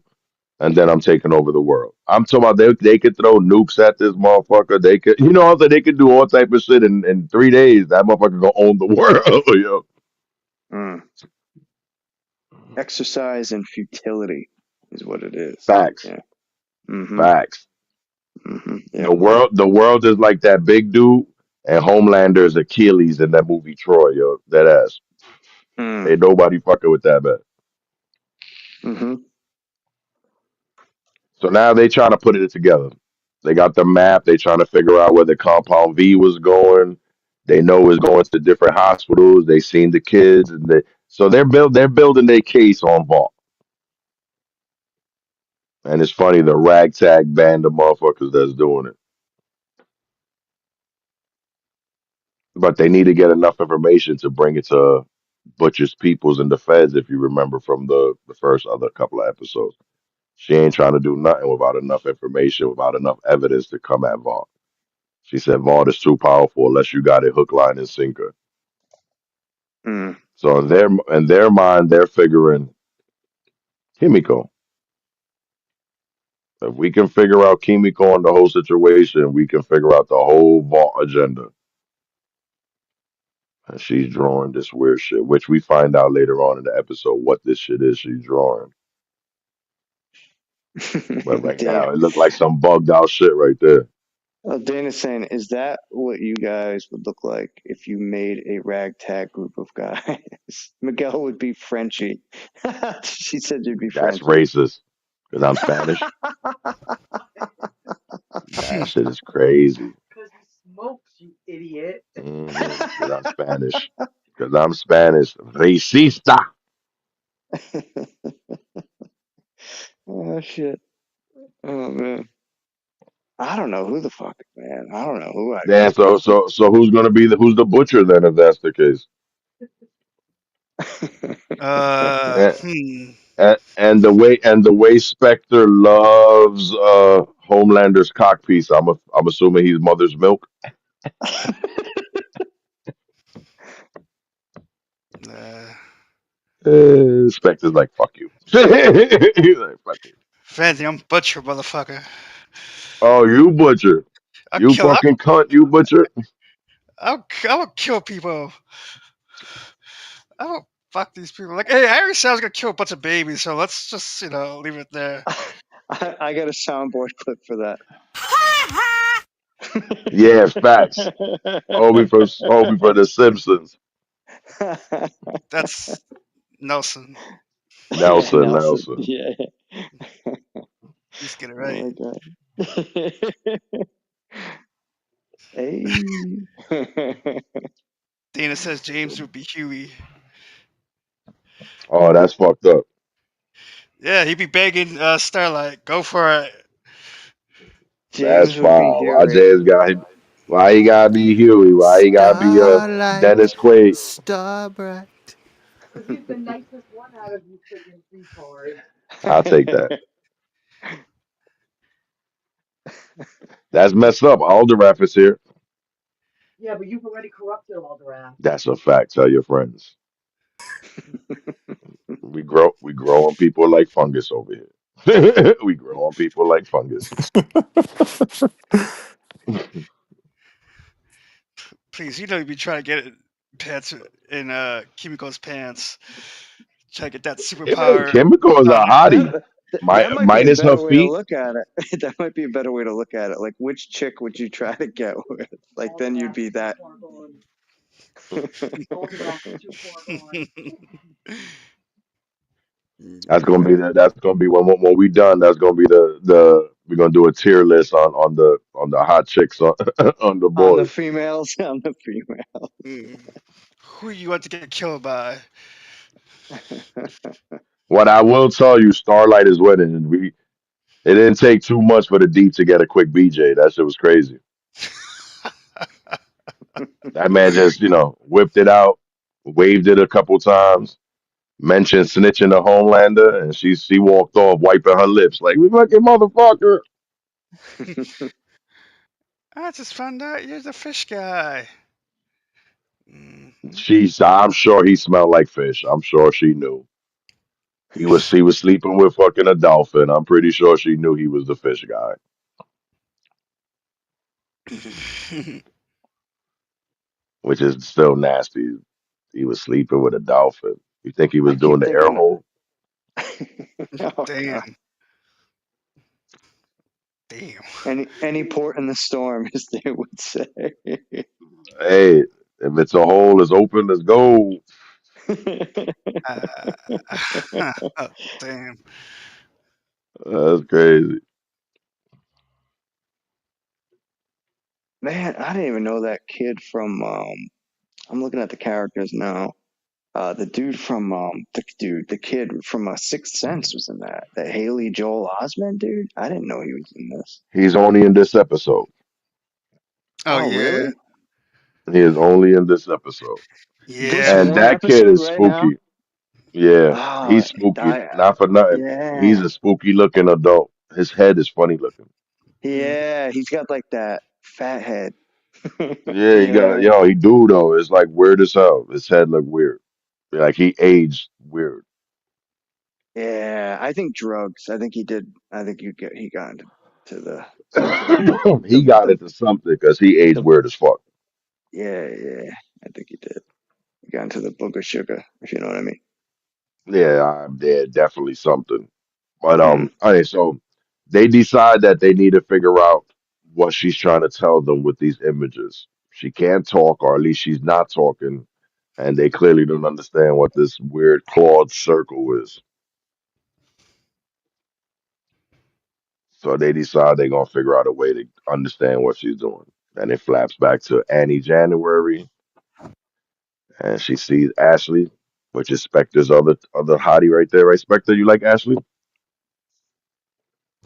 and then I'm taking over the world. I'm talking about they could throw nukes at this motherfucker. They could, you know, what I'm saying? They could do all type of shit in 3 days. That motherfucker gonna own the world, yo. Mm. Exercise and futility is what it is. Facts, Yeah. Mm-hmm. facts. Mm-hmm. The Yep. world is like that big dude, and Homelander's Achilles in that movie Troy, yo. That ass. Mm. Ain't nobody fucking with that man. Mm-hmm. So now they trying to put it together. They got the map. They trying to figure out where the Compound V was going. They know it's going to different hospitals. They seen the kids, and they're building their case on Vault. And it's funny, the ragtag band of motherfuckers that's doing it. But they need to get enough information to bring it to Butcher's Peoples and the Feds, if you remember from the first other couple of episodes. She ain't trying to do nothing without enough information, without enough evidence to come at Vault. She said Vault is too powerful unless you got it hook, line, and sinker. Mm. So in their mind, they're figuring Kimiko. If we can figure out Kimiko and the whole situation, we can figure out the whole Vault agenda. And she's drawing this weird shit, which we find out later on in the episode what this shit is she's drawing. But right Damn. now, it looked like some bugged out shit right there. Well, Dana's saying, is that what you guys would look like if you made a ragtag group of guys? Miguel would be Frenchie. She said you'd be That's Frenchie. racist because I'm Spanish. That shit is crazy. Because he smokes, you idiot. Because I'm Spanish. Because I'm Spanish. Racista. Oh, shit. Oh, man. I don't know who the fuck, man. I don't know who I. Yeah. So who's gonna be who's the butcher then if that's the case? Uh, And, hmm. and the way Spectre loves Homelander's cock piece, I'm assuming he's mother's milk. Uh, Spectre's like fuck you. He's like fuck you. Fancy, I'm butcher, motherfucker. Oh, you butcher. I'll You kill. fucking cunt. You butcher. I'll kill people. I will fuck these people. Like, hey, I already said I was gonna kill a bunch of babies, so let's just leave it there. I got a soundboard clip for that. Yeah, facts. Obi for the Simpsons. That's Nelson. Nelson, Yeah, Nelson. Yeah. Just get it Oh right. my god. Hey. Dana says James would be Huey. Oh, that's fucked up. Yeah, he'd be begging Starlight, go for it. That's James would be foul. Why Huey. Jay's got him? Why he gotta be Huey? Why he gotta be Starlight, Dennis Quaid? star bright. Because he's the nicest one out of you friggin' three cards. I'll take that. That's messed up. Alderwrath is here. Yeah, but you've already corrupted Alderwrath. That's a fact. Tell your friends. We grow on people like fungus over here. We grow on people like fungus. Please, you'd be trying to get it pants in Kimiko's pants. Try to get that superpower. Kimiko is a hottie. That might be a Minus her better way to feet. look at it. That might be a better way to look at it. Like, which chick would you try to get with? Like, then you'd be that. Alderwrath is too far gone. That's gonna be when we done. That's gonna be the we're gonna do a tier list on the hot chicks on on the On the boys. females, on the female. Who you want to get killed by? What I will tell you, Starlight is winning. And it didn't take too much for the deep to get a quick BJ. That shit was crazy. That man just whipped it out, waved it a couple times, mentioned snitching to Homelander, and she walked off wiping her lips like we fucking motherfucker. I just found out you're the fish guy. I'm sure he smelled like fish. I'm sure she knew. He was sleeping with fucking a dolphin. I'm pretty sure she knew he was the fish guy, which is still nasty. He was sleeping with a dolphin. You think he I was doing keep the air thinking, hole? oh god, Damn. Damn. any port in the storm, as they would say. Hey, if it's a hole, it's open. Let's go. Uh, damn. That's crazy. Man, I didn't even know that kid from. I'm looking at the characters now. The dude from the kid from Sixth Sense was in that. The Haley Joel Osment dude. I didn't know he was in this. He's only in this episode. Oh Oh, yeah. really? He is only in this episode. This Yeah. And one that kid episode is right now. spooky. Yeah, Oh, he's spooky. I, Not for nothing. He's yeah, a spooky looking adult. His head is funny looking. Mm. yeah. He's got like that fat head. Yeah, he got Yeah, yo, he do though. It's like weird as hell. His head look weird. Like he aged weird. yeah. I think drugs. I think he did. I think he got into to the He the got the into something because he aged the weird as fuck. yeah. I think he did. He got into the booger sugar, if you know what I mean. Yeah, I'm dead. Definitely something. But Mm. okay, so they decide that they need to figure out what she's trying to tell them with these images. She can't talk, or at least she's not talking, and they clearly don't understand what this weird clawed circle is. So they decide they're gonna figure out a way to understand what she's doing. And it flaps back to Annie January, and she sees Ashley, which is Spectre's other hottie right there, right? Spectre, you like Ashley?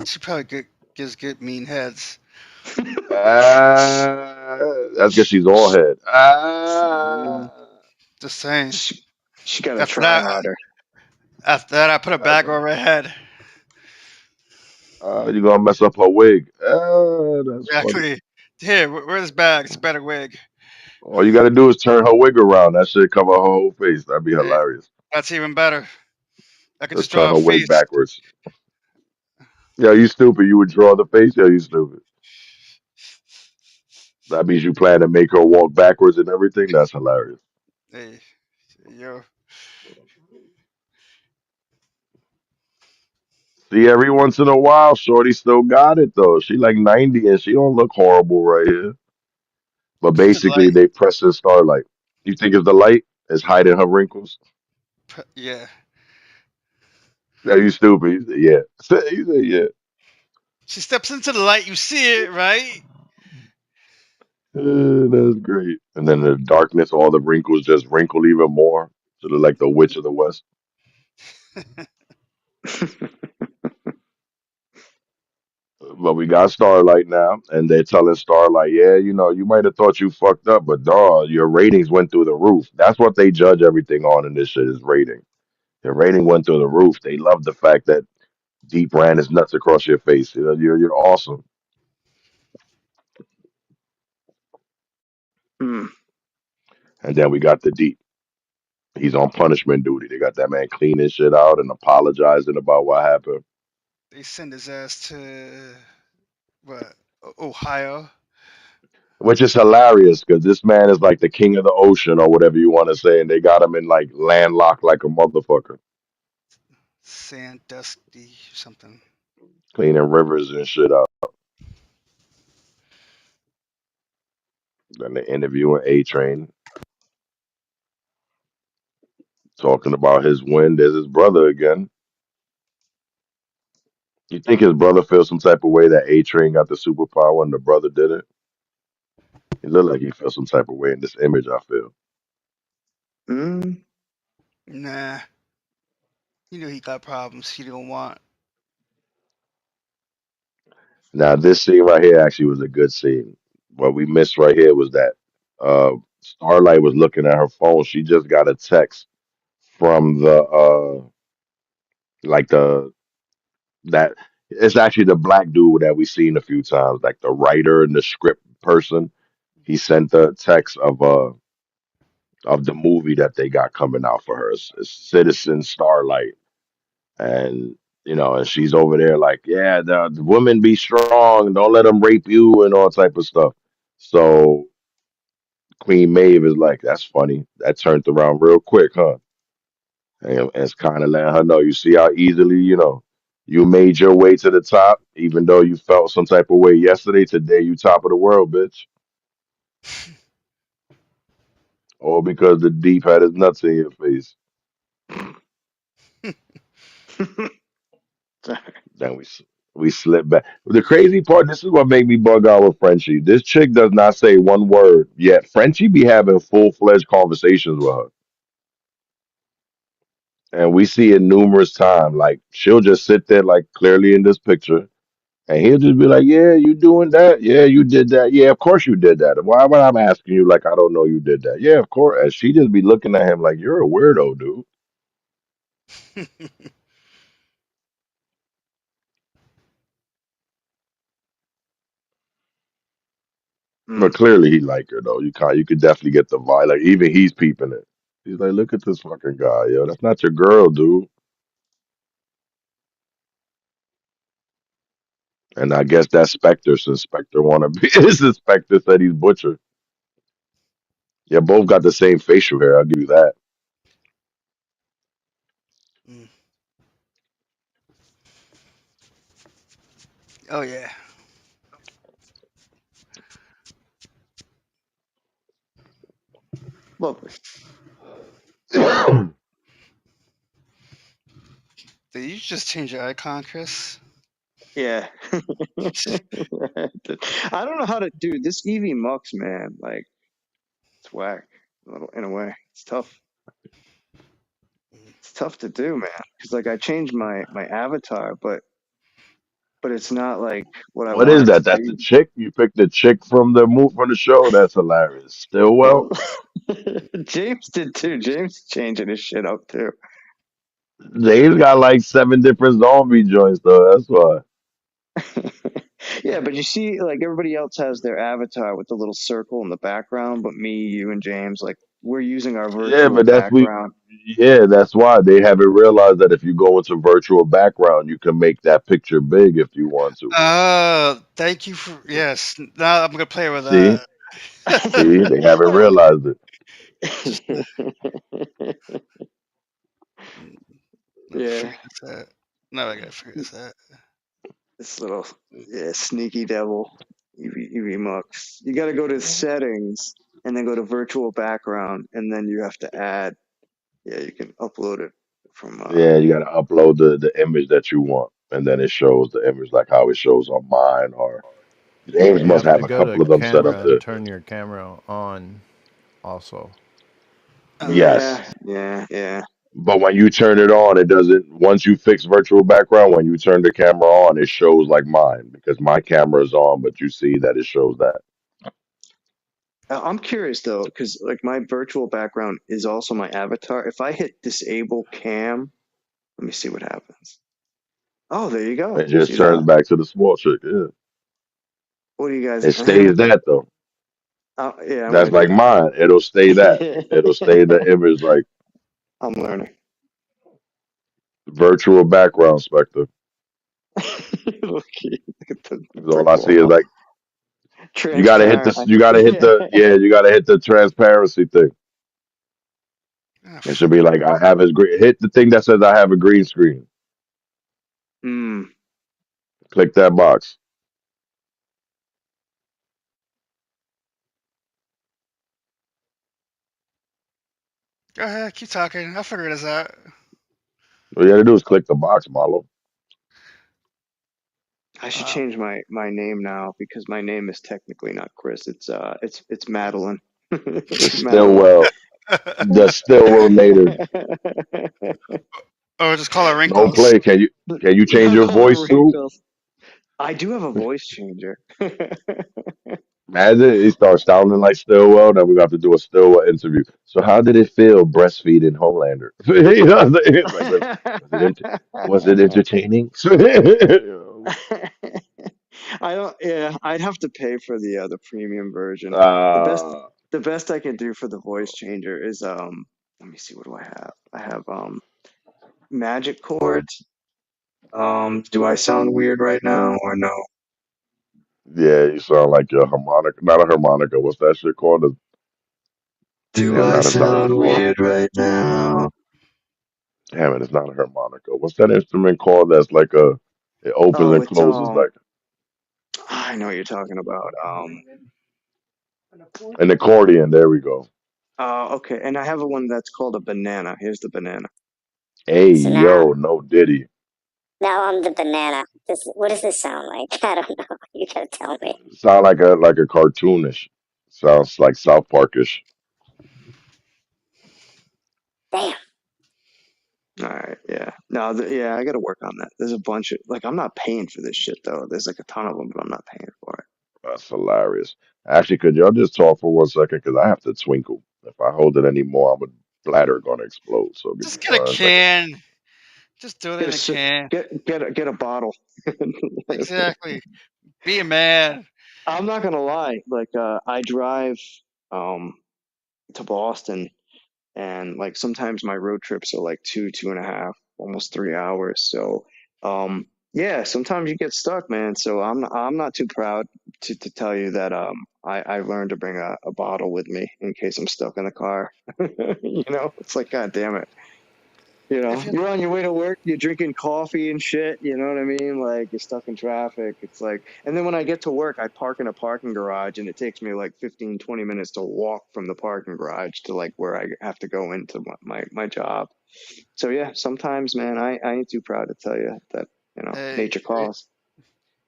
She probably gives good mean heads. That's because she's all head. Mm, just saying. she, she got to After try that, harder. I put a bag over her head. You're gonna mess up her wig. That's funny. Exactly. Here, where's this bag? It's a better wig. All you gotta do is turn her wig around. That should cover her whole face. That'd be Hey, hilarious. that's even better. I could Just just turn draw a her wig face. backwards. Yeah, you stupid. You would draw the face. Yeah, you stupid. That means you plan to make her walk backwards and everything. That's hilarious. Hey, yo. See, every once in a while, Shorty still got it though. She like 90 and she don't look horrible right here. But It's the basically, light. they press the starlight. You think it's the light is hiding her wrinkles? Yeah. Yeah, you stupid. You say, yeah. You say, yeah. She steps into the light. You see it, right? That's great. And then the darkness, all the wrinkles just wrinkle even more. Sort of like the Witch of the West. But we got Starlight now, and they're telling Starlight, yeah, you might have thought you fucked up, but dog, your ratings went through the roof. That's what they judge everything on in this shit is rating. The rating went through the roof. They love the fact that Deep ran his nuts across your face. You're awesome. Mm. And then we got the Deep. He's on punishment duty. They got that man cleaning shit out and apologizing about what happened. They send his ass to what? Ohio. Which is hilarious because this man is like the king of the ocean or whatever you want to say, and they got him in like landlocked like a motherfucker, Sandusky or something. cleaning rivers and shit up. Then they interviewing A Train, talking about his win. There's his brother again. You think his brother feels some type of way that A Train got the superpower and the brother didn't? He looked like he felt some type of way in this image, I feel. Mm. Nah. You know he got problems he don't want. Now, this scene right here actually was a good scene. What we missed right here was that Starlight was looking at her phone. She just got a text from like the that it's actually the black dude that we've seen a few times, like the writer and the script person. He sent the text of the movie that they got coming out for her. It's Citizen Starlight. and and she's over there like, yeah, the women be strong, don't let them rape you and all type of stuff. So Queen Maeve is like, that's funny. That turned around real quick, huh? And it's kind of letting her know. You see how easily, you made your way to the top, even though you felt some type of way yesterday. Today, you top of the world, bitch. All because the deep had his nuts in your face. Then we slip back. The crazy part, this is what made me bug out with Frenchie. This chick does not say one word, yet Frenchie be having full-fledged conversations with her. And we see it numerous times. Like she'll just sit there like clearly in this picture. And he'll just be like, yeah, you doing that? Yeah, you did that. Yeah, of course you did that. Why would I'm asking you like I don't know you did that? Yeah, of course. And she just be looking at him like, you're a weirdo, dude. But clearly he like her though. You could definitely get the vibe. Like even he's peeping it. He's like, look at this fucking guy, yo. That's not your girl, dude. And I guess that's Spectre, since Spectre wanna be this is Spectre said he's butcher. Yeah, both got the same facial hair, I'll give you that. Mm. Oh yeah. Lovely. Did you just change your icon, Chris? Yeah. I don't know how to do this Eevee Mux, man. Like, it's whack. A little, in a way, it's tough. It's tough to do, man. Because like I changed my avatar, but it's not like what I What want is it to that? That's the be. chick? You picked the chick from the show? That's hilarious. Stillwell? Well, James did too. James changing his shit up too. They've got like 7 different zombie joints though. That's why. Yeah, but you see, like everybody else has their avatar with the little circle in the background, but me, you, and James, like we're using our Yeah, virtual but that's we. background. Yeah, that's why they haven't realized that if you go into virtual background, you can make that picture big if you want to. Thank you for yes. Now I'm gonna play with See, that. see, they haven't realized it. No, Yeah, forget that. No, I gotta figure this out. this little sneaky devil, Eevee Mux. You got to go to settings and then go to virtual background, and then you have to add. Yeah, you can upload it from. Yeah, you got to upload the image that you want, and then it shows the image like how it shows on mine. Or James You must have to have a go to couple of them set up camera there. and turn your camera on also. Yes, Yeah. but when you turn it on, it doesn't. Once you fix virtual background, when you turn the camera on, it shows like mine because my camera is on, but you see that it shows that. I'm curious though, because like my virtual background is also my avatar. If I hit disable cam, let me see what happens. Oh, there you go. It just See turns that? back to the small chick. Yeah, What do you guys? it stays that though. Yeah, I'm That's gonna do like mine. It'll stay that. It'll stay the that. image like I'm learning. virtual background Spectre. Look at the 'Cause all brick I see is wall. like you gotta hit Transparent. this. You gotta hit the You gotta hit the transparency thing. Ah, It should be like I have his green. Hit the thing that says I have a green screen. Mm. Click that box. Go ahead, keep talking. I'll figure this out. All you gotta do is click the box, Marlo. I should change my name now because my name is technically not Chris. It's Madeline. The Madeline. Stillwell, the Stillwell native. Or just call it No wrinkles. play. Can you change your voice too? Wrinkles. I do have a voice changer. Imagine he starts sounding like Stillwell, then we got to do a Stillwell interview. So how did it feel breastfeeding Homelander? You know what I'm saying? Like, was it entertaining? I don't. Yeah, I'd have to pay for the premium version. The best uh, the best I can do for the voice changer is Let me see. What do I have? I have magic chords. Do I sound weird right now or no? Yeah, you sound like a harmonica, not a harmonica. What's that shit called? Do Damn, I not a sound xylophone. weird right now? Damn it, it's not a harmonica. What's that instrument called? That's like it opens Oh, and it's closes like I know what you're talking about. an accordion. There we go. Okay, and I have a one that's called a banana. Here's the banana. Hey So now, yo, no Diddy. now I'm the banana. What does this sound like? I don't know. You gotta tell me. Sound like a cartoonish. Sounds like South Parkish. Damn. All right, yeah. No, yeah, I got to work on that. There's a bunch of like I'm not paying for this shit though. There's like a ton of them, but I'm not paying for it. That's hilarious. Actually, could y'all just talk for 1 second? Because I have to twinkle. If I hold it anymore, I'm a bladder gonna explode. So give me Just get a 1 second. can. Just do it in a can. Get a bottle. Exactly. Be a man. I'm not gonna lie. Like I drive um to Boston, and like sometimes my road trips are like 2.5, almost 3 hours. So yeah, sometimes you get stuck, man. So I'm not too proud to tell you that I learned to bring a bottle with me in case I'm stuck in the car. It's like God damn it. If you You're on your way to work, you're drinking coffee and shit, you know what I mean? Like you're stuck in traffic. It's like, and then when I get to work, I park in a parking garage and it takes me like 15, 20 minutes to walk from the parking garage to like where I have to go into my job. So yeah, sometimes, man, I ain't too proud to tell you that, hey, nature calls.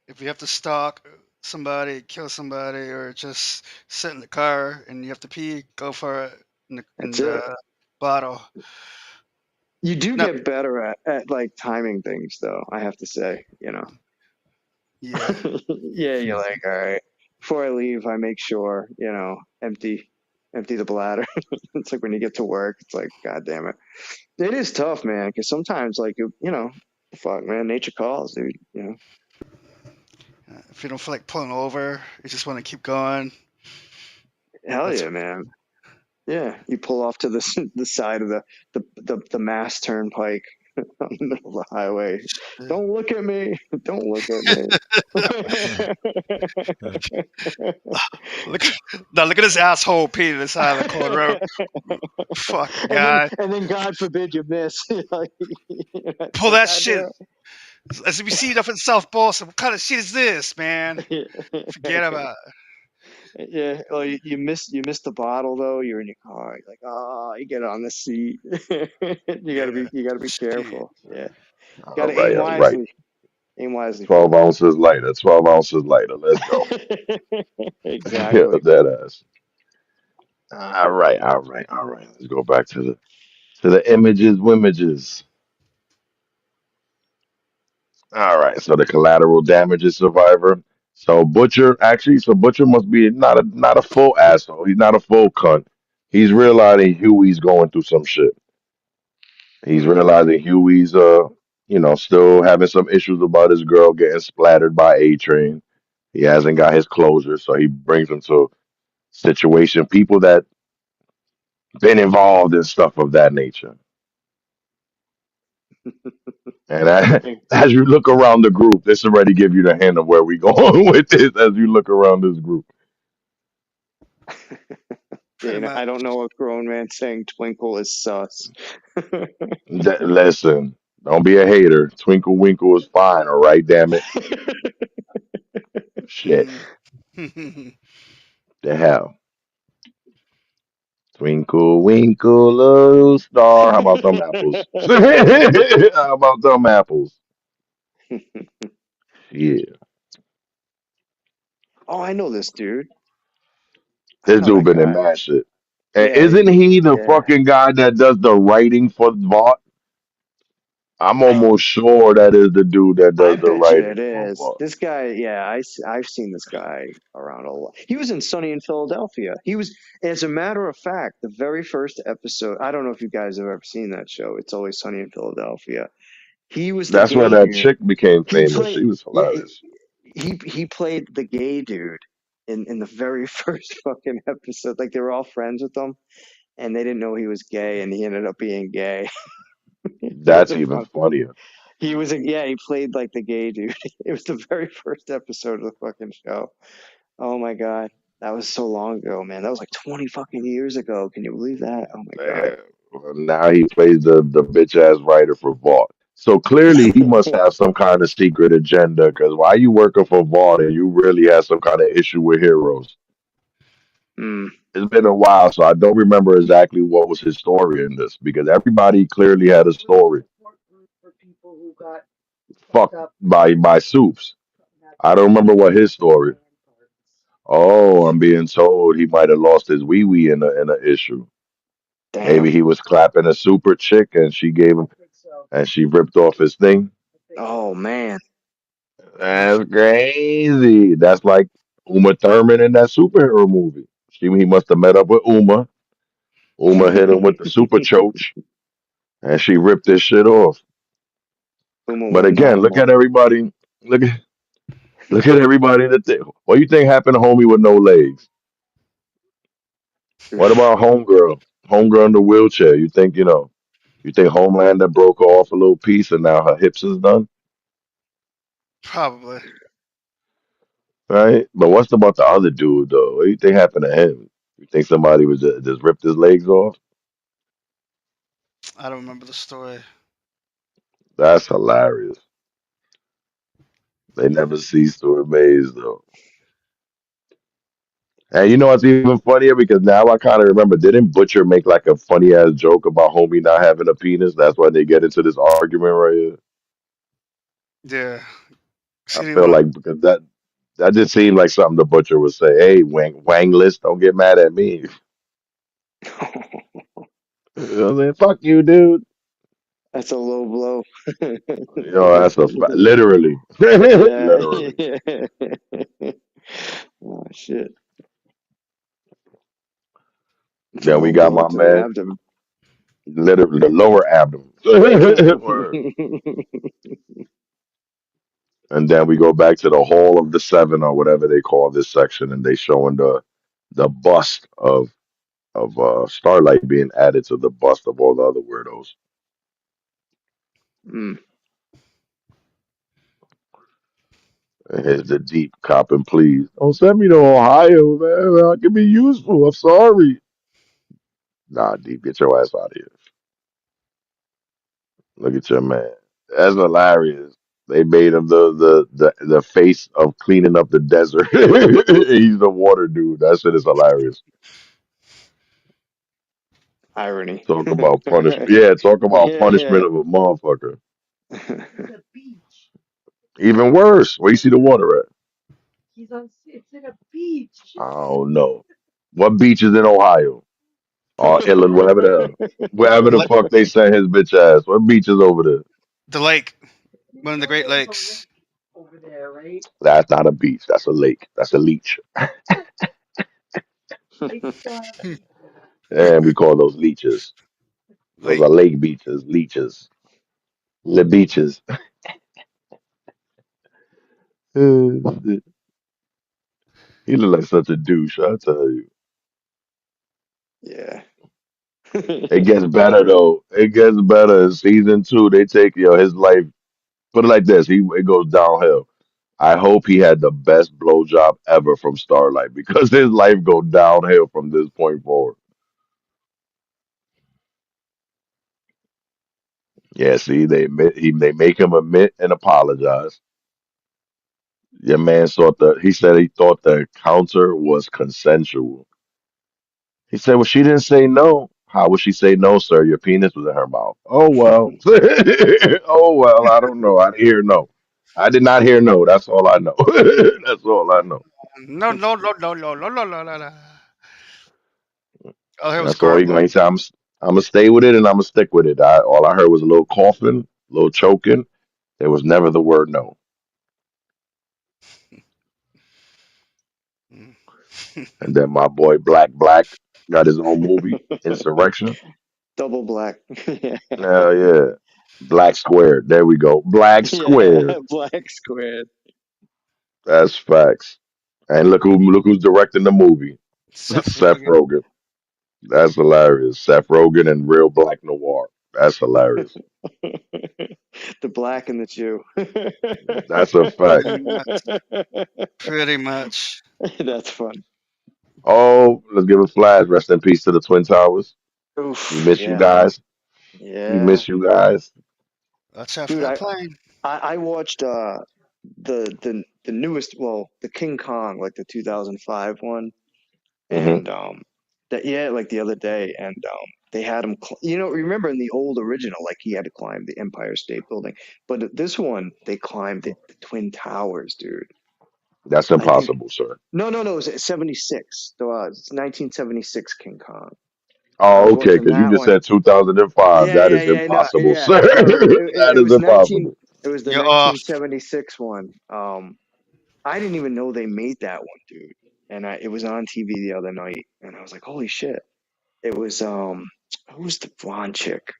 if you have to stalk somebody, kill somebody, or just sit in the car and you have to pee, go for it in That's it. the bottle. You do No, get better at like timing things though, I have to say. yeah. Yeah, you're like, all right. Before I leave, I make sure, empty the bladder. It's like when you get to work, it's like, God damn it. It is tough, man, because sometimes, like, fuck, man, nature calls, dude. If you don't feel like pulling over, you just want to keep going. Hell That's yeah, man. Yeah, you pull off to the side of the Mass Turnpike on the middle of the highway. Don't look at me. Don't look at me. look. Now look at this asshole peeing on the side of the corner road. Fucking guy. And then God forbid you miss. It's Pull like, that God shit. As we see it up in South Boston, what kind of shit is this, man? Forget about it. Yeah, well, you missed the bottle though. You're in your car. You're like, oh, you get on the seat. Yeah. You gotta be Shit. careful. Yeah, All gotta right, aim all right. wisely. Aim wisely, 12 folks. ounces lighter. 12 ounces lighter. Let's go. Yeah, Exactly. that ass. All right, all right, all right. Let's go back to the images, wimages. All right, so the collateral damages survivor. So Butcher must be not a full asshole. He's not a full cunt. He's realizing Huey's going through some shit. He's Hmm. realizing Huey's still having some issues about his girl getting splattered by A Train. He hasn't got his closure, so he brings him to situation, people that been involved in stuff of that nature. And as you look around the group, this already give you the hint of where we going with this. As you look around this group, Pretty much. I don't know a grown man saying twinkle is sus. Listen, don't be a hater. Twinkle Winkle is fine, all right. Damn it, shit, Mm. the hell. Twinkle Winkle little star. How about them apples? How about them apples? Yeah, Oh, I know this dude. I this know dude that been in guy. mad shit. And Yeah, isn't he the yeah. fucking guy that does the writing for Vought? I'm I almost sure that is the dude that I does the bet you it writing for is. Vought. This guy, yeah, I've seen this guy around a lot. He was in Sunny in Philadelphia. He was, as a matter of fact, the very first episode. I don't know if you guys have ever seen that show. It's Always Sunny in Philadelphia. He was the That's where gay that dude. chick became He famous. played, She was yeah, hilarious. he played the gay dude in the very first fucking episode. Like they were all friends with him, and they didn't know he was gay, and he ended up being gay. That's even funnier. He was he played like the gay dude. It was the very first episode of the fucking show. Oh my god. That was so long ago, man. That was like 20 fucking years ago. Can you believe that? Oh my god. Man, well, now he plays the bitch ass writer for Vault. So clearly he must have some kind of secret agenda. Because why you working for Vault and you really have some kind of issue with heroes? Mm. It's been a while, so I don't remember exactly what was his story in this. Because everybody clearly had a story. For people who got Fucked up by Soups. I don't remember what his story. Oh, I'm being told he might have lost his wee wee in a issue. Damn. Maybe he was clapping a super chick and she gave him and she ripped off his thing. Oh man. That's crazy. That's like Uma Thurman in that superhero movie. He must have met up with Uma. Uma hit him with the super choach, and she ripped this shit off. Uma But Uma again, look Uma. at everybody. Look at everybody that what do you think happened to homie with no legs? What about homegirl? Homegirl in the wheelchair. You think Homelander broke her off a little piece and now her hips is done? Probably. Right? But what's about the other dude though? What do you think happened to him? You think somebody was just ripped his legs off? I don't remember the story. That's hilarious. They never cease to amaze though. And you know what's even funnier? Because now I kind of remember, didn't Butcher make like a funny ass joke about homie not having a penis? That's why they get into this argument right here. Yeah. I She didn't feel want. like because that just seemed like something the Butcher would say. Hey, Wanglist, don't get mad at me. You know what I'm saying? Fuck you, dude. That's a low blow. You know, that's literally. Yeah. Literally. Oh shit. It's a Then we low got blow my to the man, abdomen. literally the lower abdomen. Word. And then we go back to the Hall of the Seven or whatever they call this section, and they showing the bust of Starlight being added to the bust of all the other weirdos. Mm. And here's the deep copping, please. Don't send me to Ohio, man. I can be useful. I'm sorry. Nah, deep, get your ass out of here. Look at your man. That's hilarious. They made him the face of cleaning up the desert. He's the water dude. That shit is hilarious. Irony. Talk about punishment. Yeah, talk about Yeah. punishment of a motherfucker. Even worse. Where you see the water at? It's in a beach. I don't know. What beach is in Ohio? Or Illinois, whatever the hell. Wherever The, the la- fuck they sent his bitch ass. What beach is over there? the lake. You One of the know Great there's a lake Lakes. over there, right? That's not a beach. That's a lake. That's a leech. It's And we call those leeches. Those Lake. are lake beaches. Leeches. The beaches. He look like such a douche, I tell you. Yeah. It gets better though. It gets better in season two. They take his life. Put it like this. It goes downhill. I hope he had the best blowjob ever from Starlight because his life go downhill from this point forward. Yeah, see, they make him admit and apologize. Your man he said he thought the encounter was consensual. He said, well, she didn't say no. How would she say no, sir? Your penis was in her mouth. Oh well. Oh well, I don't know. I didn't hear no. I did not hear no. That's all I know. That's all I know. No, no, no, no, no, no, no, no, no, no. Oh, here was That's all he gargling. gonna say. I'm gonna stay with it and I'm gonna stick with it. All I heard was a little coughing, a little choking. There was never the word no. Mm. And then my boy Black got his own movie, Insurrection. Double black. Yeah. Hell yeah. Black Squared. There we go. Black Yeah. Squared. Black squared. That's facts. And look who's directing the movie. Seth Seth Rogen. Rogen. That's hilarious. Seth Rogen and real black noir. That's hilarious. The black and the Jew. That's a fact. Pretty much. Pretty much. That's fun. Oh, let's give a flash. Rest in peace to the Twin Towers. We Oof. miss you Yeah, man. guys. We Yeah, miss you guys. Watch out for dude. that I plane. I watched the newest, well, the King Kong, like the 2005 one, Hmm. and that, yeah, like the other day, and they had him. Remember in the old original, like he had to climb the Empire State Building, but this one they climbed the Twin Towers, dude. That's I think impossible, sir. no, it was 76. It's 1976 King Kong. I Oh, was okay, watching because you that just one. said 2005. That is Yeah, no, impossible, yeah, sir. no. It, That it is was 19. impossible. It was the You're off. 1976 one. I didn't even know they made that one, dude. And it was on TV the other night, and I was like, holy shit! It was who was the blonde chick?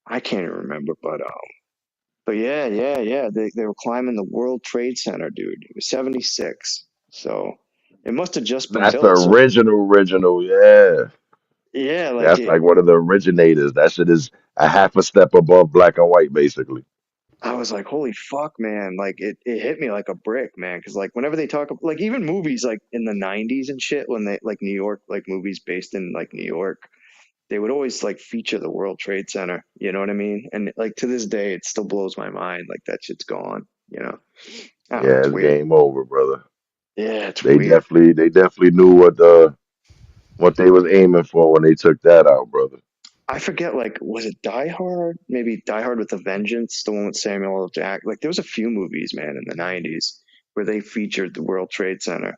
I can't even remember, but yeah. They were climbing the World Trade Center, dude. It was 76, so it must have just been That's the built. So original. Yeah. yeah, like That's like one of the originators. That shit is a half a step above black and white, basically. I was like, holy fuck, man. Like it hit me like a brick, man. Cause like whenever they talk, like even movies like in the 90s and shit, when they like New York, like movies based in like New York, they would always like feature the World Trade Center. You know what I mean? And like to this day, it still blows my mind. Like that shit's gone, you know? I don't know. Yeah, It's it's weird. game over, brother. Yeah, it's They weird. definitely knew what they was aiming for when they took that out, brother. I forget, like, was it Die Hard? Maybe Die Hard with a Vengeance, the one with Samuel L. Jackson. Like, there was a few movies, man, in the 90s where they featured the World Trade Center,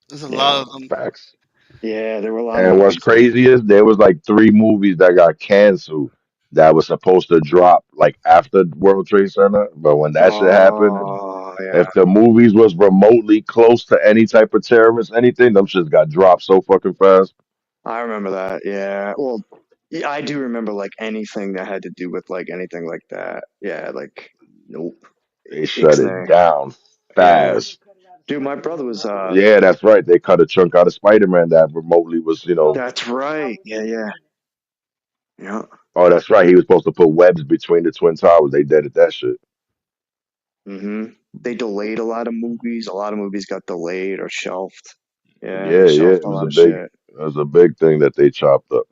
There's a you lot know? of them. Facts. Yeah, there were a lot of And what's movies. crazy is there was like three movies that got canceled that was supposed to drop like after World Trade Center. But when that shit happened, Oh, yeah. if the movies was remotely close to any type of terrorist, anything, them shits got dropped so fucking fast. I remember that. Yeah. Well, yeah, I do remember, like, anything that had to do with, like, anything like that. Yeah, like, nope. They shut it Ixnay. down Yeah. fast. Dude, my brother was, Yeah, that's right. They cut a chunk out of Spider-Man that remotely was. that's right. Yeah. Yeah. Oh, that's right. He was supposed to put webs between the twin towers. They dead at that shit. They delayed a lot of movies. A lot of movies got delayed or shelved. Yeah, they Yeah. shelved It a was lot a of big, shit. it was a big thing that they chopped up.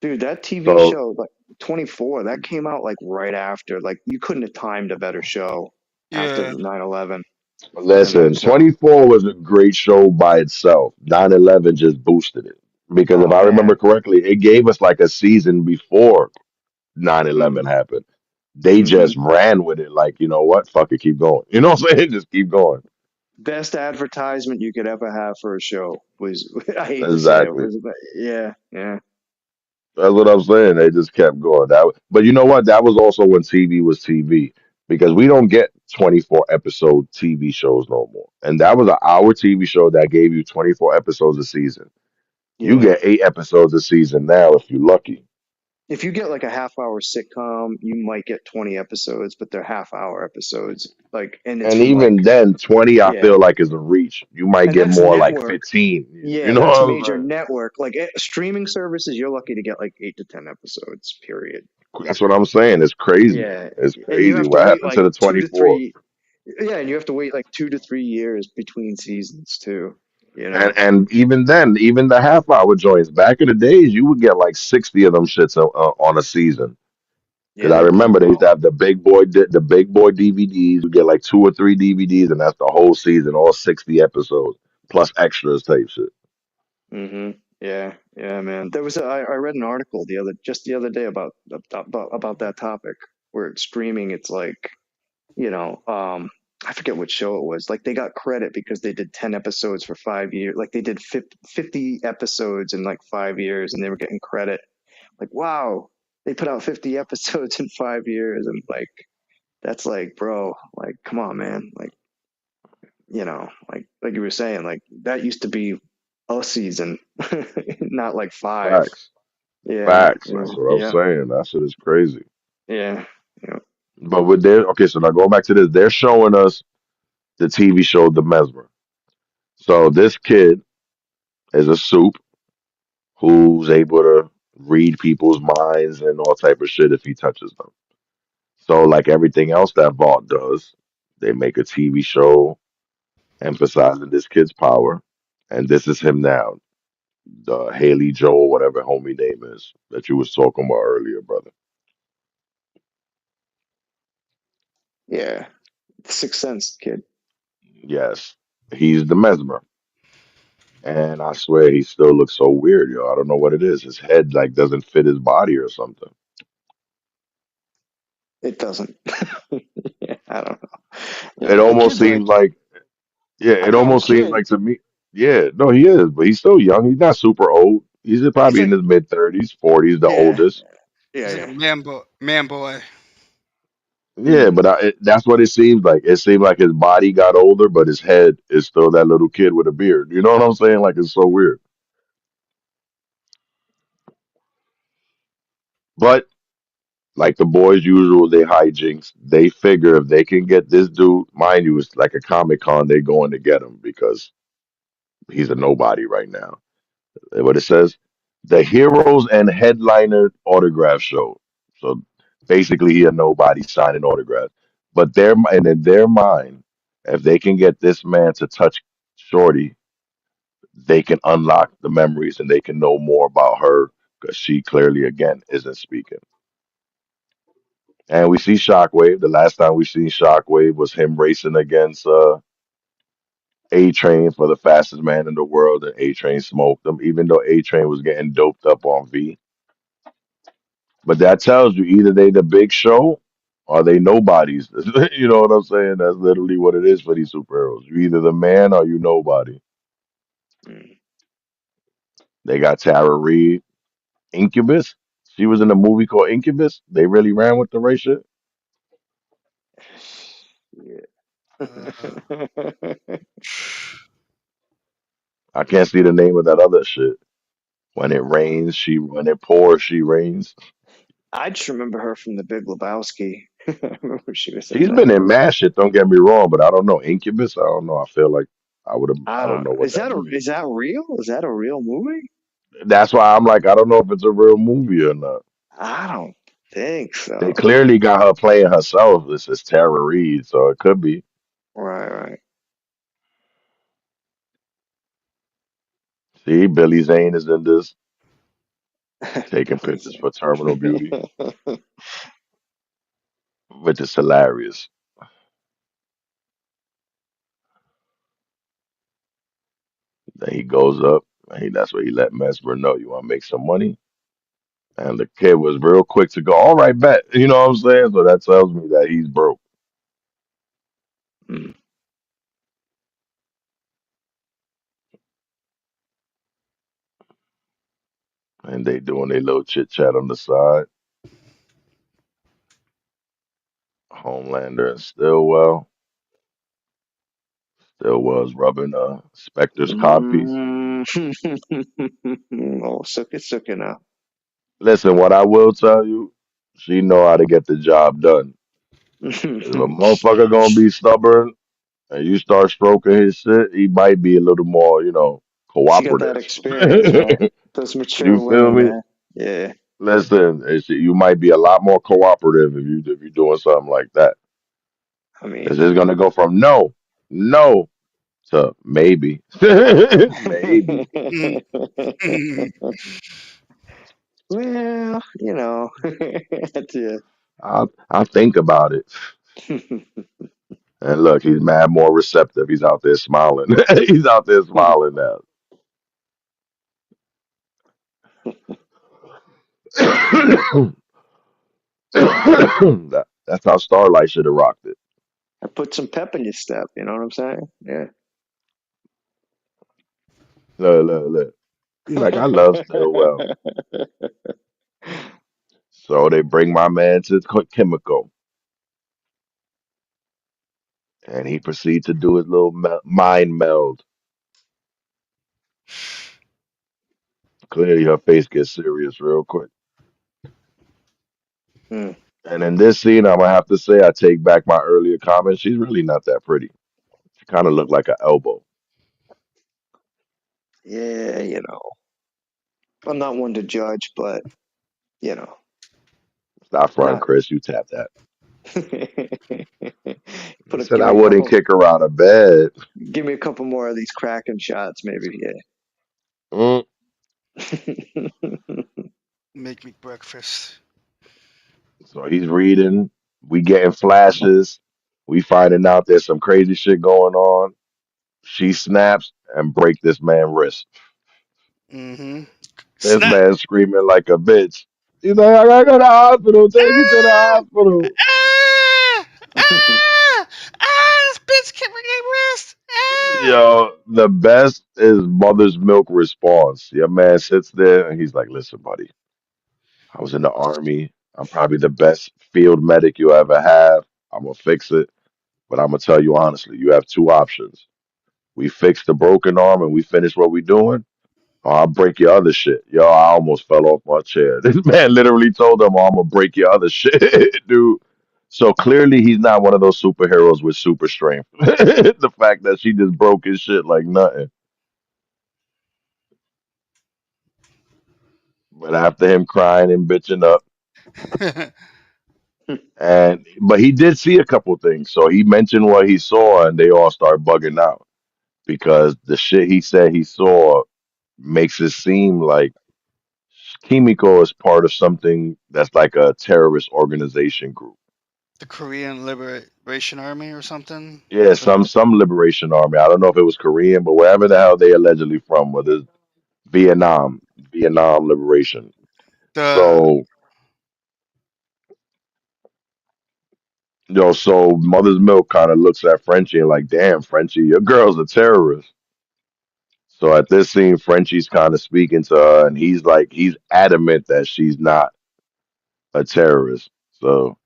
Dude, that TV So show, like 24, that came out like right after. Like you couldn't have timed a better show after Yeah. 9/11 than that listen, show. 24 was a great show by itself. 9/11 just boosted it. Because if Oh I remember man. correctly, it gave us like a season before 9/11 Mm, happened. They hmm just ran with it like, you know what? Fuck it, keep going. You know what I'm saying? Just keep going. Best advertisement you could ever have for a show was, I hate to say it, Exactly. was, yeah. That's what I'm saying. They just kept going. But you know what? That was also when TV was TV because we don't get 24 episode TV shows no more. And that was an hour TV show that gave you 24 episodes a season. You Yeah. get 8 episodes a season now if you're lucky. If you get like a half-hour sitcom, you might get 20 episodes, but they're half-hour episodes. Like, and it's And from like, even then, 20 I yeah. feel like is a reach. You might And get that's more like network. 15. You Yeah, know that's what I'm major saying? network. Like streaming services, you're lucky to get like 8 to 10 episodes, period. That's what I'm saying. It's crazy. Yeah. It's And you crazy. have to What wait happened like to the two to 24? three. Yeah, and you have to wait like 2 to 3 years between seasons too, you And know? and even then, even the half hour joints, back in the days, you would get like 60 of them shits on a season. Yeah, Because I they blew remember they used to well. have the big boy DVDs. You get like 2 or 3 DVDs, and that's the whole season, all 60 episodes plus extras type shit. Yeah, man. I read an article the other day about that topic where it's streaming, it's like, you know, I forget what show it was. Like they got credit because they did 10 episodes for 5 years. Like they did 50 episodes in like 5 years and they were getting credit. Like, wow, they put out 50 episodes in 5 years. And like, that's like, bro, like, come on, man. Like, like you were saying, like that used to be a season, not like five. Facts, Yeah, facts. yeah, That's what I'm yeah, saying. That shit is crazy. yeah, yeah. But with their okay, so now going back to this, they're showing us the TV show The Mesmer. So this kid is a soup who's able to read people's minds and all type of shit if he touches them. So, like everything else that Vault does, they make a TV show emphasizing this kid's power, and this is him now, the Haley Joel, whatever homie name is that you was talking about earlier, brother. Yeah, Sixth Sense kid. Yes, he's the mesmer, and I swear he still looks so weird, yo. I don't know what it is. His head like doesn't fit his body or something. It doesn't. Yeah, I don't know. Yeah, It the almost kid's like seems like, yeah, a it young almost seems kid. like to me, yeah, no, he is, but he's still young. He's not super old. He's He's probably in like, his mid 30s, 40s, the yeah, oldest. yeah, He's like yeah. a man boy. Yeah, but that's what it seems like. It seemed like his body got older, but his head is still that little kid with a beard. You know what I'm saying? Like it's so weird. But like the boys usual, they hijinks. They figure if they can get this dude, mind you, it's like a Comic Con, they're going to get him because he's a nobody right now. What it says, the heroes and headliner autograph show. So basically, he a nobody signing autographs. But and in their mind, if they can get this man to touch Shorty, they can unlock the memories and they can know more about her because she clearly again isn't speaking. And we see Shockwave. The last time we seen Shockwave was him racing against A Train for the fastest man in the world, and A Train smoked him, even though A Train was getting doped up on V. But that tells you either they the big show or they nobodies. You know what I'm saying? That's literally what it is for these superheroes. You either the man or you nobody. Mm. They got Tara Reid, Incubus. She was in a movie called Incubus. They really ran with the race shit. Uh, I can't see the name of that other shit. When it rains, when it pours, she rains. I just remember her from The Big Lebowski. I remember she was in She's that. been in mad shit, don't get me wrong, but I don't know. Incubus, I don't know. I feel like I don't know what Is that that movie is. is that real? Is that a real movie? That's why I'm like, I don't know if it's a real movie or not. I don't think They so. clearly got her playing herself. This is Tara Reid, so it could be. Right, See, Billy Zane is in this, right. taking Billy pictures for Terminal Beauty, Zane. which is hilarious. Then he goes up, and that's where he let Mesmer know, you want to make some money? And the kid was real quick to go, all right, bet. You know what I'm saying? So that tells me that he's broke. Mm. And they doing their little chit chat on the side. Homelander and Stillwell's rubbing Spectre's codpiece. Mm. Oh, suck it now. Listen, what I will tell you, she know how to get the job done. If a motherfucker gonna be stubborn and you start stroking his shit, he might be a little more, She got that cooperative. experience, man. Those mature You feel women, me? man. Yeah. Listen, you might be a lot more cooperative if you're doing something like that. I mean, Because it's gonna go from no to maybe, maybe. well, that's it. I'll think about it. And look, he's mad more receptive. He's out there smiling. He's out there smiling now. That's how Starlight should have rocked it. I put some pep in your step. You know what I'm saying? Yeah. Look. He's like, I love Stillwell. So they bring my man to Chemical, and he proceeds to do his little mind meld. Clearly, her face gets serious real quick. Hmm. And in this scene, I'm gonna have to say, I take back my earlier comment. She's really not that pretty. She kind of looked like an elbow. Yeah, I'm not one to judge, but you know, Stop front, not. Chris. You tap that. He said I wouldn't kick her out of bed. give me a couple more of these Kraken shots, maybe. Mm. Yeah. Make me breakfast. So he's reading. We getting flashes. We finding out there's some crazy shit going on. She snaps and break this man wrist. Mm-hmm. This Snap. man screaming like a bitch. He's like, I gotta go to the hospital. Take me to the Ah! hospital. Ah! Ah! Ah! This bitch kicked me in the wrist. Ah! Yo, the best is mother's milk response. Your man sits there and he's like, listen, buddy, I was in the army. I'm probably the best field medic you ever have. I'm gonna fix it. But I'm gonna tell you honestly, you have two options. We fix the broken arm and we finish what we doing, or I'll break your other shit. Yo, I almost fell off my chair. This man literally told them, oh, I'm gonna break your other shit, dude. So clearly he's not one of those superheroes with super strength. The fact that she just broke his shit like nothing. But after him crying and bitching up, and but he did see a couple things. So he mentioned what he saw, and they all start bugging out because the shit he said he saw makes it seem like Kimiko is part of something that's like a terrorist organization group. The Korean Liberation Army or something. Yeah, Or some liberation army. I don't know if it was Korean, but wherever the hell they allegedly from, whether it's Vietnam liberation. the So so Mother's Milk kind of looks at Frenchie and like, damn, Frenchie, your girl's a terrorist. So at this scene, Frenchie's kind of speaking to her, and he's adamant that she's not a terrorist. So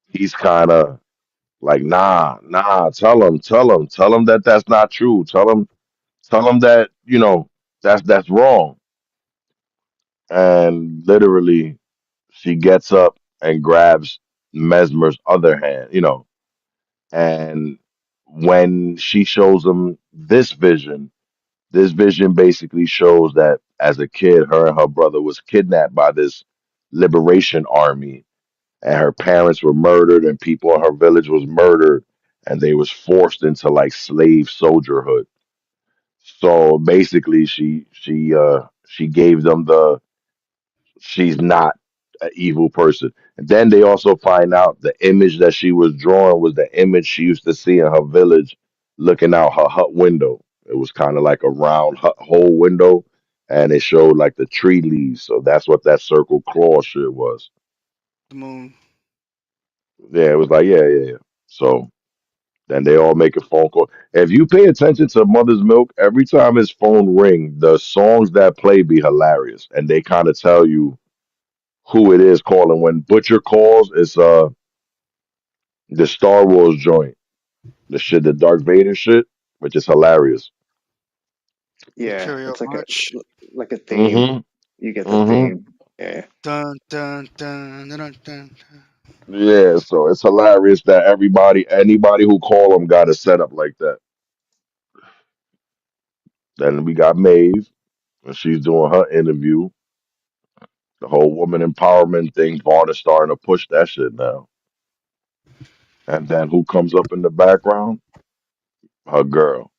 he's kind of like, nah, tell him that that's not true. Tell him that, that's wrong. And literally, she gets up and grabs Mesmer's other hand, and when she shows him this vision basically shows that as a kid, her and her brother was kidnapped by this liberation army, and her parents were murdered, and people in her village was murdered, and they was forced into like slave soldierhood. So basically, she gave them the she's not an evil person. And then they also find out the image that she was drawing was the image she used to see in her village looking out her hut window. It was kind of like a round hut hole window, and it showed like the tree leaves. So that's what that circle claw shit was. moon. Yeah, it was like, yeah. So then they all make a phone call. If you pay attention to Mother's Milk, every time his phone ring, the songs that play be hilarious. And they kind of tell you who it is calling. When Butcher calls, it's the Star Wars joint, the shit, the Darth Vader shit, which is hilarious. Yeah, Imperial it's like a March. like a theme. Mm-hmm. You get the Mm-hmm. theme. Yeah. Dun dun dun dun dun. Dun. Yeah, so it's hilarious that anybody who call him got a setup like that. Then we got Maeve, and she's doing her interview. The whole woman empowerment thing, Vaughn is starting to push that shit now. And then who comes up in the background? Her girl.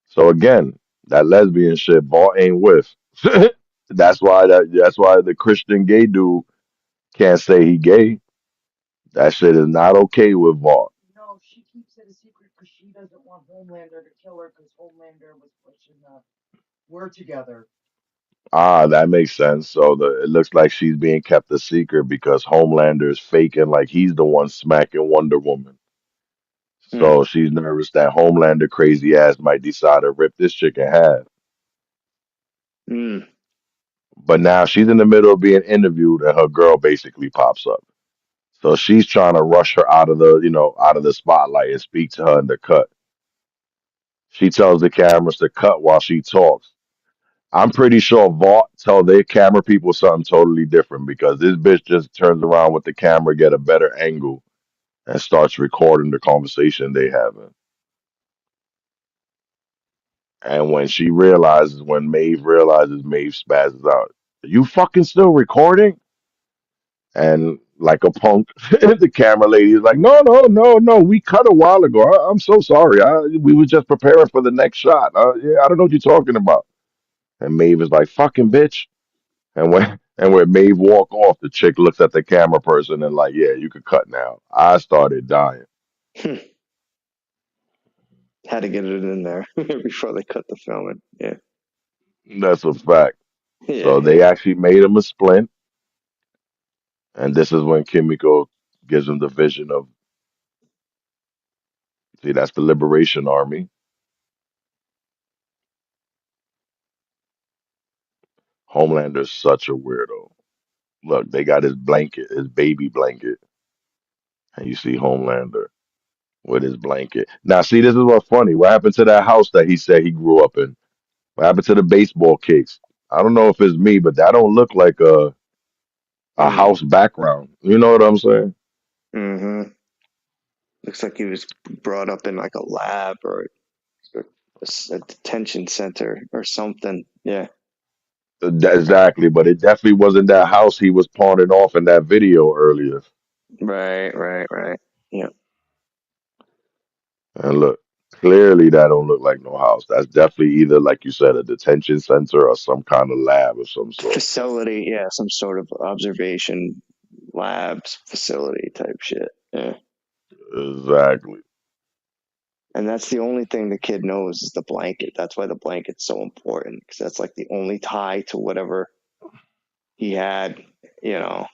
So again, that lesbian shit, Vaughn ain't with. That's why the Christian gay dude can't say he gay. That shit is not okay with Vaughn. No, she keeps it a secret because she doesn't want Homelander to kill her because Homelander was pushing the we're together. Ah, that makes sense. So it looks like she's being kept a secret because Homelander is faking like he's the one smacking Wonder Woman. Hmm. So she's nervous that Homelander crazy ass might decide to rip this chick in half. Mm. But now she's in the middle of being interviewed and her girl basically pops up. So she's trying to rush her out of the spotlight and speak to her in the cut. She tells the cameras to cut while she talks. I'm pretty sure Vought tell their camera people something totally different because this bitch just turns around with the camera, get a better angle, and starts recording the conversation they having. And when Maeve realizes, Maeve spazzes out. You fucking still recording? And like a punk. The camera lady is like, no, no, no, no. We cut a while ago. I'm so sorry. We were just preparing for the next shot. Yeah, I don't know what you're talking about. And Maeve is like, fucking bitch. And when Maeve walk off, the chick looks at the camera person and like, yeah, you could cut now. I started dying. Had to get it in there before they cut the filming. Yeah, That's a fact. yeah, So they yeah. actually made him a splint, and this is when Kimiko gives him the vision of, see, that's the Liberation Army. Homelander's such a weirdo. Look, they got his blanket, his baby blanket, and you see Homelander with his blanket. Now, see, this is what's funny. What happened to that house that he said he grew up in? What happened to the baseball case? I don't know if it's me, but that don't look like a Mm, house background. You know what I'm saying? mm-hmm. Looks like he was brought up in like a lab or a detention center or something. Yeah. Exactly, but it definitely wasn't that house he was pawning off in that video earlier. Right, right, right. Yeah. And look, clearly that don't look like no house. That's definitely either, like you said, a detention center or some kind of lab of some sort. Facility, yeah, some sort of observation labs facility type shit. Yeah. Exactly. And that's the only thing the kid knows is the blanket. That's why the blanket's so important because that's like the only tie to whatever he had. You know,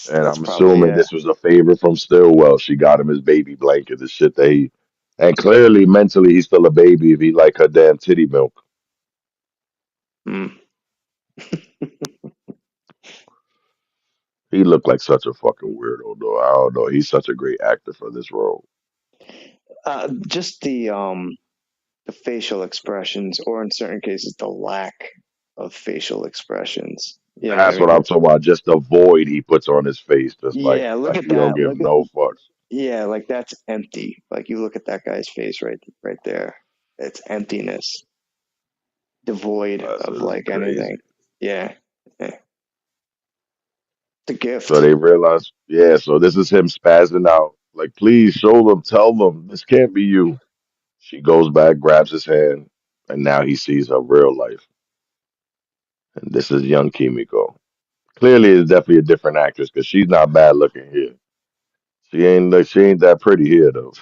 And that's I'm probably assuming it. this was a favor from Stillwell. She got him his baby blanket, the shit that he, and clearly mentally he's still a baby if he like her damn titty milk. Mm. He looked like such a fucking weirdo though. I don't know. He's such a great actor for this role. Just the facial expressions, or in certain cases, the lack of facial expressions. You know what I That's what mean? I'm talking about. Just the void he puts on his face, just Yeah, look like at he don't that. give Look at no fucks. yeah, like that's empty. Like you look at that guy's face right there. It's emptiness, devoid That's of just like anything. crazy. Yeah, yeah. The So gift. they realize, yeah, so this is him spazzing out. Like, please show them, tell them, this can't be you. She goes back, grabs his hand, and now he sees her real life. And this is young Kimiko. Clearly, it's definitely a different actress because she's not bad looking here. She ain't that pretty here though.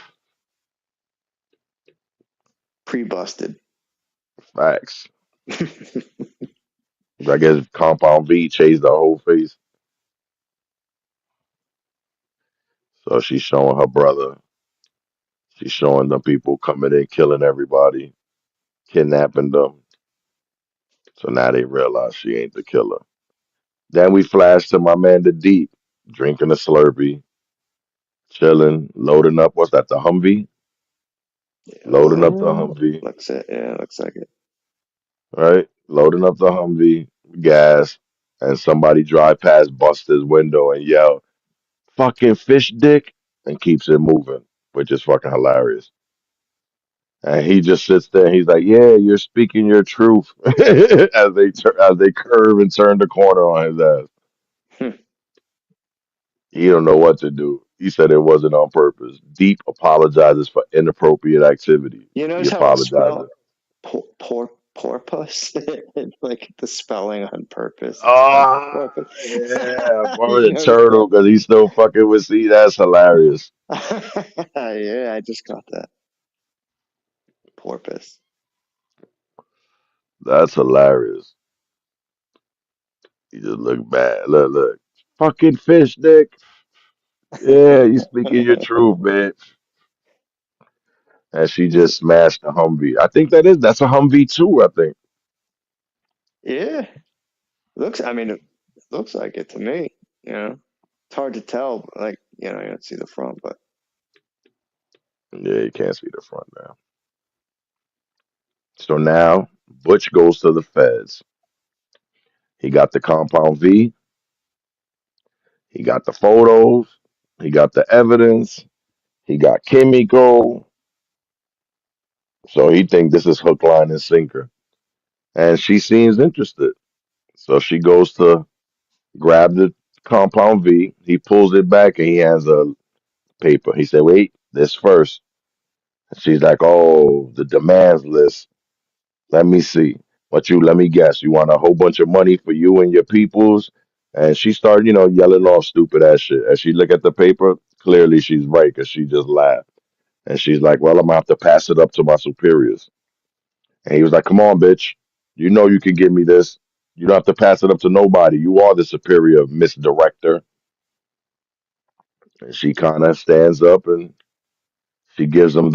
Pre-busted. Facts. I guess Compound V chased the whole face. So she's showing her brother. She's showing the people coming in, killing everybody, kidnapping them. So now they realize she ain't the killer. Then we flash to my man the Deep, drinking a Slurpee, chilling, loading up. What's that? The Humvee? Loading up the Humvee, Looks it. Yeah, looks like it. right? Loading up the Humvee, gas, and somebody drive past, bust his window, and yell, "Fucking fish dick," and keeps it moving, which is fucking hilarious. And he just sits there and he's like, "Yeah, you're speaking your truth," as they curve and turn the corner on his ass. He don't know what to do. He said it wasn't on purpose. Deep apologizes for inappropriate activity. You He notice how it's spelled? apologizes. Porpoise. Like the spelling on purpose. It's spelled Oh, porpoise. yeah, for You the notice turtle because he's still fucking with C. That's hilarious. that? Yeah, I just got that. Porpoise. That's hilarious. He just look bad. Look, look. Fucking fish dick. Yeah, you speaking your truth, man. And she just smashed the Humvee. I think that's a Humvee too, I think. Yeah. I mean, it looks like it to me. You know, it's hard to tell. Like, you don't see the front, but Yeah, you can't see the front now. So now Butch goes to the feds. He got the compound V, he got the photos, he got the evidence, he got Kimiko. So he think this is hook, line, and sinker. And she seems interested. So she goes to grab compound V. He pulls it back and he has a paper. He said, "Wait, this first." And she's like, "Oh, the demands list. Let me see. Let me guess. You want a whole bunch of money for you and your peoples?" And she started, yelling off stupid ass shit. As she look at the paper, clearly she's right because she just laughed. And she's like, "Well, I'm gonna have to pass it up to my superiors." And he was like, "Come on, bitch. You know you can give me this. You don't have to pass it up to nobody. You are the superior, Miss Director." And she kind of stands up and she gives him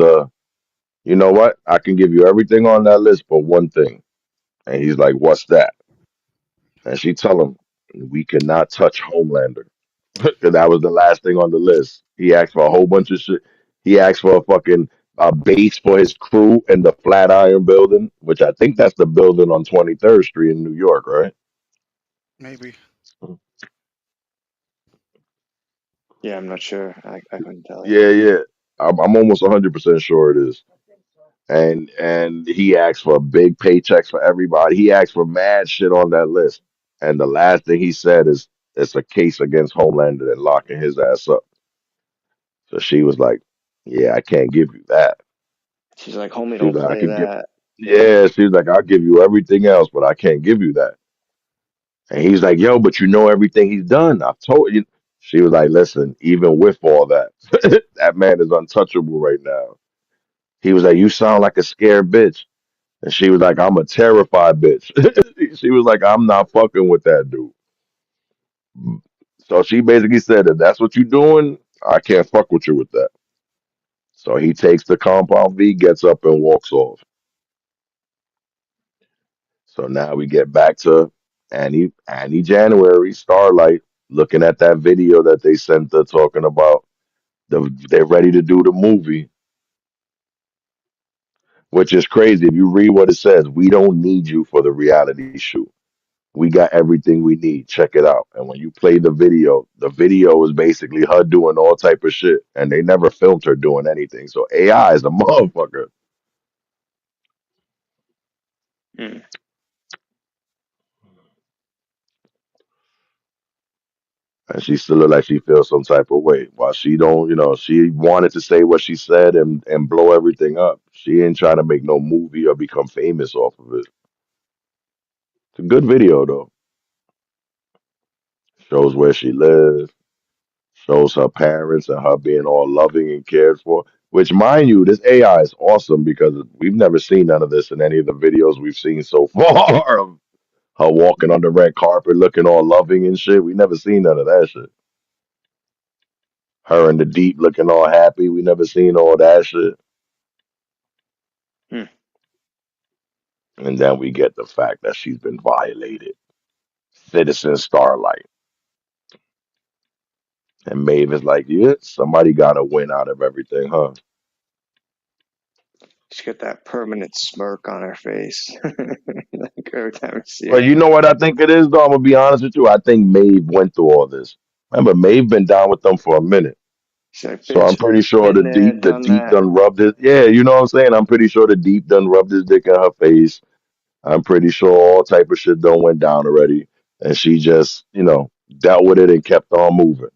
you know what? I can give you everything on that list but one thing. And he's like, "What's that?" And she tell him, "We cannot touch Homelander." Because that was the last thing on the list. He asked for a whole bunch of shit. He asked for a fucking base for his crew in the Flatiron building, which I think that's the building on 23rd Street in New York, right? Maybe. Yeah, I'm not sure. I couldn't tell you. Yeah, yeah. I'm almost 100% sure it is. And he asked for big paychecks for everybody. He asked for mad shit on that list. And the last thing he said is it's a case against Homelander and locking his ass up. So she was like, "Yeah, I can't give you that." She's like, homie, She was don't like, "I play could give." that. Yeah, she was like, "I'll give you everything else, but I can't give you that." And he's like, "Yo, but you know everything he's done. I've told you." She was like, "Listen, even with all that, that man is untouchable right now." He was like, "You sound like a scared bitch." And she was like, "I'm a terrified bitch." She was like, "I'm not fucking with that dude." So she basically said, "If that's what you're doing, I can't fuck with you with that." So he takes the compound V, gets up and walks off. So now we get back to Annie January, Starlight, looking at that video that they sent her talking about they're ready to do the movie, which is crazy. If you read what it says, we don't need you for the reality shoot. We got everything we need. Check it out. And when you play the video is basically her doing all type of shit, and they never filmed her doing anything. So AI is a motherfucker, Hmm. and she still look like she feels some type of way. While she don't, she wanted to say what she said and blow everything up. She ain't trying to make no movie or become famous off of it. It's a good video though. Shows where she lives. Shows her parents and her being all loving and cared for. Which, mind you, this AI is awesome because we've never seen none of this in any of the videos we've seen so far of her walking on the red carpet looking all loving and shit. We never seen none of that shit. Her in the deep looking all happy. We never seen all that shit. Hmm. And then we get the fact that she's been violated. Citizen Starlight. And Maeve is like, yeah, somebody got to win out of everything, huh? She's got that permanent smirk on her face. Like every time I see But her. you know what I think it is, though? I'm gonna be honest with you. I think Maeve went through all this. Remember, Maeve been down with them for a minute, She's like, so I'm bitch, pretty sure been there, the done deep that. done rubbed it. Yeah, you know what I'm saying. I'm pretty sure the deep done rubbed his dick in her face. I'm pretty sure all type of shit done went down already, and she just dealt with it and kept on moving.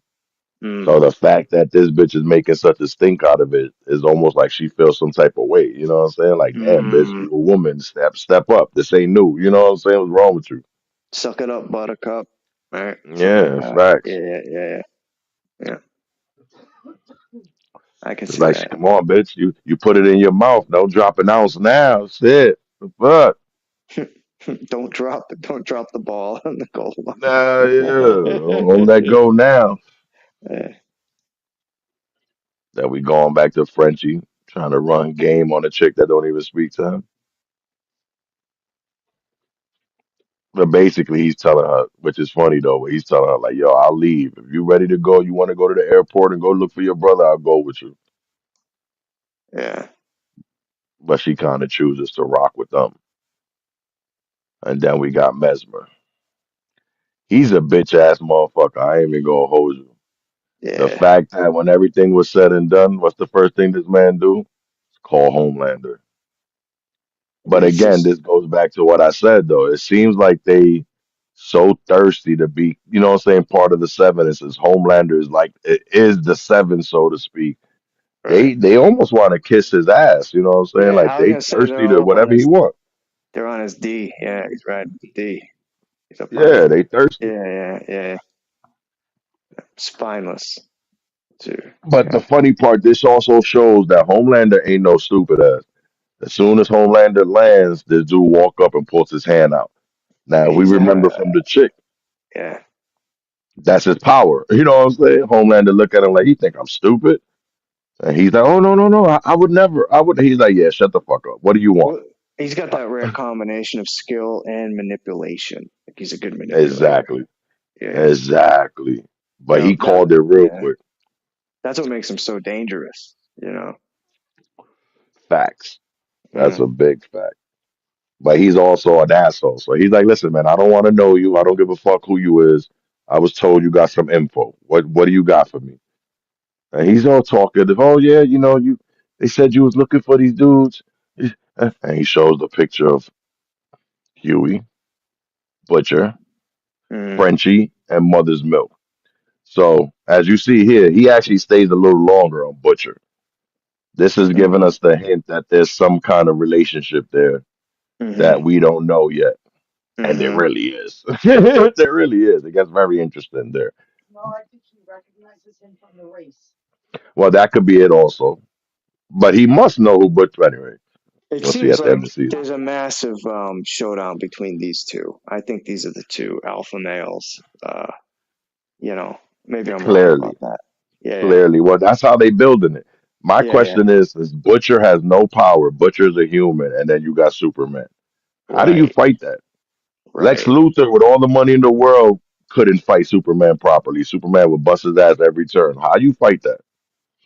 Mm, So the fact that this bitch is making such a stink out of it is almost like she feels some type of weight. You know what I'm saying? Like, damn, bitch, mm. you a woman. Step up. This ain't new. You know what I'm saying? What's wrong with you? Suck it up, buttercup. All right, something like Yeah, that. facts. Yeah. Yeah. I can It's see like, that. come on, bitch. You put it in your mouth. Don't drop an ounce now. Shit. The fuck? Don't drop the ball on the goal Nah, yeah. Don't let line. go now. Yeah, That we going back to Frenchie trying to run game on a chick that don't even speak to him. But basically, he's telling her, which is funny though, but he's telling her like, "Yo, I'll leave if you ready to go. You want to go to the airport and go look for your brother? I'll go with you." yeah. But she kind of chooses to rock with them. And then we got Mesmer. He's a bitch ass motherfucker. I ain't even gonna hold you. The Yeah. fact that when everything was said and done, what's the first thing this man do? Call Homelander. But He's again, just this goes back to what I said though. It seems like they so thirsty to be, you know what I'm saying, part of the seven. It says Homelander is like it is the seven, so to speak. Right. They almost want to kiss his ass, you know what I'm saying? Yeah, Like I was they gonna say thirsty to whatever he want. they're on his D. Yeah, he's riding the D. He's up on Yeah, it. they thirsty. Yeah. Spineless too. But the Yeah. funny part, this also shows that Homelander ain't no stupid ass. As soon as Homelander lands, this dude walk up and pulls his hand out. Now, if we He's remember from the chick, yeah. that's his power. You know what I'm saying? Homelander look at him like, you think I'm stupid? And he's like, oh, no, no, no. I would never. I would. He's like, yeah, shut the fuck up. What do you want? Well, he's got that rare combination of skill and manipulation. Like he's a good manipulator. Exactly. Yeah. Exactly. But You know he called it real yeah. quick. That's what makes him so dangerous. You know. Facts. That's Mm. a big fact. But he's also an asshole. So he's like, listen, man, I don't want to know you. I don't give a fuck who you is. I was told you got some info. What do you got for me? And he's all talkative. Oh yeah, you know, you they said you was looking for these dudes. And he shows the picture of Huey, Butcher, Mm. Frenchie, and Mother's Milk. So as you see here, he actually stays a little longer on Butcher. This is giving Mm. us the hint that there's some kind of relationship there that Mm-hmm. we don't know yet. And there Mm-hmm. really is. There really is. It gets very interesting there. No, I think he recognizes him from the race. Well, that could be it also. But he must know who Butcher anyway. It We'll see seems at the end like of the season. there's a massive showdown between these two. I think these are the two alpha males. You know, maybe I'm wrong Clearly. about that. Yeah. Clearly. Well, that's how they building it. My Yeah. question is Butcher has no power. Butcher's a human, and then you got Superman. How do you Right. fight that? Lex Right. Luthor, with all the money in the world, couldn't fight Superman properly. Superman would bust his ass every turn. How you fight that?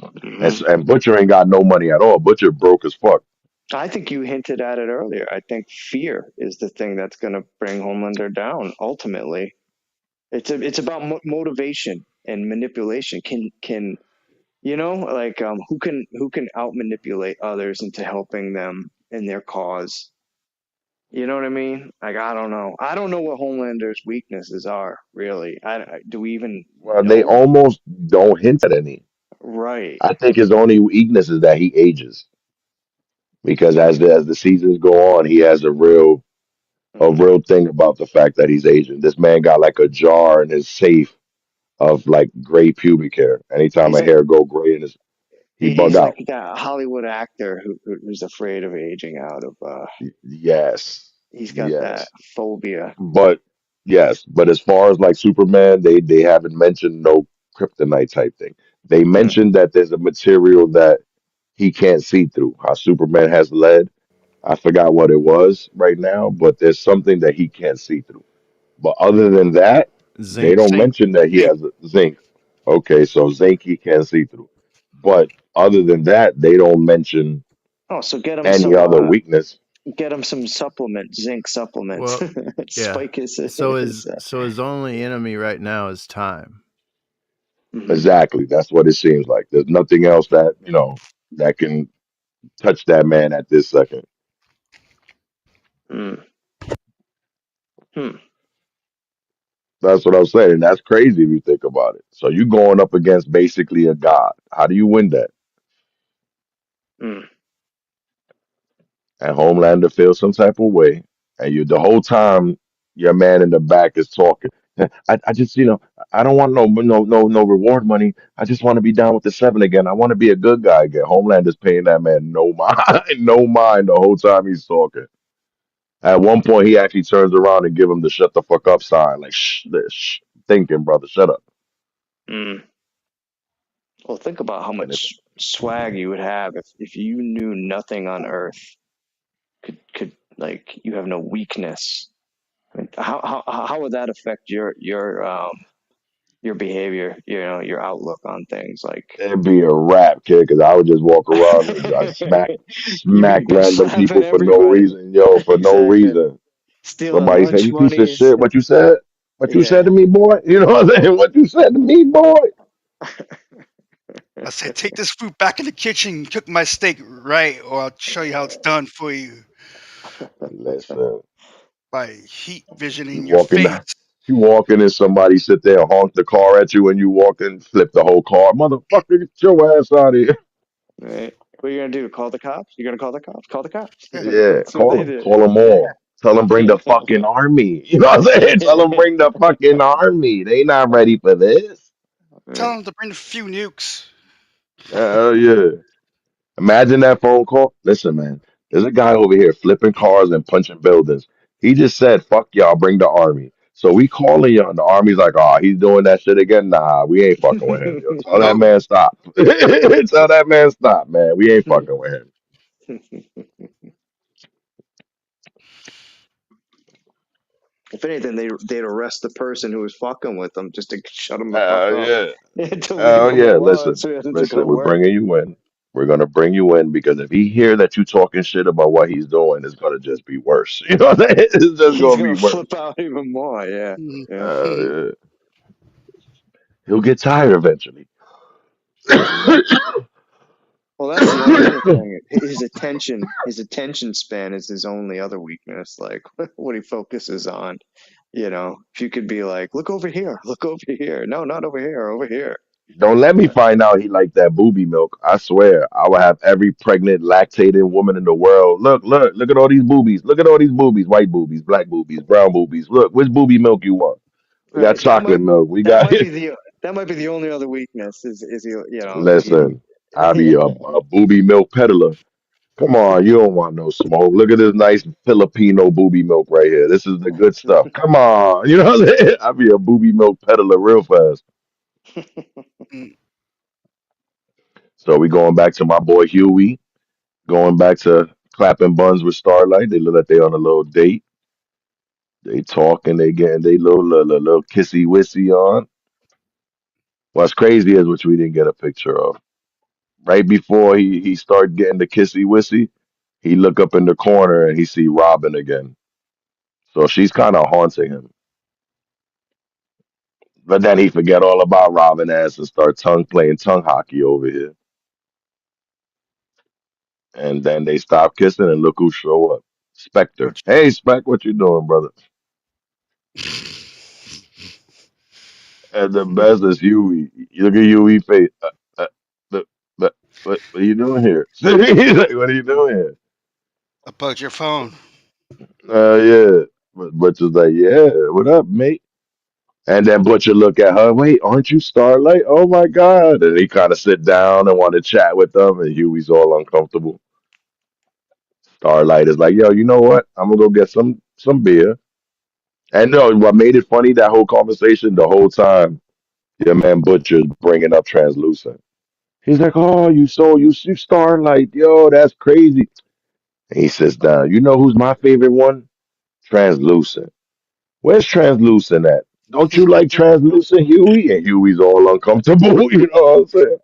Hmm. And Butcher ain't got no money at all. Butcher broke as fuck. I think you hinted at it earlier. I think fear is the thing that's going to bring Homelander down. Ultimately, it's about motivation and manipulation. Can you know like who can out manipulate others into helping them in their cause? You know what I mean? Like I don't know. I don't know what Homelander's weaknesses are really. Do we even Well, they know? almost don't hint at any. Right. I think his only weakness is that he ages because as the seasons go on, he has a Mm. real thing about the fact that he's Asian. This man got like a jar in his safe of like gray pubic hair. Anytime He's a like hair go gray in his, he bug he's like out. that Hollywood actor who's afraid of aging out of. Yes, He's got that yes, phobia. but yes, but as far as like Superman, they haven't mentioned no kryptonite type thing. They Mm. mentioned that there's a material that he can't see through. How Superman has lead. I forgot what it was right now, but there's something that he can't see through. But other than that, they Zinc. don't Zinc. mention that he Zinc. has zinc. Okay, so zinc he can't see through. But other than that, they don't mention Oh, so any other weakness. get him some zinc supplements. Well, yeah. Spike his. So his only enemy right now is time. Mhm. Exactly. That's what it seems like. There's nothing else that, that can touch that man at this second. Mm. Hmm. That's what I'm saying. That's crazy if you think about it. So you going up against basically a god. How do you win that? Mm. And Homelander feels some type of way, and you the whole time your man in the back is talking. I just I don't want no reward money. I just want to be down with the seven again. I want to be a good guy again. Homelander's paying that man no mind, no mind the whole time he's talking. At one point, he actually turns around and give him the shut the fuck up sign, like shh, thinking, brother, shut up. Mm. Well, think about how And if much swag you would have if you knew nothing on Earth. Could like you have no weakness. I mean, how would that affect your behavior? You know, your outlook on things. Like it'd be a rap, kid, because I would just walk around and I you'd smack be bitch random slapping people for no everybody. reason, yo, for no Exactly. reason. Stealing Somebody say, lunch "You piece of monies. shit." What you said? What you said Yeah. to me, boy? You know what I'm saying? What you said to me, boy? I said, take this fruit back in the kitchen, cook my steak right, or I'll show you how it's done for you Listen, by heat you visioning your walk in face. the You walk in and somebody sit there and honk the car at you and you walk in, flip the whole car. Motherfucker, get your ass out of here. Right. What are you gonna do? Call the cops? You're gonna call the cops? Call the cops. Yeah, That's what they do. call them all. Tell them bring the fucking army. You know what I'm saying? Tell them bring the fucking army. They not ready for this. Tell them to bring a few nukes. Hell yeah. Imagine that phone call. Listen, man, there's a guy over here flipping cars and punching buildings. He just said, fuck y'all, bring the army. So we calling y'all, and the army's like, oh, he's doing that shit again? Nah, we ain't fucking with him. Yo, tell that Nope. man stop. Tell that man stop, man. We ain't fucking with him. If anything, they'd arrest the person who was fucking with them just to shut them the fuck up. Yeah. To leave Oh them yeah, alone so he doesn't have to go to we're work. bringing you in. We're gonna bring you in because if he hear that you talking shit about what he's doing, it's gonna just be worse. You know what I'm saying? It's just He's gonna be gonna worse. flip out even more. Yeah, yeah. Yeah. He'll get tired eventually. Well, that's the other thing. His attention span is his only other weakness. Like what he focuses on. You know, if you could be like, look over here, look over here. No, not over here, over here. Don't let me find out he like that booby milk. I swear, I will have every pregnant, lactating woman in the world. Look at all these boobies. Look at all these boobies. White boobies, black boobies, brown boobies. Look, which booby milk you want? We got Right. chocolate milk. We That got. might be the only other weakness is he, you know, Listen, I be yeah. a booby milk peddler. Come on, you don't want no smoke. Look at this nice Filipino booby milk right here. This is the good stuff. Come on, you know what I'm saying? I be a booby milk peddler real fast. So we going back to my boy Huey, going back to clapping buns with Starlight. They look like they on a little date. They talking, they getting they little kissy wissy on. What's crazy is which we didn't get a picture of. Right before he started getting the kissy wissy, he look up in the corner and he see Robin again. So she's kind of haunting him. But then he forget all about Robin ass and start playing tongue hockey over here. And then they stop kissing and look who show up. Spectre. Which, Hey Spec, what you doing, brother? And the best is Huey. You look at Huey face. But, what are you doing here? He's like, what are you doing here? I bugged your phone. Yeah. But Butcher's like, yeah, what up, mate? And then Butcher look at her, wait, aren't you Starlight? Oh my God. And he kind of sit down and want to chat with them, and Huey's all uncomfortable. Starlight is like, yo, you know what? I'm gonna go get some beer. And no, what made it funny that whole conversation the whole time, your man Butcher's bringing up translucent. He's like, oh, you Starlight, yo, that's crazy. And he sits down. You know who's my favorite one? Translucent. Where's translucent at? Don't you like translucent, Huey? And Huey's all uncomfortable. You know what I'm saying?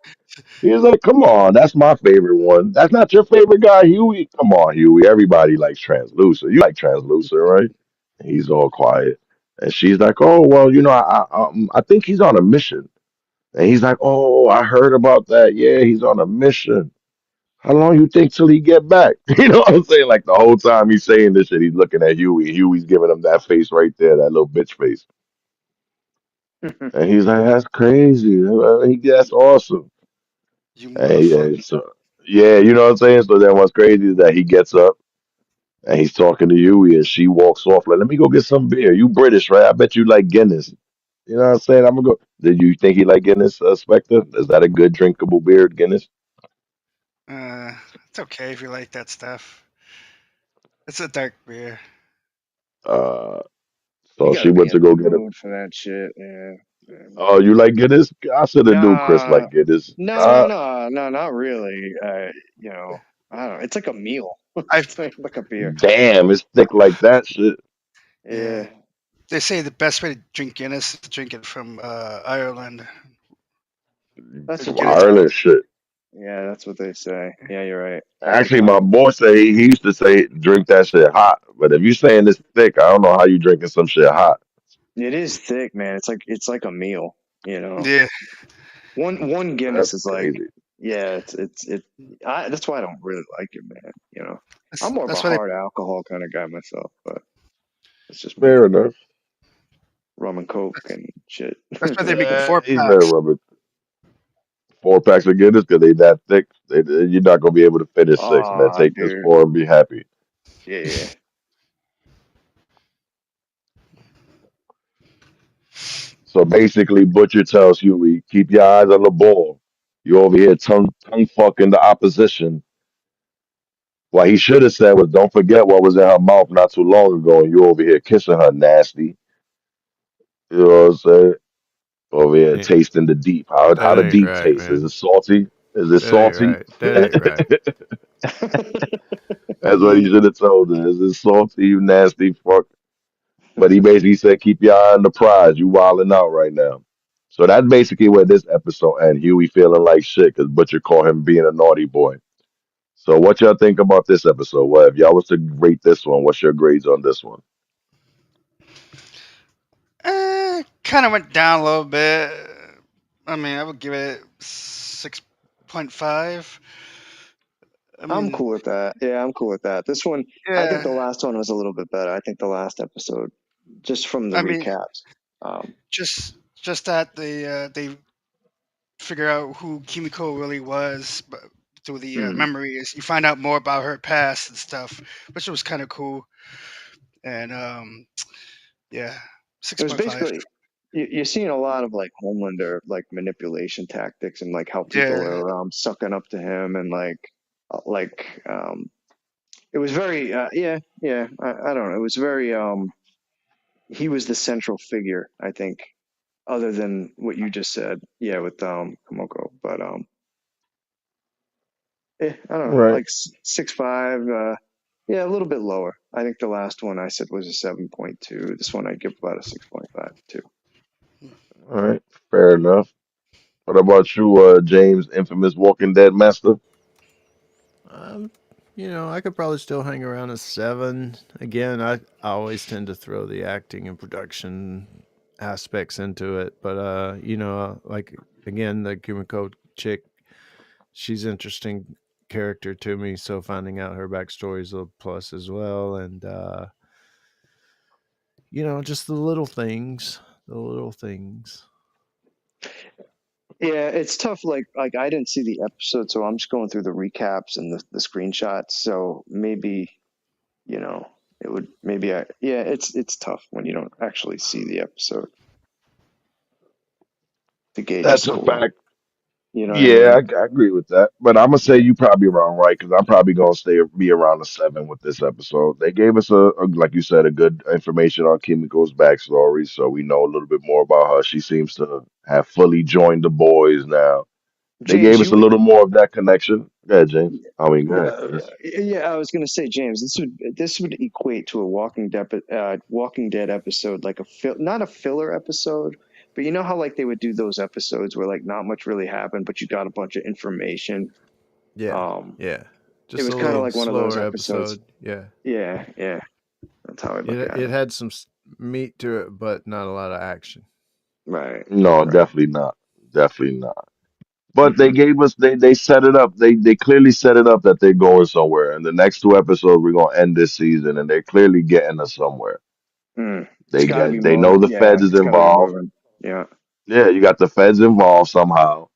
He's like, come on, that's my favorite one. That's not your favorite guy, Huey. Come on, Huey. Everybody likes translucent. You like translucent, right? And he's all quiet. And she's like, oh, well, I think he's on a mission. And he's like, oh, I heard about that. Yeah, he's on a mission. How long you think till he get back? You know what I'm saying? Like the whole time he's saying this shit, he's looking at Huey. Huey's giving him that face right there, that little bitch face. And he's like, that's crazy. That's awesome. You And motherfucker. so, yeah, you know what I'm saying? So then what's crazy is that he gets up and he's talking to Huey and she walks off like, let me go get some beer. You British, right? I bet you like Guinness. You know what I'm saying? I'm gonna go. Did you think he like Guinness, Spectre? Is that a good drinkable beer, Guinness? It's okay if you like that stuff. It's a dark beer. Uh, You so she gotta be went to in the go get a. mood for that shit. Yeah. Oh, you like Guinness? I should have knew Chris Nah, like Guinness. no, not really. You know, I don't know. It's like a meal. I It's like a beer. Damn, it's thick like that shit. Yeah. Yeah. They say the best way to drink Guinness is to drink it from Ireland. That's Because what get they it Ireland shit. Yeah, that's what they say. Yeah, you're right. That's a Actually, my fine. boy said he used to say drink that shit hot. But if you saying it's thick, I don't know how you drinking some shit hot. It is thick, man. It's like a meal, you know. Yeah. One That's Guinness is like, crazy. yeah, that's why I don't really like it, man. You know, That's, I'm more of a that's why they hard alcohol kind of guy myself, but it's just me. Fair enough. rum and coke and shit. That's why they make Yeah, 4 he said packs. rubber. 4 packs of Guinness because they that thick. You're not gonna be able to finish 6, man. Oh, Take this dude. 4 and be happy. Yeah. So basically, Butcher tells Huey, keep your eyes on the ball. You over here tongue fucking the opposition. What he should have said was, don't forget what was in her mouth not too long ago, and you over here kissing her nasty. You know what I'm saying? Over here Yeah, tasting the deep. How that the ain't deep right, taste? Is man. it salty? Is it That ain't salty? right. That ain't right. That's what he should have told her. Is it salty, you nasty fuck? But he basically said, keep your eye on the prize. You wilding out right now. So that's basically where this episode ends. Huey feeling like shit because Butcher called him being a naughty boy. So what y'all think about this episode? What if y'all was to rate this one? What's your grades on this one? Kind of went down a little bit. I mean, I would give it 6.5. I I'm mean, cool with that. Yeah, I'm cool with that. This one, I think the yeah. last one was a little bit better. I think the last episode, just from the I mean, recaps. Um, just that they figure out who Kimiko really was, but through the mm. memories, you find out more about her past and stuff, which was kind of cool. And yeah, It was 6.5. basically you're seeing a lot of like Homelander like manipulation tactics and like how people Yeah, are sucking up to him and like it was very I don't know, it was very he was the central figure, I think, other than what you just said, yeah, with Komoko. But I don't know, Right. like 6.5, yeah, a little bit lower. I think the last one I said was a 7.2. This one I give about a 6.5 too. All right. Fair enough. What about you, James, infamous Walking Dead master? Um, I could probably still hang around a 7. Again, I always tend to throw the acting and production aspects into it, but like again, the Kimiko chick, she's interesting character to me, so finding out her backstory is a plus as well, and just the little things, the little things. Yeah, it's tough. Like I didn't see the episode, so I'm just going through the recaps and the screenshots. So maybe it would maybe I yeah it's tough when you don't actually see the episode to gauge a That's a score. fact. You know what I Yeah, mean? I agree with that. But I'm gonna say you probably around right because I'm probably gonna be around a 7 with this episode. They gave us like you said, a good information on Kimiko's backstory, so we know a little bit more about her. She seems to have fully joined the boys now. They James, gave us you a would little more of that connection. Yeah, James. I mean, go ahead. Yes. yeah, I was gonna say, James, this would equate to a Walking Dead episode, like not a filler episode, but you know how like they would do those episodes where like not much really happened, but you got a bunch of information. Yeah, Um, yeah. it Just a was kind of little like one of those slower episodes. episode. Yeah. Yeah, that's how I look It at it it. had some meat to it, but not a lot of action. Right, No, right. definitely not. Definitely not. But they Hmm. gave us they set it up. They clearly set it up that they're going somewhere. And the next 2 episodes we're gonna end this season and they're clearly getting us somewhere. It's got to be They know moving. the Yeah, feds is it's got to be involved. moving. Yeah. Yeah, you got the feds involved somehow.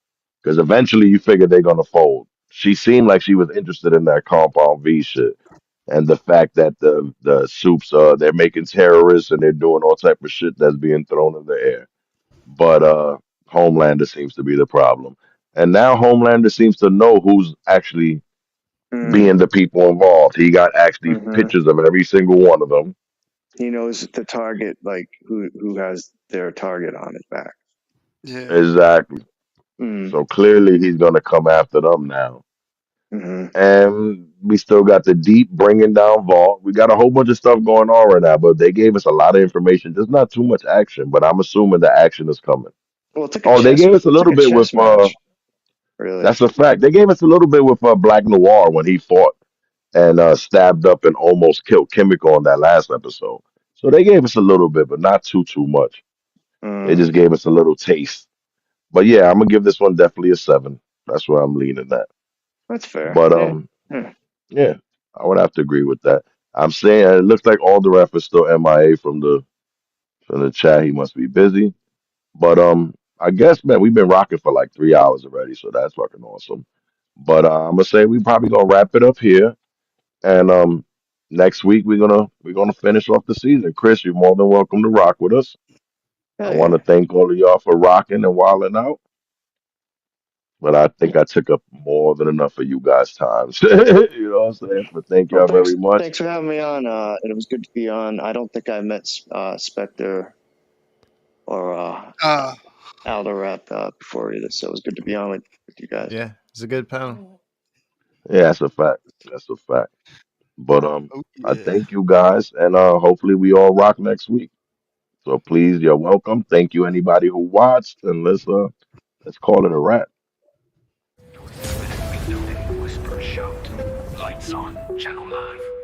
Because eventually you figure they're gonna fold. She seemed like she was interested in that compound V shit. And the fact that the soups they're making terrorists and they're doing all type of shit that's being thrown in the air. But Homelander seems to be the problem. And now Homelander seems to know who's actually Mm, being the people involved. He got actually hmm. pictures of every single one of them. He knows the target, like who has their target on his back. yeah. Exactly. Mm, So clearly he's gonna come after them now. hmm. And we still got the deep bringing down Vault. We got a whole bunch of stuff going on right now, but they gave us a lot of information. There's not too much action, but I'm assuming the action is coming. Well, it's like a Oh, they chess. gave us a It's like little a bit with chess match, really. that's a fact. They gave us a little bit with Black Noir when he fought and stabbed up and almost killed Kimiko on that last episode. So they gave us a little bit, but not too much. They Mm, just gave us a little taste. But yeah, I'm gonna give this one definitely a 7. That's where I'm leaning at. that's fair. But Yeah. Yeah. yeah, I would have to agree with that. I'm saying it looks like Alderwrath is still MIA from in the chat. He must be busy. But I guess, man, we've been rocking for like 3 hours already, so that's fucking awesome. But I'm gonna say we probably gonna wrap it up here, and next week we're gonna finish off the season. Chris, you're more than welcome to rock with us. I Hell want yeah. to thank all of y'all for rocking and wilding out. But I think I took up more than enough of you guys' times. You know what I'm saying? But thank Well, y'all very much. thanks for having me on. It was good to be on. I don't think I met Spectre or Uh, Alderwrath before either, so it was good to be on with you guys. Yeah, it's a good panel. Yeah, that's a fact. That's a fact. But oh I yeah. thank you guys, and hopefully we all rock next week. So please, you're welcome. Thank you anybody who watched, and let's call it a wrap. Whisper, shout. Lights on, channel 9.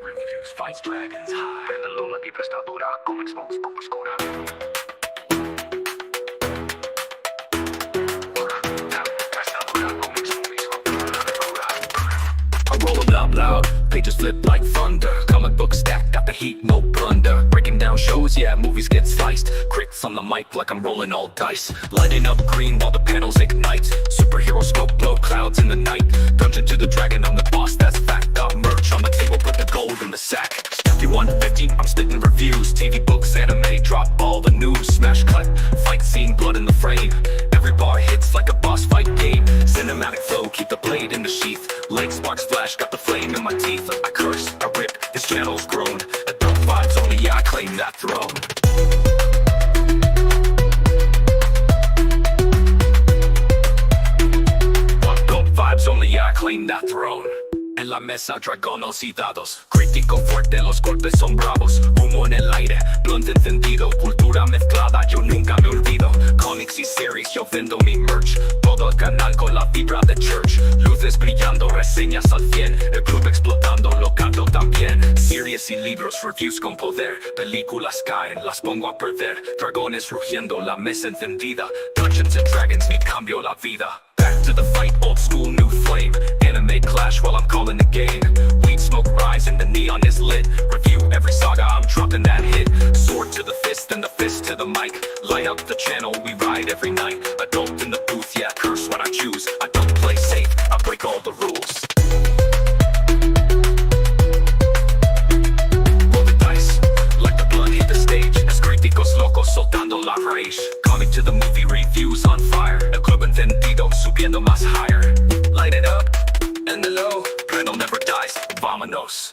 Reviews, fights, dragons, high. And the luna deep está dura, como expose, poco oscura. I roll it up loud, pages flip like thunder. Comic book stack, got the heat, no blunder. Breaking down shows, yeah, movies get sliced. Crits on the mic like I'm rolling all dice. Lighting up green while the panels ignite. Superhero smoke, blow clouds in the night. Dungeon to the dragon, I'm the boss, that's fact. Got merch on the table, put the gold in the sack. 5150, I'm spitting reviews. TV, books, anime, drop all the news. Smash cut, fight scene, blood in the frame. Every bar hits like a boss fight game. Cinematic flow, keep the blade in the sheath. Light sparks flash, got the flame in my teeth. I curse, I rip, this channel's grown. Adult vibes only, yeah, I claim that throne. Adult vibes only, yeah, I claim that throne. En la mesa, dragones y dados. Crítico fuerte, los cortes son bravos. Humo en el aire, blunt encendido. Cultura mezclada, yo nunca me olvido. Comics y series, yo vendo mi merch. Todo el canal con la vibra de church. Luces brillando, reseñas al 100. El club explotando, lo canto también. Series y libros, reviews con poder. Películas caen, las pongo a perder. Dragones rugiendo, la mesa encendida. Dungeons and Dragons, me cambio la vida. Back to the fight, old school, new flame. Anime clash while I'm calling the game. Weed smoke rise and the neon is lit. Review every saga, I'm dropping that hit. Sword to the fist and the fist to the mic. Light up the channel, we ride every night. Adult in the booth, yeah, curse when I choose. I don't play safe, I break all the rules. Roll the dice, like the blood hit the stage. Es críticos locos soltando la rage. Coming to the movie reviews on fire. El club encendido, subiendo más higher. Light it up, and the low, panel never dies, vámonos.